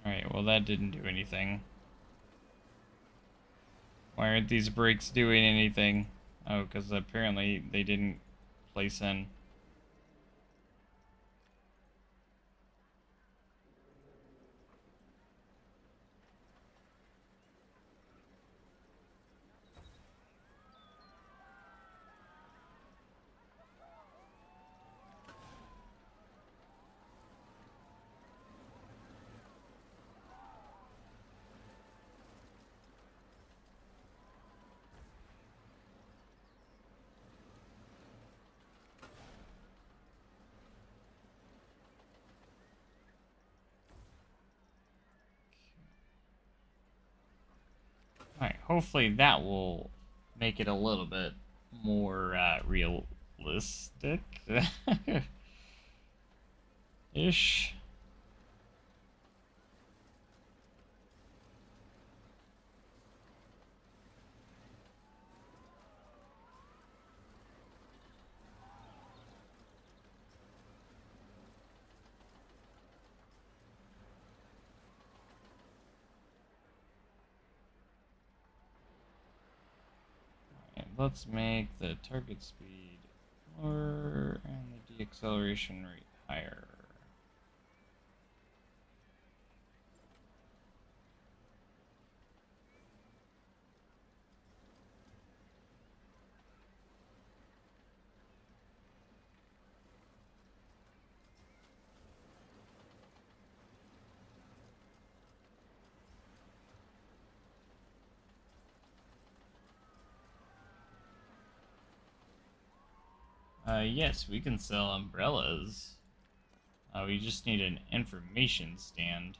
Alright, well that didn't do anything. Why aren't these brakes doing anything? Oh, because apparently they didn't place in. Alright, hopefully that will make it a little bit more realistic. Ish. Let's make the target speed lower and the deacceleration rate higher. Yes, we can sell umbrellas. We just need an information stand.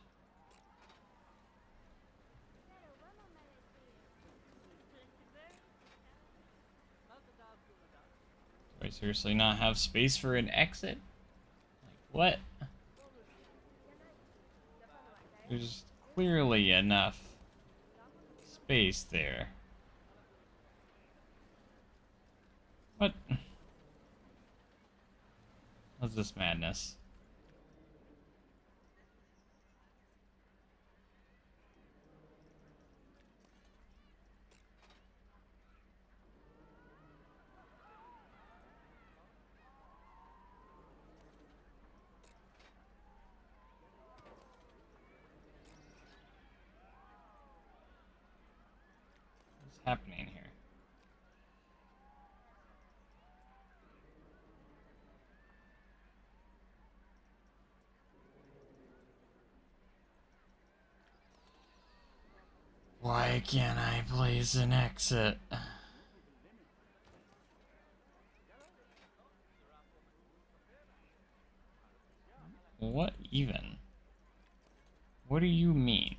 Do I seriously not have space for an exit? Like, what? There's clearly enough space there. What? What's this madness? What's happening here? Why can't I place an exit? What even? What do you mean?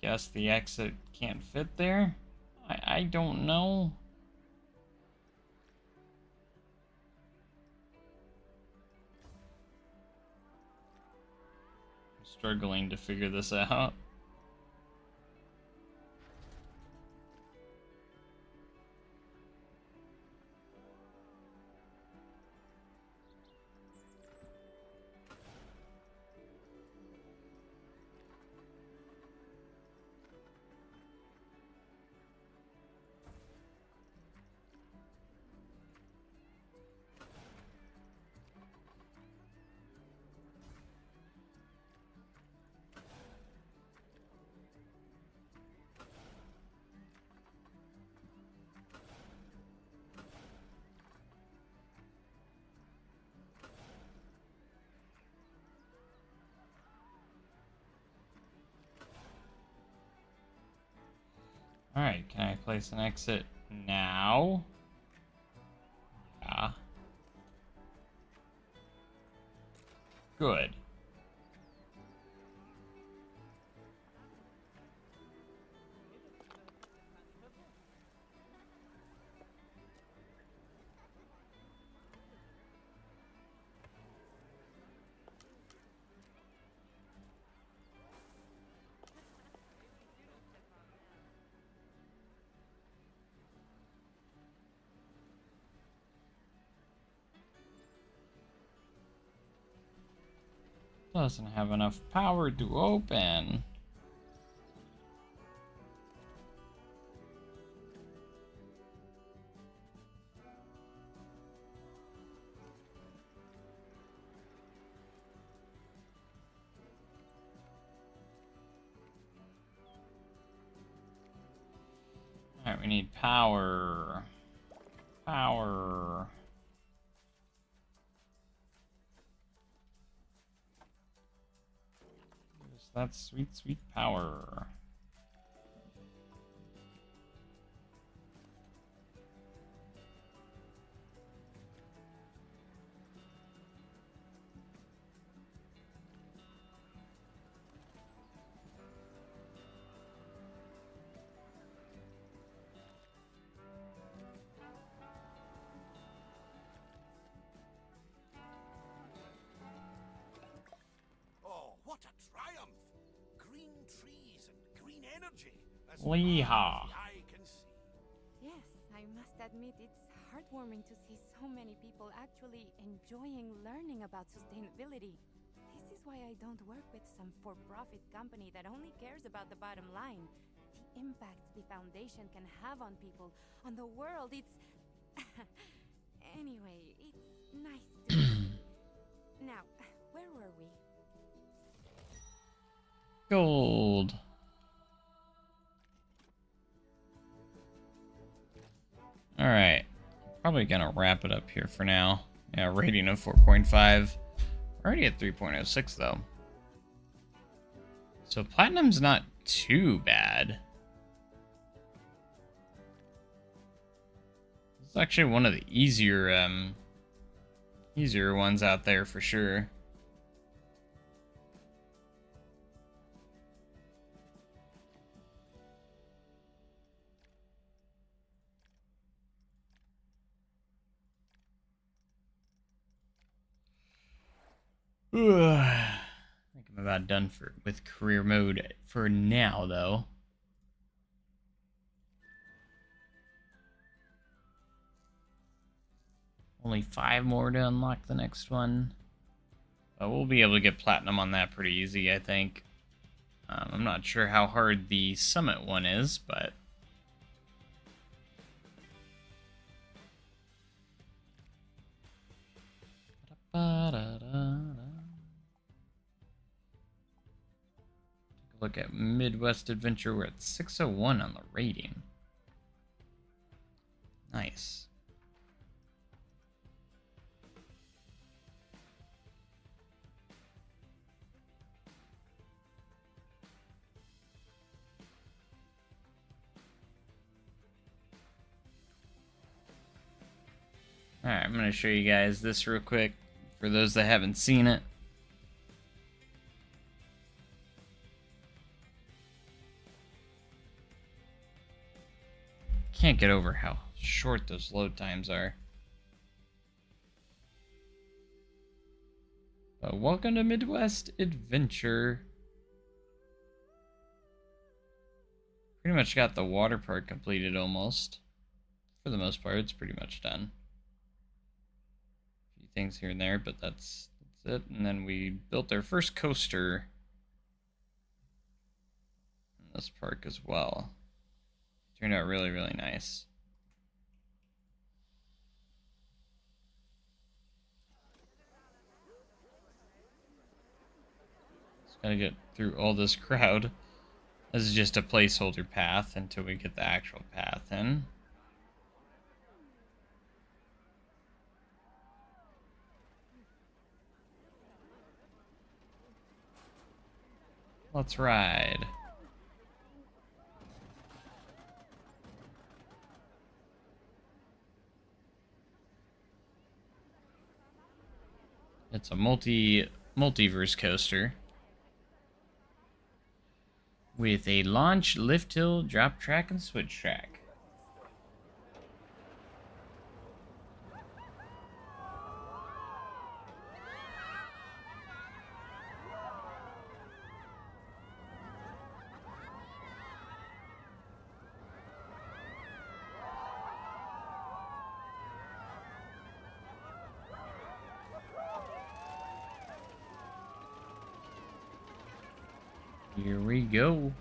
guess the exit can't fit there? I don't know. I'm struggling to figure this out. Alright, can I place an exit now? Yeah. Good. Doesn't have enough power to open. Alright, we need power. Power. Use that sweet, sweet power. Oh, what a triumph! Green trees and green energy. As Yeehaw. far as the eye can see. Yes, I must admit it's heartwarming to see so many people actually enjoying learning about sustainability. This is why I don't work with some for-profit company that only cares about the bottom line. The impact the foundation can have on people, on the world, it's... Anyway, it's nice to see. Now, where were we? Gold. Alright. Probably gonna wrap it up here for now. Yeah, rating of 4.5. Already at 3.06 though. So platinum's not too bad. It's actually one of the easier ones out there for sure. I think I'm about done with career mode for now, though. Only 5 more to unlock the next one. But we'll be able to get platinum on that pretty easy, I think. I'm not sure how hard the summit one is, but... Look at Midwest Adventure. We're at 601 on the rating. Nice. Alright, I'm going to show you guys this real quick for those that haven't seen it. can't get over how short those load times are. Welcome to Midwest Adventure. Pretty much got the water park completed almost. For the most part, it's pretty much done. A few things here and there, but that's it. And then we built our first coaster in this park as well. Turned out really, really nice. Just gotta get through all this crowd. This is just a placeholder path until we get the actual path in. Let's ride. It's a multiverse coaster with a launch, lift hill, drop track, and switch track. Here we go.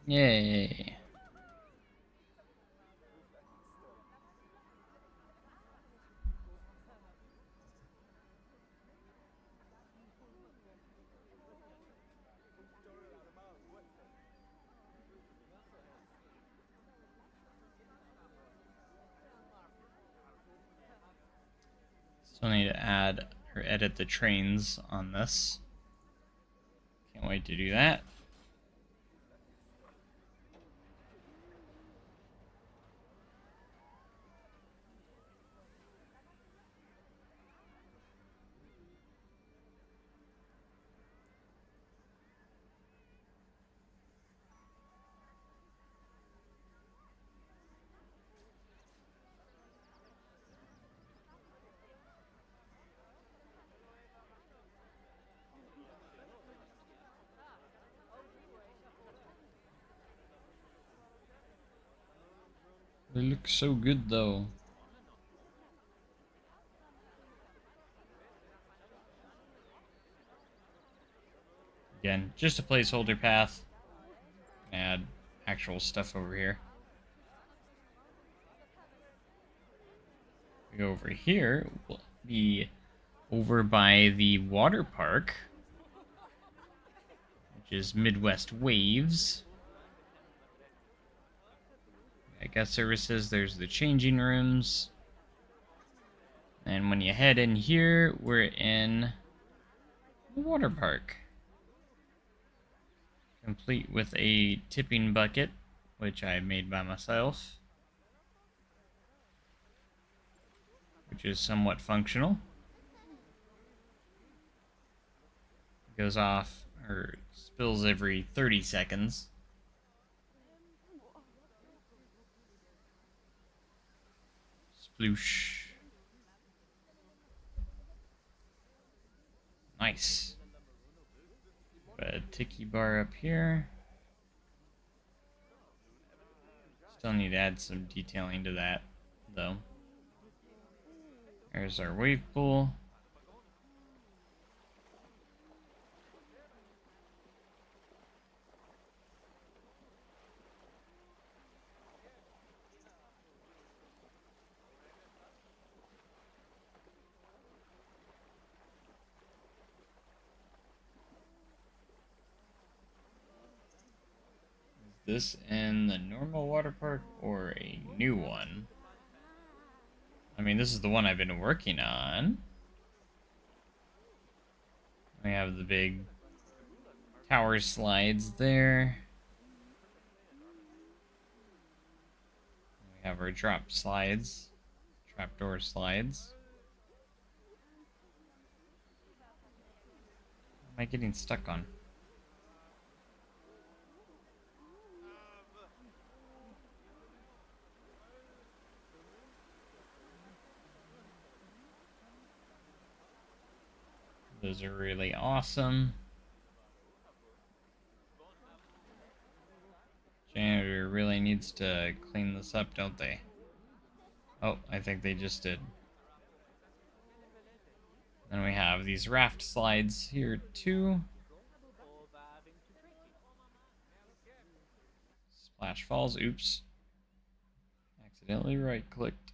Yay. Still need to add or edit the trains on this. Can't wait to do that. They look so good though. Again, just a placeholder path. Add actual stuff over here. We go over here, we'll be over by the water park, which is Midwest Waves. Guest services, there's the changing rooms. And when you head in here, we're in the water park. Complete with a tipping bucket, which I made by myself. Which is somewhat functional. Goes off, or spills every 30 seconds. Sploosh. Nice. Got a tiki bar up here. Still need to add some detailing to that, though. There's our wave pool. This in the normal water park or a new one? I mean, this is the one I've been working on. We have the big tower slides there. We have our drop slides, trapdoor slides. What am I getting stuck on? Those are really awesome. Janitor really needs to clean this up, don't they? Oh, I think they just did. Then we have these raft slides here too. Splash Falls, oops. Accidentally right-clicked.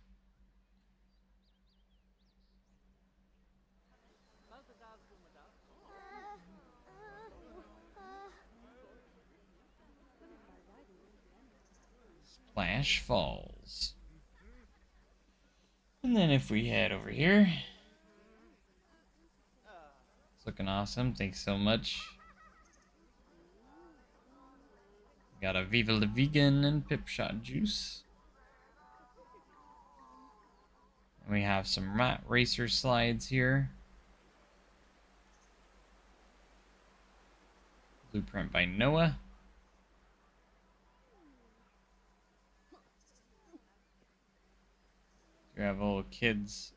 Splash Falls. And then if we head over here, it's looking awesome. Thanks so much. Got a Viva La Vegan and Pip Shot juice. And we have some rat racer slides here. Blueprint by Noah. We have a little kids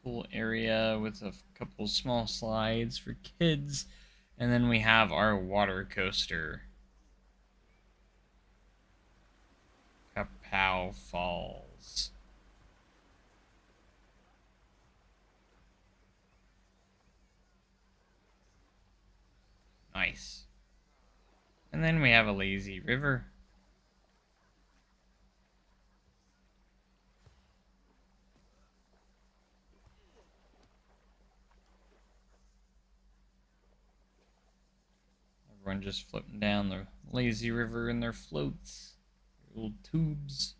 pool area with a couple small slides for kids. And then we have our water coaster. Kapow Falls. Nice. And then we have a lazy river. Everyone just floating down the lazy river in their floats, their little tubes.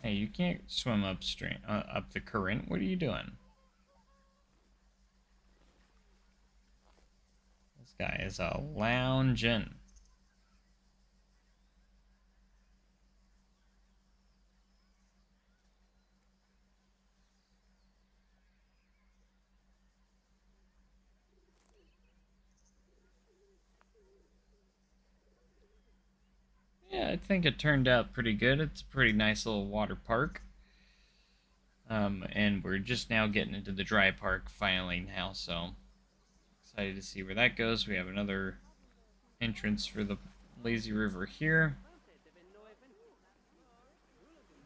Hey, you can't swim upstream, up the current. What are you doing? This guy is a loungin'. Yeah, I think it turned out pretty good. It's a pretty nice little water park. And we're just now getting into the dry park finally now, so excited to see where that goes. We have another entrance for the lazy river here.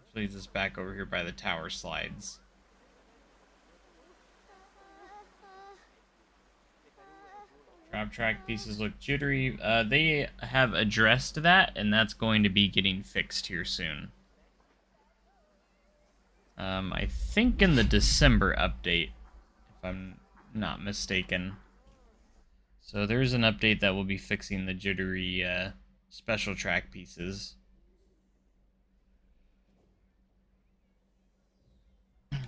Which leads us back over here by the tower slides. Drop track pieces look jittery. They have addressed that, and that's going to be getting fixed here soon. I think in the December update, if I'm not mistaken. So there's an update that will be fixing the jittery special track pieces.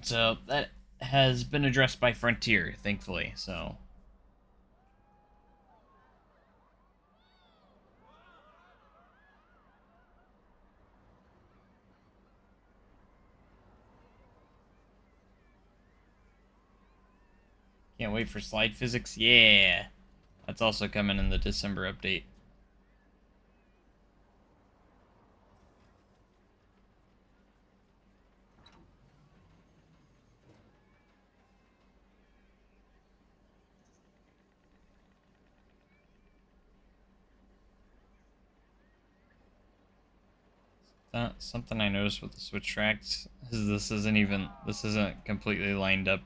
So that has been addressed by Frontier, thankfully, so... Can't wait for slide physics. Yeah. That's also coming in the December update. Something I noticed with the switch tracks is this isn't completely lined up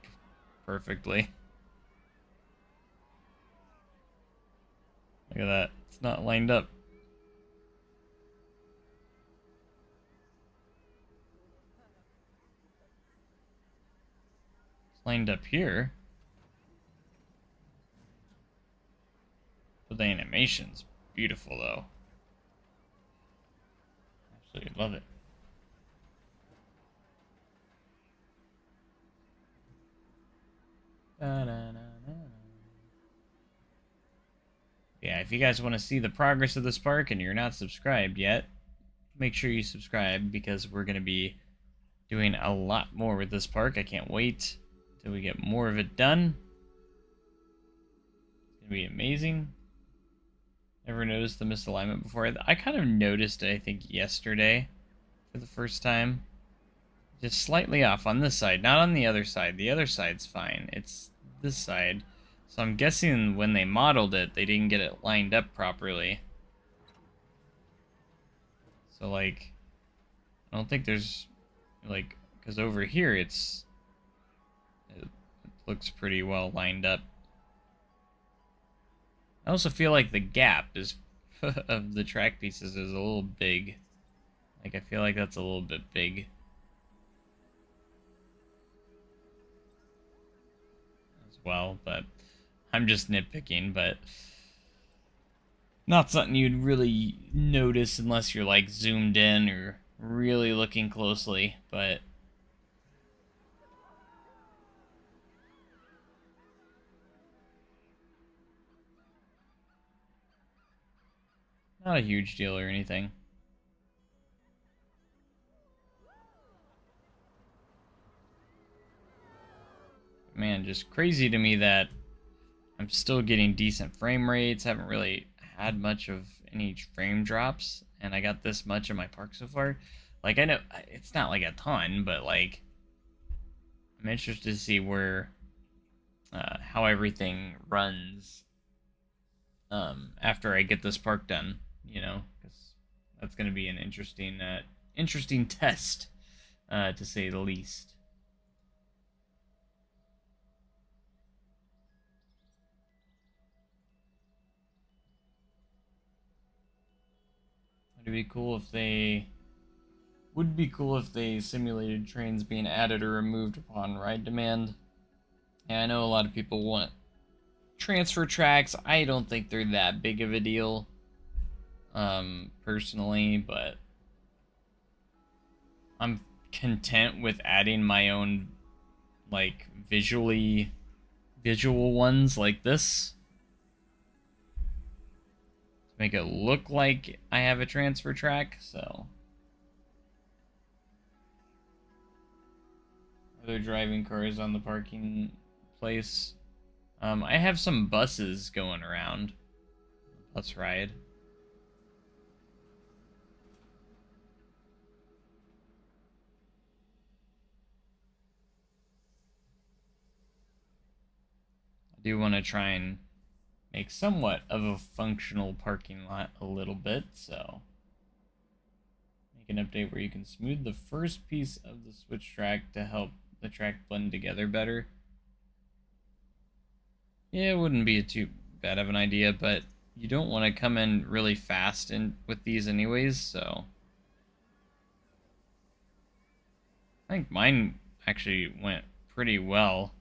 perfectly. Look at that. It's not lined up. It's lined up here. But the animation's beautiful though. Absolutely love it. Yeah, if you guys want to see the progress of this park and you're not subscribed yet, make sure you subscribe because we're going to be doing a lot more with this park. I can't wait till we get more of it done. It's going to be amazing. Never noticed the misalignment before. I kind of noticed it, I think, yesterday for the first time. Just slightly off on this side, not on the other side. The other side's fine. It's this side. So I'm guessing when they modeled it, they didn't get it lined up properly. So, like, I don't think there's, like, because over here it looks pretty well lined up. I also feel like the gap is of the track pieces is a little big. Like, I feel like that's a little bit big. As well, but I'm just nitpicking, but not something you'd really notice unless you're like zoomed in or really looking closely, but not a huge deal or anything. Man, just crazy to me that I'm still getting decent frame rates. Haven't really had much of any frame drops, and I got this much in my park so far. Like, I know it's not like a ton, but like I'm interested to see where how everything runs after I get this park done, you know, because that's going to be an interesting test, to say the least. Would be cool if they simulated trains being added or removed upon ride demand. Yeah, I know a lot of people want transfer tracks. I don't think they're that big of a deal, personally, but I'm content with adding my own, like, visual ones like this. Make it look like I have a transfer track, so. Other driving cars on the parking place. I have some buses going around. Bus ride. I do want to try and make somewhat of a functional parking lot a little bit, so make an update where you can smooth the first piece of the switch track to help the track blend together better. Yeah, it wouldn't be too bad of an idea, but you don't want to come in really fast with these anyways, so I think mine actually went pretty well,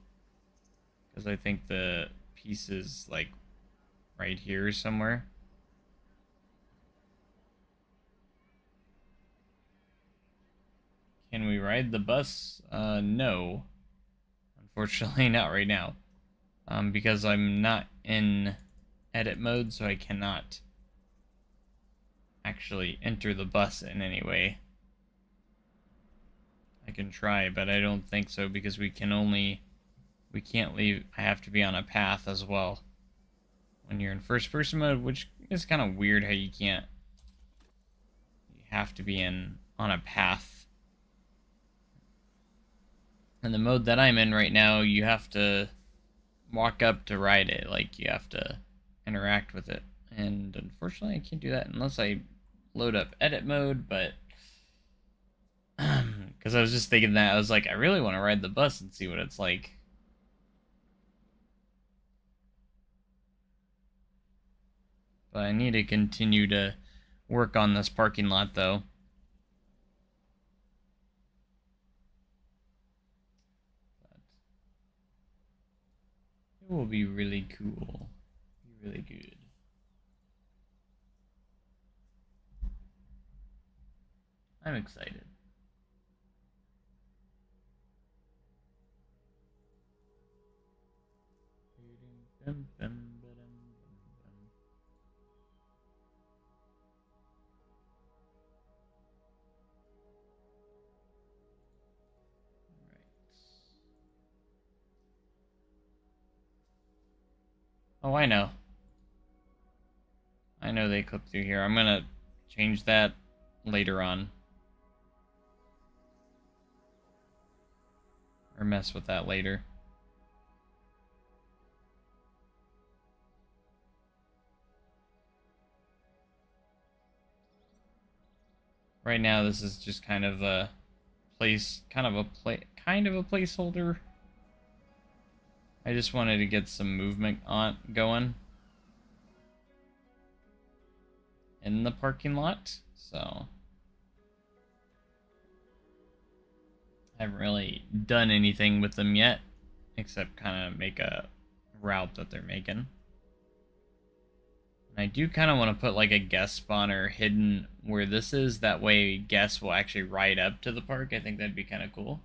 because I think the pieces, like, right here somewhere. Can we ride the bus? No. Unfortunately, not right now. Because I'm not in edit mode, so I cannot actually enter the bus in any way. I can try, but I don't think so, because we can only we can't leave. I have to be on a path as well when you're in first person mode, which is kind of weird how you can't. You have to be on a path. In the mode that I'm in right now, you have to walk up to ride it. Like, you have to interact with it. And unfortunately, I can't do that unless I load up edit mode, but because I was just thinking that, I was like, I really want to ride the bus and see what it's like. But I need to continue to work on this parking lot, though. It will be really cool. Be really good. I'm excited. Oh, I know. I know they clip through here. I'm gonna change that later on. Or mess with that later. Right now, this is just kind of a placeholder. I just wanted to get some movement going in the parking lot, so I haven't really done anything with them yet, except kind of make a route that they're making. And I do kind of want to put like a guest spawner hidden where this is, that way guests will actually ride up to the park. I think that'd be kind of cool.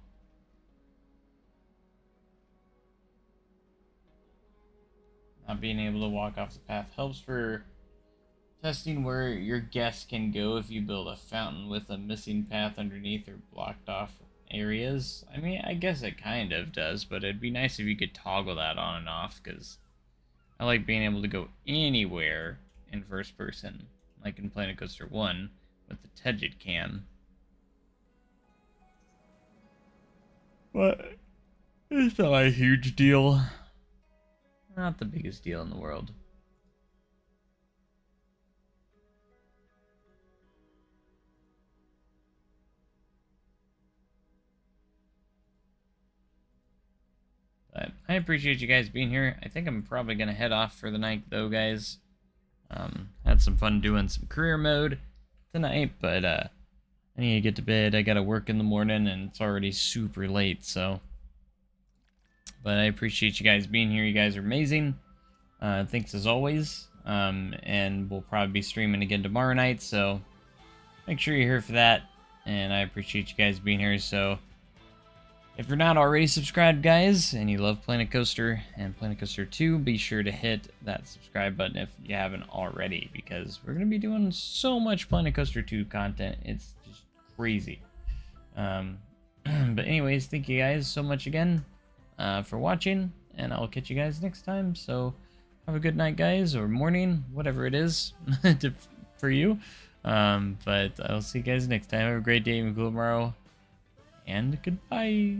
Not being able to walk off the path helps for testing where your guests can go if you build a fountain with a missing path underneath or blocked off areas. I mean, I guess it kind of does, but it'd be nice if you could toggle that on and off, because I like being able to go anywhere in first person, like in Planet Coaster 1 with the Tejet Cam. But it's not a huge deal. Not the biggest deal in the world. But I appreciate you guys being here. I think I'm probably going to head off for the night, though, guys. Had some fun doing some career mode tonight, but I need to get to bed. I got to work in the morning, and it's already super late, so... But I appreciate you guys being here. You guys are amazing. Thanks as always. And we'll probably be streaming again tomorrow night, so make sure you're here for that. And I appreciate you guys being here. So if you're not already subscribed, guys, and you love Planet Coaster and Planet Coaster 2, be sure to hit that subscribe button if you haven't already, because we're going to be doing so much Planet Coaster 2 content. It's just crazy. But anyways, thank you guys so much again for watching, and I'll catch you guys next time. So have a good night, guys, or morning, whatever it is for you. But I'll see you guys next time. Have a great day and a good tomorrow, and goodbye.